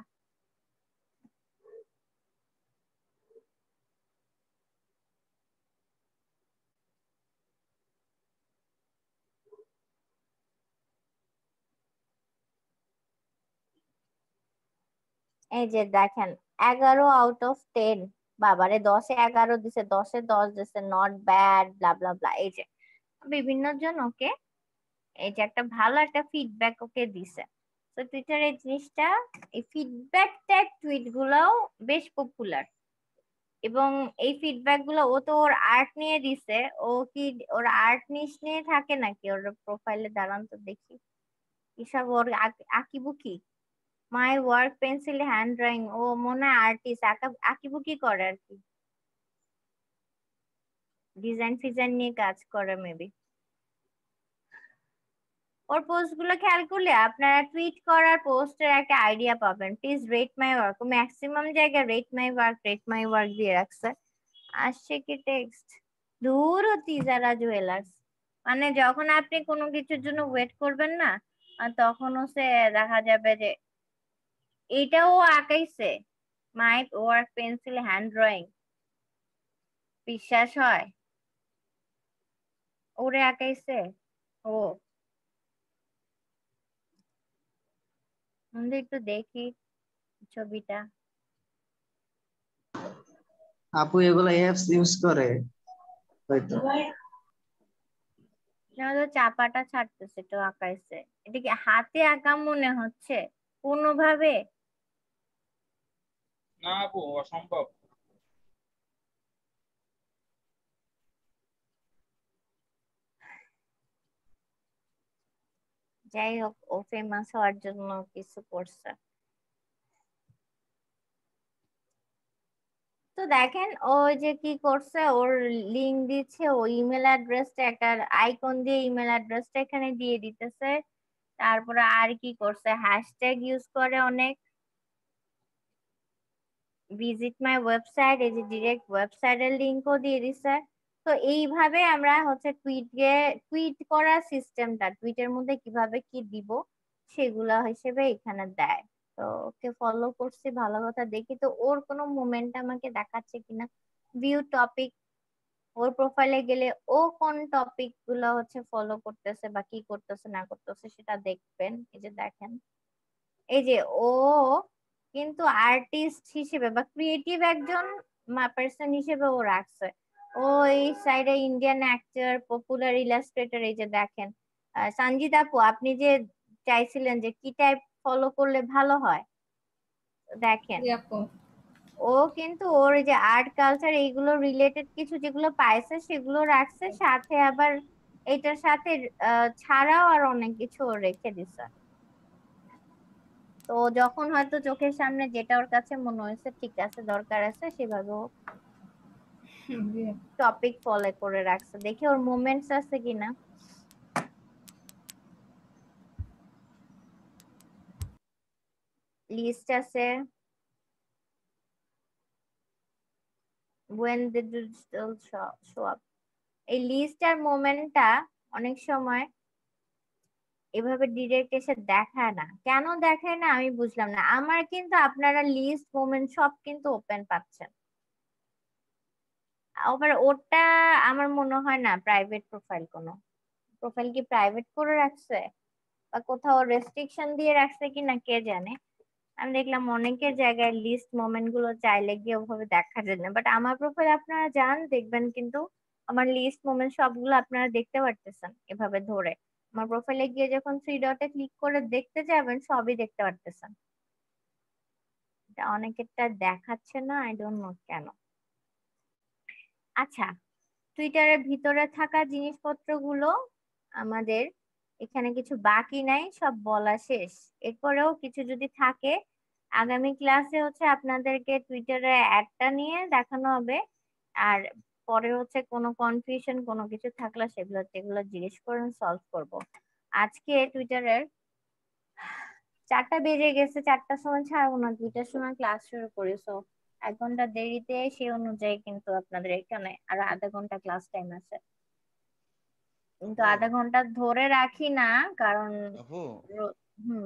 এই যে দেখেন 11 আউট অফ 10, বাবারে 10-11 দিছে, 10-10 দিছে, নট ব্যাড ব্লা ব্লা ব্লা। এই যে বিভিন্ন জন ওকে এই যে একটা ভালো একটা ফিডব্যাক ওকে দিছে। তো টুইটারে এই জিনিসটা, এই ফিডব্যাক ট্যাগ টুইট গুলাও বেশ পপুলার। এবং এই ফিডব্যাক গুলো ও তো ওর আর্ট নিয়ে দিছে। ও কি ওর আর্ট নিয়ে থাকে নাকি? ওর প্রোফাইলে দাঁড়ান তো দেখি এসব ওর আঁকিবুকি। My work pencil hand drawing, ও মনে হয় আর্টিস্ট, আঁকিবুকি করে আর কি, ডিজাইন ফিজাইন নিয়ে কাজ করে মেবি। ওর পোস্ট গুলো খেয়াল করলে আপনারা টুইট করার পোস্টের একটা আইডিয়া পাবেন। Please rate my work, maximum জায়গায় রেট মাই ওয়ার্ক দিয়ে রাখছে। আসছে কি টেক্সট, দূর তিজারা জুয়েলার্স, মানে যখন আপনি কোনো কিছুর জন্য ওয়েট করবেন না, তখন হচ্ছে দেখা যাবে যে এটাও আঁকাইছে, my work pencil hand drawing. বিশ্বাস হয়? ওরে আঁকাইছে ও। আমরা একটু দেখি ছবিটা। আপু এগুলো অ্যাপস ইউজ করে হয়তো। না তো চাপাটা ছাড়তেছে, তো আঁকাইছে। এটা কি হাতে আঁকা মনে হচ্ছে কোনোভাবে? না আপু, অসম্ভব। যাই হোক, ও ফেমাস হওয়ার জন্য কিছু করছে। তো দেখেন ও যে কি করছে, ওর লিংক দিচ্ছে, ও ইমেল অ্যাড্রেসটা একটা আইকন দিয়ে ইমেল অ্যাড্রেসটা এখানে দিয়ে দিতেছে। তারপরে আর কি করছে, হ্যাশট্যাগ ইউজ করে অনেক, ভিজিট মাই ওয়েবসাইট, এই যে ডিরেক্ট ওয়েবসাইটের লিংকও দিয়ে দিছে। তো এইভাবে আমরা হচ্ছে টুইট করার সিস্টেমটা, টুইটের মধ্যে কিভাবে কি দিব সেগুলা হিসেবে এখানে দেয়। তো ওকে ফলো করছি, ভালো কথা। দেখি তো ওর কোনো মুভমেন্ট আমাকে দেখাচ্ছে কিনা। ভিউ টপিক, ওর প্রোফাইলে গেলে ও কোন টপিক গুলো হচ্ছে ফলো করতেছে বা কি করতেছে না করতেছে সেটা দেখবেন। এই যে দেখেন, এই যে ও কিন্তু আর্টিস্ট হিসেবে বা ক্রিয়েটিভ একজন পার্সন হিসেবে ও রাখছে। ও এই সাইডে ইন্ডিয়ান অ্যাক্টর, পপুলার ইলাস্ট্রেটর। এই যে দেখেন সঞ্জিত আপু, আপনি যে চাইছিলেন যে কি টাইপ ফলো করলে ভালো হয়, দেখেন জি আপু। ও কিন্তু ওর এই যে আর্ট কালচার এইগুলো রিলেটেড কিছু যেগুলো পাইছে সেগুলো রাখছে, সাথে আবার এটার সাথে ছাড়াও আর অনেক কিছু ও রেখে দিছে। তো যখন হয়তো চোখের সামনে যেটা ওর কাছে মনে হয়েছে ঠিক আছে, দরকার আছে, সেভাবে জি। টপিক ফলো করে রাখছে। দেখি ওর মুভমেন্টস আছে কিনা। লিস্ট আছে, when the digital show up, এই লিস্ট আর মোমেন্টটা অনেক সময় এভাবে ডিরেক্ট এসে দেখায় না। কেন দেখায় না আমি বুঝলাম না। আমার কিন্তু আপনারা লিস্ট মোমেন্ট সব কিন্তু ওপেন পাচ্ছেন। আবার ওটা আমার মনে হয় না প্রাইভেট প্রোফাইল, কোনো প্রোফাইল কি প্রাইভেট করে রাখছে বা কোথাও রেস্ট্রিকশন দিয়ে রাখছে কিনা কে জানে। আমি দেখলাম অনেকের জায়গায় লিস্ট মোমেন্ট গুলো চাইলে গিয়ে ওভাবে দেখা যায় না, বাট আমার প্রোফাইল আপনারা যান দেখবেন কিন্তু আমার লিস্ট মোমেন্ট সবগুলো আপনারা দেখতে পারতেছেন এভাবে ধরে। আমার প্রোফাইলে গিয়ে যখন 3 ডটে ক্লিক করে দেখতে যাবেন সবই দেখতে পারতেছেন। এটা অনেকেরটা দেখাচ্ছে না, আই ডোন্ট নো কেন। আচ্ছা, টুইটারের ভিতরে থাকা জিনিসপত্রগুলো আমাদের এখানে কিছু বাকি নাই, সব বলা শেষ। এরপরেও কিছু যদি থাকে আগামী ক্লাসে হচ্ছে আপনাদেরকে টুইটারে অ্যাডটা নিয়ে দেখানো হবে। আর পরে হচ্ছে কোনো কনফিউশন কোনো কিছু থাকলে যেগুলো জিজ্ঞেস করেন সলভ করব। আজকে টুইটারের 4টা বেজে গেছে, 4টার সময় ছাড়বো না, 2টার সময় ক্লাস শুরু করি। সো 1 ঘন্টা দেরিতে সেই অনুযায়ী কিন্তু আপনাদের এখানে আরো আধা ঘন্টা ক্লাস টাইম আছে। কিন্তু আপু আধা ঘন্টা ধরে রাখি না, কারণ আপু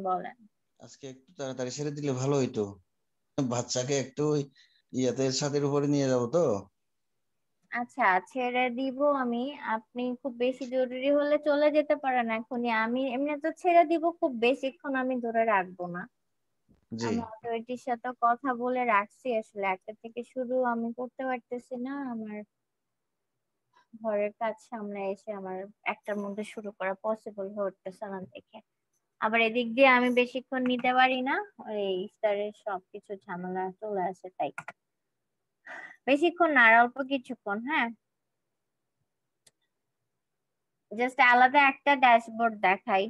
বলেন। আজকে একটু তাড়াতাড়ি ছেড়ে দিলে ভালো হইতো, বাচ্চাকে একটু ওই ইয়াতে ছাদের উপরে নিয়ে যাবো তো। আচ্ছা, ছেড়ে দিব আমি। আপনি খুব বেশি জরুরি হলে চলে যেতে পারেন এখনই। আমি এমনি তো ছেড়ে দিব, খুব বেশিক্ষণ আমি ধরে রাখবো না। জি আমি অথরিটির সাথে কথা বলে রাখছি, আসলে একটা থেকে শুরু আমি করতে পারতেছি না। আমার ঘরের কাজ সামনে এসে আমার একটার মধ্যে শুরু করা পসিবল হতেছে না দেখে। আবার এদিক দিয়ে আমি বেশিক্ষণ নিতে পারি না, ওই ইফতারের সবকিছু ঝামেলা চলে আসে, তাই বেশিক্ষণ না, আর অল্প কিছুক্ষণ। হ্যাঁ, জাস্ট আলাদা একটা ড্যাশবোর্ড দেখাই।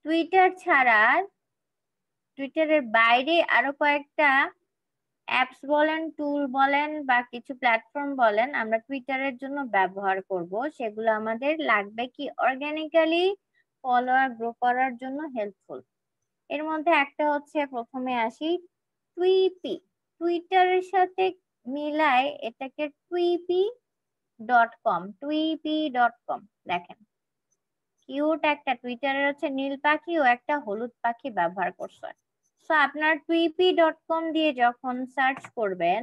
টুইটার ছাড়া, টুইটারের বাইরে আরো কয়েকটা অ্যাপস বলেন, টুল বলেন বা কিছু প্ল্যাটফর্ম বলেন আমরা টুইটারের জন্য ব্যবহার করব। সেগুলো আমাদের লাগবে কি অর্গানিক্যালি ফলোয়ার গ্রো করার জন্য হেল্পফুল। এর মধ্যে একটা হচ্ছে, প্রথমে আসি, টুইপি। টুইটারের সাথে মিলায় এটাকে টুইপি.কম, টুইপি.কম। দেখেন, কিউট একটা, টুইটারের হচ্ছে নীল পাখি ও একটা হলুদ পাখি ব্যবহার করছে। তো আপনার টুইপি.কম দিয়ে যখন সার্চ করবেন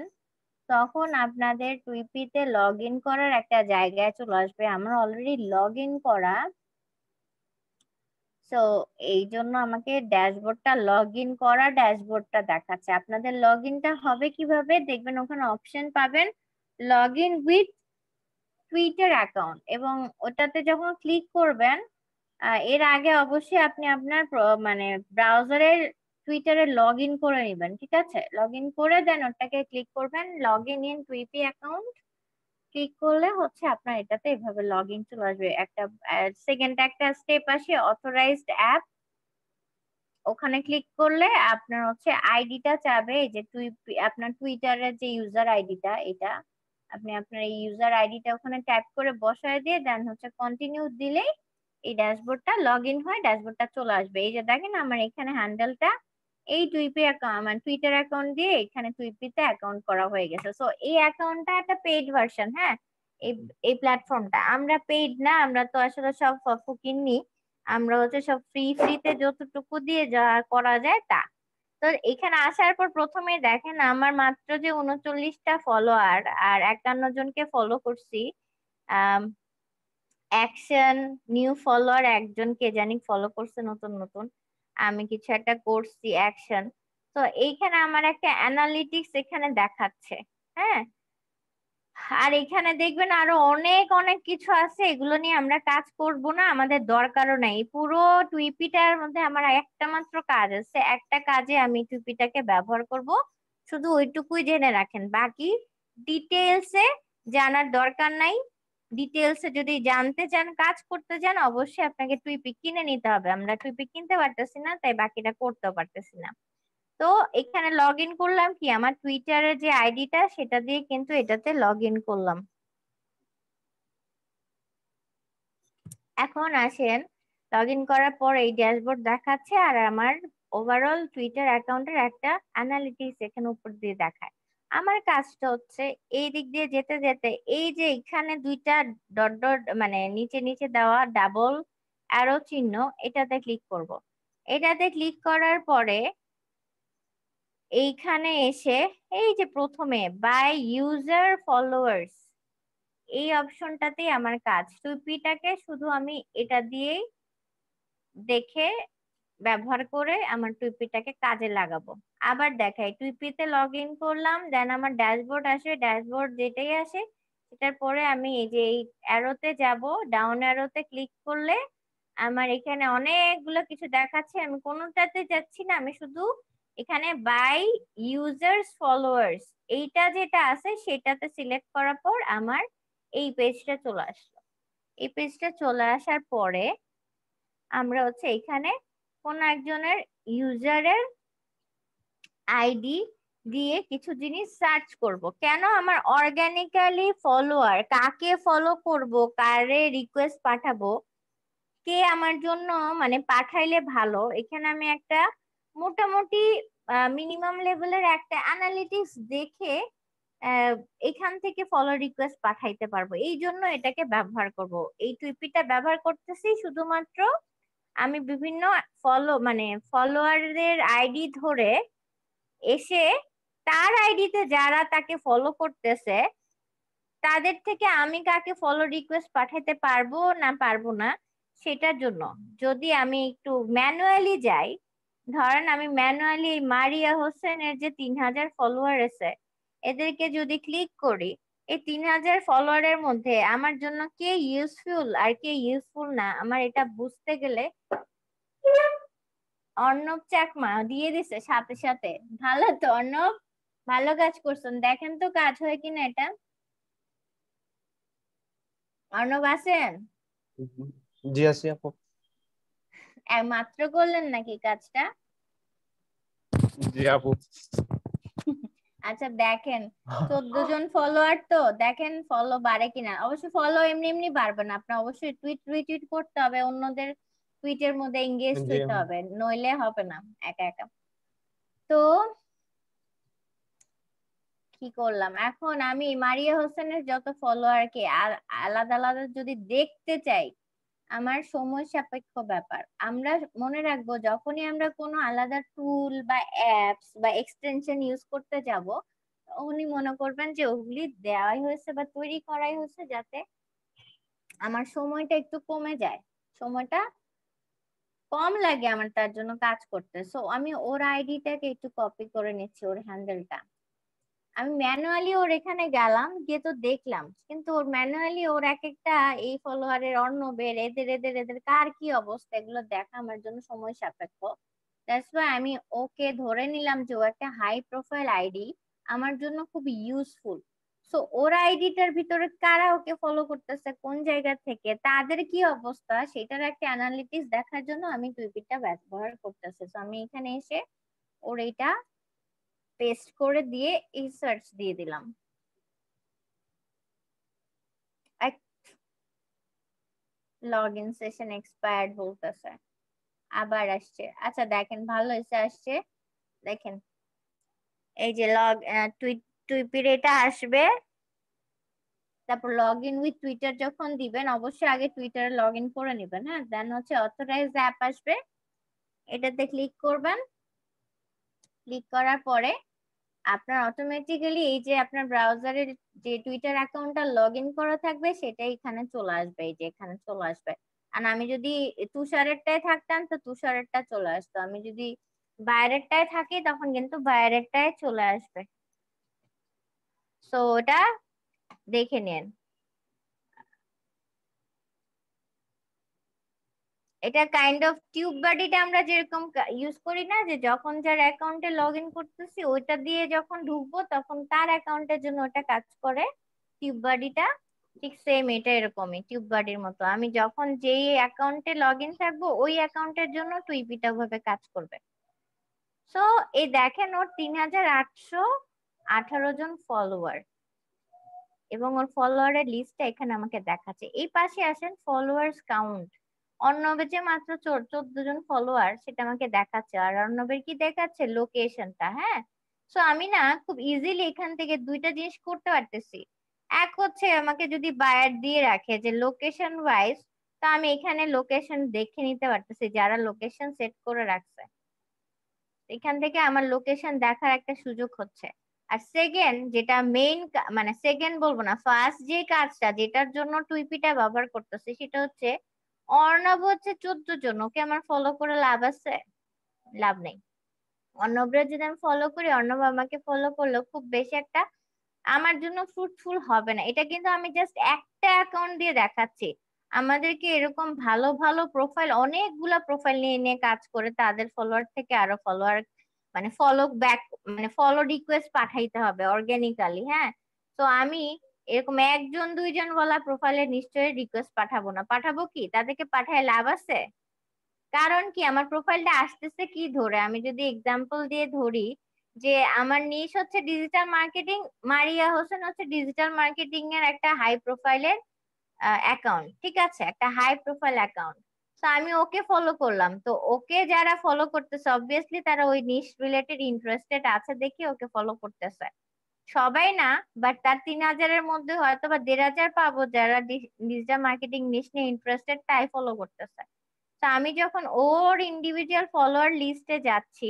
তখন আপনাদের টুইপিতে লগ ইন করার একটা জায়গায় চলে আসবে। আমার অলরেডি লগ ইন করা, তো এই জন্য আমাকে ড্যাশবোর্ডটা, লগ ইন করা ড্যাশবোর্ডটা দেখাচ্ছে। আপনাদের লগ ইনটা হবে কিভাবে দেখবেন, ওখানে অপশন পাবেন log in with Twitter account, এবং ওটাতে যখন ক্লিক করবেন এর আগে অবশ্যই আপনি আপনার মানে ব্রাউজারের টুইটারে লগ ইন করে নেবেন, ঠিক আছে? লগ ইন করে দেন ওটাকে ক্লিক করবেন লগ ইন টুইপি অ্যাকাউন্ট। ক্লিক করলে হচ্ছে আপনার এটাতে এভাবে লগ ইন চলে আসবে। একটা সেকেন্ড একটা স্টেপ আসে অথরাইজড অ্যাপ, ওখানে ক্লিক করলে আপনার হচ্ছে আইডিটা চাবে, এই যে আপনার টুইটারের যে ইউজার আইডিটা, এটা আপনি আপনার এই ইউজার আইডিটা ওখানে ট্যাপ করে বসায় দিয়ে দেন হচ্ছে কন্টিনিউ দিলেই এই ড্যাশবোর্ডটা লগ ইন হয়, ড্যাশবোর্ডটা চলে আসবে। এই যে দেখেন আমার এখানে হ্যান্ডেলটা এই টুইপি অ্যাকাউন্ট, মানে টুইটার অ্যাকাউন্ট দিয়ে এখানে টুইপিতে অ্যাকাউন্ট করা হয়ে গেছে। সো এই অ্যাকাউন্টটা একটা পেইড ভার্সন। হ্যাঁ, এই এই প্ল্যাটফর্মটা আমরা পেইড না, আমরা তো আসলে সব ফকিন্নি, আমরা হচ্ছে সব ফ্রিতে যতটুকু দিয়ে যা করা যায় তা। তো এখানে আসার পর প্রথমে দেখেন আমার মাত্র যে 39টা ফলোয়ার, আর 51 জনকে ফলো করছি। আহ অ্যাকশন নিউ ফলোয়ার একজনকে জানি ফলো করছে নতুন নতুন, আমি কিছু একটা করছি অ্যাকশন। তো এইখানে আমার একটা অ্যানালিটিক্স এখানে দেখাচ্ছে। হ্যাঁ, আর এখানে দেখবেন আরো অনেক অনেক কিছু আছে, এগুলো নিয়ে আমরা কাজ করব না, আমাদের দরকারও নাই। পুরো টুইপিটার মধ্যে আমার একটা মাত্র কাজ আছে, একটা কাজে আমি টুইপিটাকে ব্যবহার করব, শুধু ওইটুকুই জেনে রাখেন। বাকি ডিটেলসে জানার দরকার নাই। ডিটেলসে যদি জানতে চান, কাজ করতে চান, অবশ্যই আপনাকে টুইপি কিনে নিতে হবে। আমরা টুইপি কিনতে পারতেছি না, তাই বাকিটা করতেও পারতেছি না। তো এখানে লগ ইন করলাম কি, আমার টুইটারের যে আইডিটা সেটা দিয়ে কিন্তু এটাতে লগ ইন করলাম। এখন আসেন, লগ ইন করার পর এই ড্যাশবোর্ড দেখাচ্ছে, আর আমার ওভারঅল টুইটার অ্যাকাউন্টের একটা অ্যানালিটিক্স এখানে উপর দিয়ে দেখায়। আমার কাজটা হচ্ছে এই দিক দিয়ে যেতে যেতে এই যে এখানে দুইটা ডট ডট, মানে নিচে নিচে দেওয়া ডাবল অ্যারো চিহ্ন, এটাতে ক্লিক করব। এটাতে ক্লিক করার পরে এইখানে এসে এই যে প্রথমে বাই ইউজার ফলোয়ার্স, এই অপশনটাতেই আমার কাজ। টুইপিটাকে শুধু আমি এটা দিয়েই দেখে ব্যবহার করে আমার টুইপিটাকে কাজে লাগাবো। আবার দেখাই, টুইপিতে লগ ইন করলাম, দেন আমার ড্যাশবোর্ড আসে, ড্যাশবোর্ড যেটাই আসে সেটার পরে আমি এই যে এই অ্যারোতে যাব, ডাউন অ্যারোতে ক্লিক করলে আমার এখানে অনেকগুলো কিছু দেখাচ্ছে। আমি কোনোটাতে যাচ্ছি না, আমি শুধু এখানে বাই ইউজার্স ফলোয়ার্স এইটা যেটা আছে সেটাতে সিলেক্ট করার পর আমার এই পেজটা চলে আসলো। এই পেজটা চলে আসার পরে আমরা হচ্ছে এখানে কোন একজনের ইউজারের আইডি দিয়ে কিছু জিনিস সার্চ করব। কেন আমার অর্গানিক্যালি ফলোয়ার, কাকে ফলো করব, কারে রিকোয়েস্ট পাঠাবো, কে আমার জন্য মানে পাঠাইলে ভালো, এখানে আমি একটা মোটামুটি মিনিমাম লেভেলের একটা অ্যানালিটিক্স দেখে আহ, এখান থেকে ফলো রিকোয়েস্ট পাঠাইতে পারবো, এই জন্য এটাকে ব্যবহার করব। এই টুইপিটা ব্যবহার করতেছি শুধুমাত্র আমি বিভিন্ন মানে ফলোয়ারদের আইডি ধরে এসে তার আইডিতে যারা তাকে ফলো করতেছে তাদের থেকে আমি কাকে ফলো রিকোয়েস্ট পাঠাতে পারবো না পারবো না সেটার জন্য যদি আমি একটু ম্যানুয়ালি যাই, ধরেন আমি ম্যানুয়ালি মারিয়া হোসেনের যে 3000 ফলোয়ার আছে এদেরকে যদি ক্লিক করি, এই 3000 ফলোয়ারের মধ্যে আমার জন্য কে ইউজফুল আর কে ইউজফুল না আমার এটা বুঝতে গেলে অর্ণব চাকমা দিয়ে দিছে সাথে সাথে। ভালো তো অর্ণব, ভালো কাজ করছেন, দেখেন তো কাজ হয় কিনা এটা। অর্ণব আছেন? জি আছি আপু। মাত্র করলেন নাকি কাজটা? জি আপু। আচ্ছা দেখেন 14 জন ফলোয়ার, তো দেখেন ফলো বাড়ে কিনা। অবশ্যই ফলো এমনি এমনি বাড়বে না, আপনার অবশ্যই টুইট রিটুইট করতে হবে, অন্যদের টুইটের মধ্যে এঙ্গেজ জি হইতে আপু। হবে, নইলে হবে না একা একা। তো কি করলাম এখন, আমি মারিয়া হোসেনের যত ফলোয়ারকে আলাদা আলাদা যদি দেখতে চাই আমার সময় সাপেক্ষ ব্যাপার। আমরা মনে রাখবো যখনই আমরা কোনো আলাদা টুল বা অ্যাপস বা এক্সটেনশন ইউজ করতে যাব উনি মনে করবেন যে ওগুলি দেওয়াই হয়েছে বা তৈরি করাই হয়েছে যাতে আমার সময়টা একটু কমে যায়, সময়টা কম লাগে আমার তার জন্য কাজ করতে। সো আমি ওর আইডিটাকে একটু কপি করে নিচ্ছি, ওর হ্যান্ডেলটা। আমি ম্যানুয়ালি ওর এখানে গেলাম, গিয়ে তো দেখলাম, কিন্তু ওর ম্যানুয়ালি ওর এক একটা এই ফলোয়ারের অর্ণবের এদের এদের এদের কার কি অবস্থা এগুলো দেখা আমার জন্য সময় সাপেক্ষ। দ্যাটস ওয়াই আমি ওকে ধরে নিলাম যে ও একটা হাই প্রোফাইল আইডি, আমার জন্য খুব ইউজফুল। সো ওর আইডিটার ভিতরে কারা ওকে ফলো করতেছে, কোন জায়গা থেকে, তাদের কি অবস্থা সেটার একটা অ্যানালিটিক্স দেখার জন্য আমি টুইপিটা ব্যবহার করতেছি। তো আমি এখানে এসে ওর এইটা পেস্ট করে দিয়ে এই সার্চ দিয়ে দিলাম। লগ ইন সেশন এক্সপায়ার্ড বলতেছে, আবার আসছে। আচ্ছা দেখেন ভালো হয়েছে আসছে, দেখেন এই যে লগ টুইপির এটা আসবে, তারপর লগ ইন উইথ টুইটার যখন দিবেন অবশ্যই আগে টুইটারে লগ ইন করে নেবেন, হ্যাঁ। দেন হচ্ছে অথরাইজ অ্যাপ আসবে, এটাতে ক্লিক করবেন। ক্লিক করার পরে আপনার অটোমেটিক্যালি এই যে আপনার ব্রাউজারের যে টুইটার অ্যাকাউন্টটা লগ ইন করা থাকবে সেটা এখানে চলে আসবে, এই যে এখানে চলে আসবে। আর আমি যদি তুষারেরটায় থাকতাম তো তুষারেরটা চলে আসতো, আমি যদি বাইরেরটায় থাকি তখন কিন্তু বাইরেরটায় চলে আসবে। সো ওটা দেখে নিন। এটা কাইন্ড অফ টিউব বাডিটা আমরা যেরকম ইউজ করি না, যে যখন যার অ্যাকাউন্টে লগ ইন করতেছি ওইটা দিয়ে যখন ঢুকবো তখন তার অ্যাকাউন্টের জন্য ওটা কাজ করে। টিউব বাডিটা ঠিক সেম এটা এরকমই টিউব বাডির মতো, আমি যখন যেই অ্যাকাউন্টে লগ ইন থাকবো ওই অ্যাকাউন্টের জন্য টুইপিটা ভাবে কাজ করবে। সো এই দেখেন ওর 3818 জন ফলোয়ার এবং ওর ফলোয়ারের লিস্টটা এখানে আমাকে দেখাচ্ছে। এই পাশে আসেন ফলোয়ার্স কাউন্ট, অর্ণবের যে মাত্র 14 জন ফলোয়ার সেটা আমাকে দেখাচ্ছে, আর অর্ণবের কি দেখাচ্ছে লোকেশনটা, হ্যাঁ। সো আমি না খুব ইজিলি এখান থেকে দুইটা জিনিস করতে পারতেছি। এক হচ্ছে আমাকে যদি বায়ার দিয়ে রাখে যে লোকেশন ওয়াইজ, তো আমি এখানে লোকেশন দেখে নিতে পারতেছি যারা লোকেশন সেট করে রাখছে, এখান থেকে আমার লোকেশন দেখার একটা সুযোগ হচ্ছে। আর সেকেন্ড যেটা মেইন, মানে সেকেন্ড বলবো না, ফার্স্ট যে কাজটা যেটার জন্য টুইপিটা ব্যবহার করতেছে সেটা হচ্ছে অর্ণব হচ্ছে 14 জন, ওকে আমার ফলো করে লাভ আছে? লাভ নেই। অর্ণবরা যদি আমি ফলো করি অর্ণব আমাকে ফলো করলো খুব বেশি একটা আমার জন্য ফ্রুটফুল হবে না। এটা কিন্তু আমি জাস্ট একটা অ্যাকাউন্ট দিয়ে দেখাচ্ছি। আমাদেরকে এরকম ভালো ভালো প্রোফাইল, অনেকগুলা প্রোফাইল নিয়ে নিয়ে কাজ করে তাদের ফলোয়ার থেকে আরো ফলোয়ার মানে ফলো ব্যাক মানে ফলো রিকোয়েস্ট পাঠাইতে হবে অর্গানিক্যালি, হ্যাঁ। তো আমি এরকম একজন দুইজন বলা প্রোফাইলে নিশ্চয়ই রিকোয়েস্ট পাঠাবো না। পাঠাবো কি, তাদেরকে পাঠায় লাভ আছে? কারণ কি আমার প্রোফাইলটা আসতেছে কি ধরে, আমি যদি এক্সাম্পল দিয়ে ধরি যে আমার নিশ হচ্ছে ডিজিটাল মার্কেটিং, মারিয়া হোসেন হচ্ছে ডিজিটাল মার্কেটিং এর একটা হাই প্রোফাইলের অ্যাকাউন্ট, ঠিক আছে, একটা হাই প্রোফাইল অ্যাকাউন্ট। তো আমি ওকে ফলো করলাম, তো ওকে যারা ফলো করতেছে অবভিয়াসলি তারা ওই নিশ রিলেটেড ইন্টারেস্টেড আছে দেখে ওকে ফলো করতেছে। সবাই না, বাট তার 3000-এর মধ্যে হয়তো বা 1500 পাবো যারা ডিজিটাল মার্কেটিং নিশ নিয়ে ইন্টারেস্টেড, তাই ফলো করতেছে। তো আমি যখন ওর ইন্ডিভিজুয়াল ফলোয়ার লিস্টে যাচ্ছি,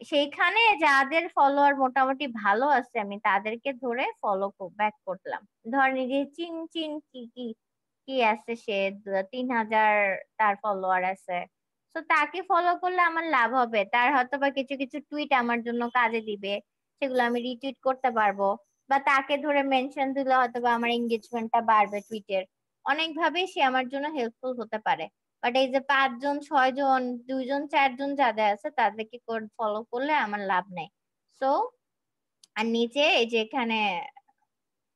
সেইখানে যাদের ফলোয়ার মোটামুটি ভালো আছে আমি তাদেরকে ধরে ফলো ব্যাক করলাম। ধরেন এই যে চিন চিন কি কি কি আছে, সে 3000 তার ফলোয়ার আছে, তো তাকে ফলো করলে আমার লাভ হবে। তার হয়তো বা কিছু কিছু টুইট আমার জন্য কাজে দিবে, সেগুলো আমি রিটুইট করতে পারবো, বা তাকে ধরে মেনশন দিলে হয়তো বা আমার এঙ্গেজমেন্টটা বাড়বে টুইটের। অনেকভাবেই সে আমার জন্য হেল্পফুল হতে পারে। বাট এই যে 5 জন 6 জন 2 জন 4 জন যাদের আছে তাদেরকে ফলো করলে আমার লাভ নেই। সো আর নিচে এই যে এখানে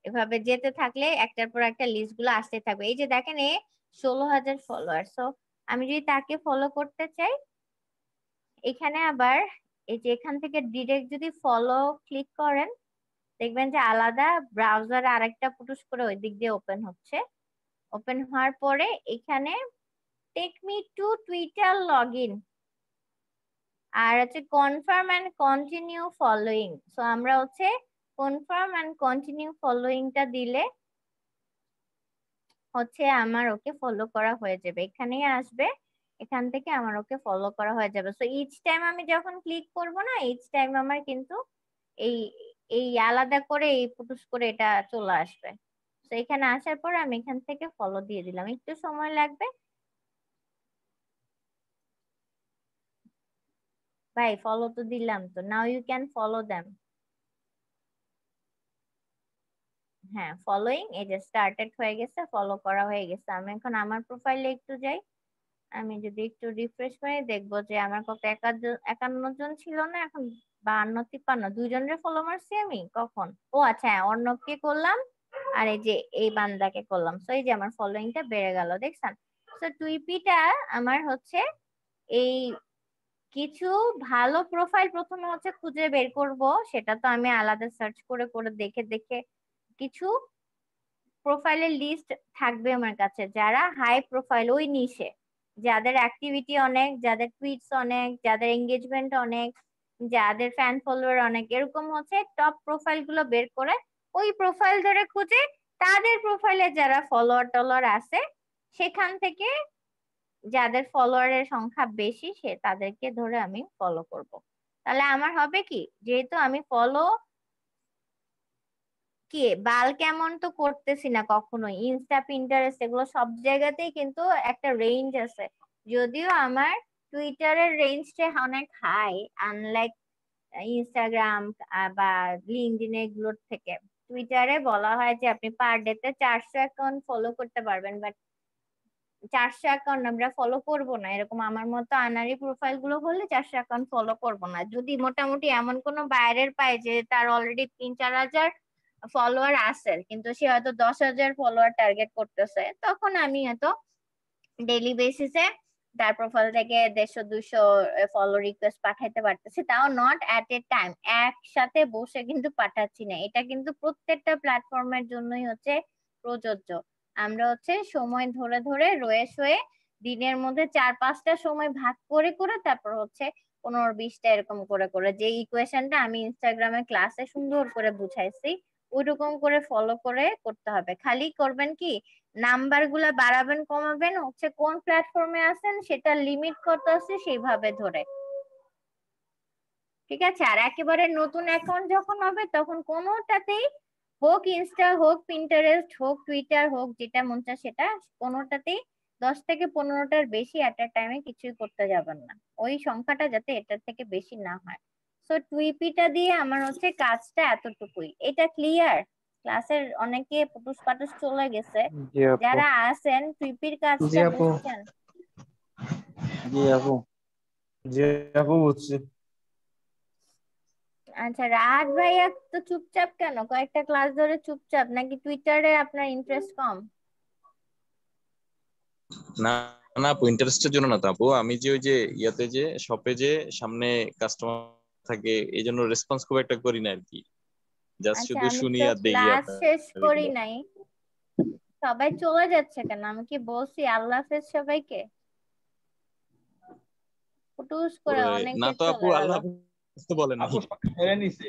এভাবে যেতে থাকলে একটার পর একটা লিস্ট গুলো আসতে থাকবে। এই যে দেখেন 16,000 ফলোয়ার। সো আমি যদি তাকে ফলো করতে চাই, এখানে আবার এই যে এখান থেকে ডিরেক্ট যদি ফলো ক্লিক করেন, দেখবেন যে আলাদা ব্রাউজারে আরেকটা পুটুস করে ওই দিক দিয়ে ওপেন হচ্ছে। ওপেন হওয়ার পরে এখানে take me to Twitter log in, আর হচ্ছে confirm and continue following. So আমরা হচ্ছে কনফার্ম এন্ড কন্টিনিউ ফলোইংটা দিলে হচ্ছে আমার ওকে ফলো করা হয়ে যাবে, এখানেই আসবে, এখান থেকে আমার ওকে ফলো করা হয়ে যাবে। সো ইচ টাইম আমি যখন ক্লিক করব না, ইচ টাইম আমার কিন্তু এই এই আলাদা করে এই পুটুস করে এটা চলে আসবে। তো এখানে আসার পর আমি এখান থেকে ফলো দিয়ে দিলাম, একটু সময় লাগবে। ভাই ফলো তো দিলাম, তো now you can follow them. হ্যাঁ, ফলোইং এই যে স্টার্টেড হয়ে গেছে, ফলো করা হয়ে গেছে। আমি এখন আমার প্রোফাইলে একটু যাই, আমি যদি একটু রিফ্রেশ করে দেখবো যে আমার কত 51 জন ছিল না, এখন 52 53, 2 জনের ফলো মারছি আমি কখন। ও আচ্ছা, হ্যাঁ, অর্ণবকে করলাম আর এই যে এই বান্দাকে করলাম। তো এই যে আমার ফলোইংটা বেড়ে গেল, দেখছেন? তো টুইপিটা আমার হচ্ছে এই কিছু ভালো প্রোফাইল প্রথমে হচ্ছে খুঁজে বের করব, সেটা তো আমি আলাদা সার্চ করে করে দেখে দেখে কিছু প্রোফাইলের লিস্ট থাকবে আমার কাছে যারা হাই প্রোফাইল ওই নিশে, যাদের অ্যাক্টিভিটি অনেক, যাদের টুইটস অনেক, যাদের এঙ্গেজমেন্ট অনেক, যাদের ফ্যান ফলোয়ার অনেক, এরকম হচ্ছে টপ প্রোফাইল গুলো বের করে ওই প্রোফাইল ধরে খুঁজে তাদের প্রোফাইলে যারা ফলোয়ার টলোয়ার আছে সেখান থেকে যাদের ফলোয়ারের সংখ্যা বেশি সে তাদেরকে ধরে আমি ফলো করব। তাহলে আমার হবে কি, যেহেতু আমি ফলো কি বাল কেমন তো করতেছি না কখনোই, ইনস্টা পিন্টারেস্ট এগুলো সব জায়গাতেই কিন্তু একটা রেঞ্জ আছে। যদিও আমার টুইটারের রেঞ্জটা অনেক হাই, আনলাইক ইনস্টাগ্রাম বা লিঙ্কডইন এগুলোর থেকে। টুইটারে বলা হয় যে আপনি পার ডে তে 400 অ্যাকাউন্ট ফলো করতে পারবেন, বাট 400 অ্যাকাউন্ট আমরা ফলো করব না, এরকম আমার মতো আনারি প্রোফাইল গুলো হলে 400 অ্যাকাউন্ট ফলো করব না। যদি মোটামুটি এমন কোনো বাইরের পায় যে তার অলরেডি 3-4 হাজার ফলোয়ার আছে, কিন্তু সে হয়তো 10,000 ফলোয়ার টার্গেট করতেছে, তখন আমি হয়তো ডেইলি বেসিসে তার প্রোফাইল থেকে 150-200 ফলো রিকোয়েস্ট পাঠাইতে পারতেছি, তাও নট এট এ টাইম, একসাথে বসে কিন্তু পাঠাচ্ছি না। এটা কিন্তু প্রত্যেকটা প্ল্যাটফর্মের জন্যই হচ্ছে প্রযোজ্য। আমরা হচ্ছে সময় ধরে ধরে রয়ে শয়ে দিনের মধ্যে 4-5টা সময় ভাগ করে করে তারপর হচ্ছে 15-20টা এরকম করে করে, যে ইকুয়েশনটা আমি ইনস্টাগ্রামে ক্লাসে সুন্দর করে বুঝাইছি ওইরকম করে ফলো করে করতে হবে। খালি করবেন কি, নাম্বার গুলা বাড়াবেন কমাবেন হচ্ছে কোন প্ল্যাটফর্মে আছেন সেটা লিমিট কত আছে সেইভাবে ধরে, ঠিক আছে? আর একেবারে নতুন অ্যাকাউন্ট যখন হবে তখন কোনোটাতেই, হোক ইনস্টা হোক পিন্টারেস্ট হোক টুইটার হোক, যেটা মন চায় সেটা, কোনোটাতেই 10 থেকে 15টার বেশি এট আ টাইমে কিছুই করতে যাবেন না। ওই সংখ্যাটা যাতে এটার থেকে বেশি না হয়। সো টুইপিটা দিয়ে আমার হচ্ছে কাজটা এতটুকুই। এটা ক্লিয়ার? ক্লাসের অনেকে পুটুস পাটুস চলে গেছে, জি আপু। যারা আছেন টুইপির জি কাজটা আপু। বুঝছেন? জি আপু। জি আপু, বুঝছি। আচ্ছা, রাহাত ভাইয়া তো চুপচাপ কেন, কয়েকটা ক্লাস ধরে চুপচাপ, নাকি টুইটারে আপনার ইন্টারেস্ট কম? না না আপু, ইন্টারেস্টের জন্য না তো আপু, আমি যে ওই যে ইয়াতে যে শপে যে সামনে কাস্টমার থাকে এই জন্য রেসপন্স খুব একটা করি না আর কি, জাস্ট আচ্ছা, শুধু আমি শুনি তো আর দেখি ক্লাস আপনার শেষ করি এগুলো। নাই, সবাই চলে যাচ্ছে কেন? আমি কি বলছি আল্লাহ হাফেজ সবাইকে? ফুটুস করে ওই, না অনেকে তো আপু, চলে গেল। আল্লাহ হাফেজ তো বলেন আপু নাই। সবাই ধরে নিছে।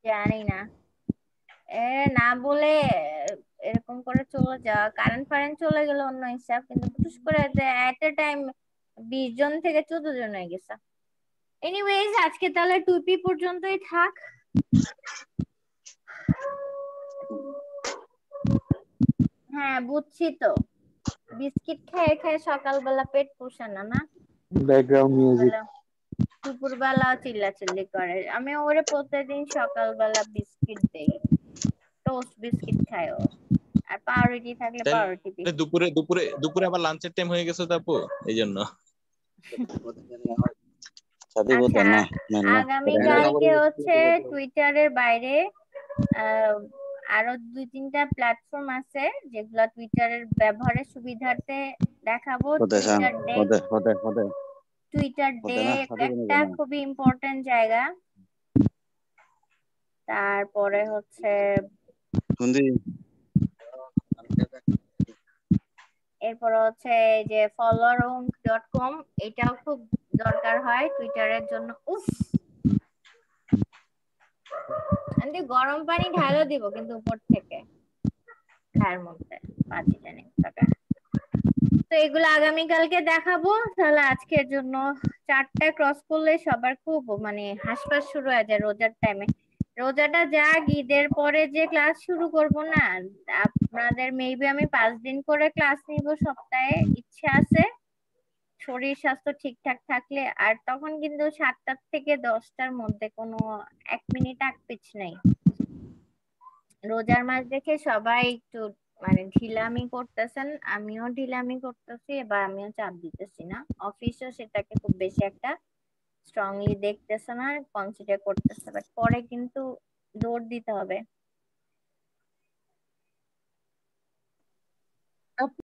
জানি না, এ না বলে এরকম করে চলে যাওয়া, কারেন্ট ফারেন্ট চলে গেলে অন্য হিসাব, কিন্তু পুটুস করে এট এ টাইম 20 জন থেকে 14 জন হয়ে গেছে। এনিওয়েজ আজকে তাহলে টুপি পর্যন্তই থাক। হ্যাঁ বুঝছি তো, বিস্কিট খেয়ে খেয়ে সকালবেলা পেট পোষে না, না ব্যাকগ্রাউন্ড মিউজিক। দুপুরবেলা চিল্লাচিল্লি করে। আমি ওরে প্রতিদিন সকালবেলা বিস্কিট দেই, টোস্ট বিস্কিট খায় ও, আর পাউরুটি থাকলে পাউরুটি দিই। তাহলে দুপুরে দুপুরে দুপুরে আবার লাঞ্চের টাইম হয়ে গেছে তো আপু, এই জন্য। আচ্ছা, আগামী কালকে হচ্ছে টুইটারের বাইরে আরো 2-3টা প্ল্যাটফর্ম আছে যেগুলা টুইটারের ব্যবহারের সুবিধার্থে দেখাবো। টুইটার ডে একটা খুবই ইম্পর্টেন্ট জায়গা। তারপরে হচ্ছে এরপর হচ্ছে এই যে followerhome.com, এটাও খুব দরকার হয় টুইটারের জন্য। উফ, আমি গরম পানি ঢালা দিব কিন্তু উপর থেকে গায়ের মধ্যে বাজি জানি টাকা। তো এগুলো আগামীকালকে দেখাবো। তাহলে আজকের জন্য 4টা ক্রস করলে সবার খুব মানে হাসপাস শুরু হয়ে যায় রোজার টাইমে। রোজাটা যাক, ঈদের পরে যে ক্লাস শুরু করব না, আপনাদের মেবি আমি 5 দিন করে ক্লাস নিব সপ্তাহে, ইচ্ছা আছে শরীর স্বাস্থ্য ঠিকঠাক থাকলে। আর তখন কিন্তু 7টা থেকে 10টার মধ্যে কোনো 1 মিনিট আকপিছ নেই। রোজার মাস দেখে সবাই একটু মানে ঢিলামি করতেছেন, আমিও ঢিলামি করতেছি, এবার আমিও চাপ দিতেছি না। অফিসও সেটাকে খুব বেশি একটা স্ট্রংলি দেখতেছে না, কনসিডার করতেছে, বাট পরে কিন্তু দৌড় দিতে হবে।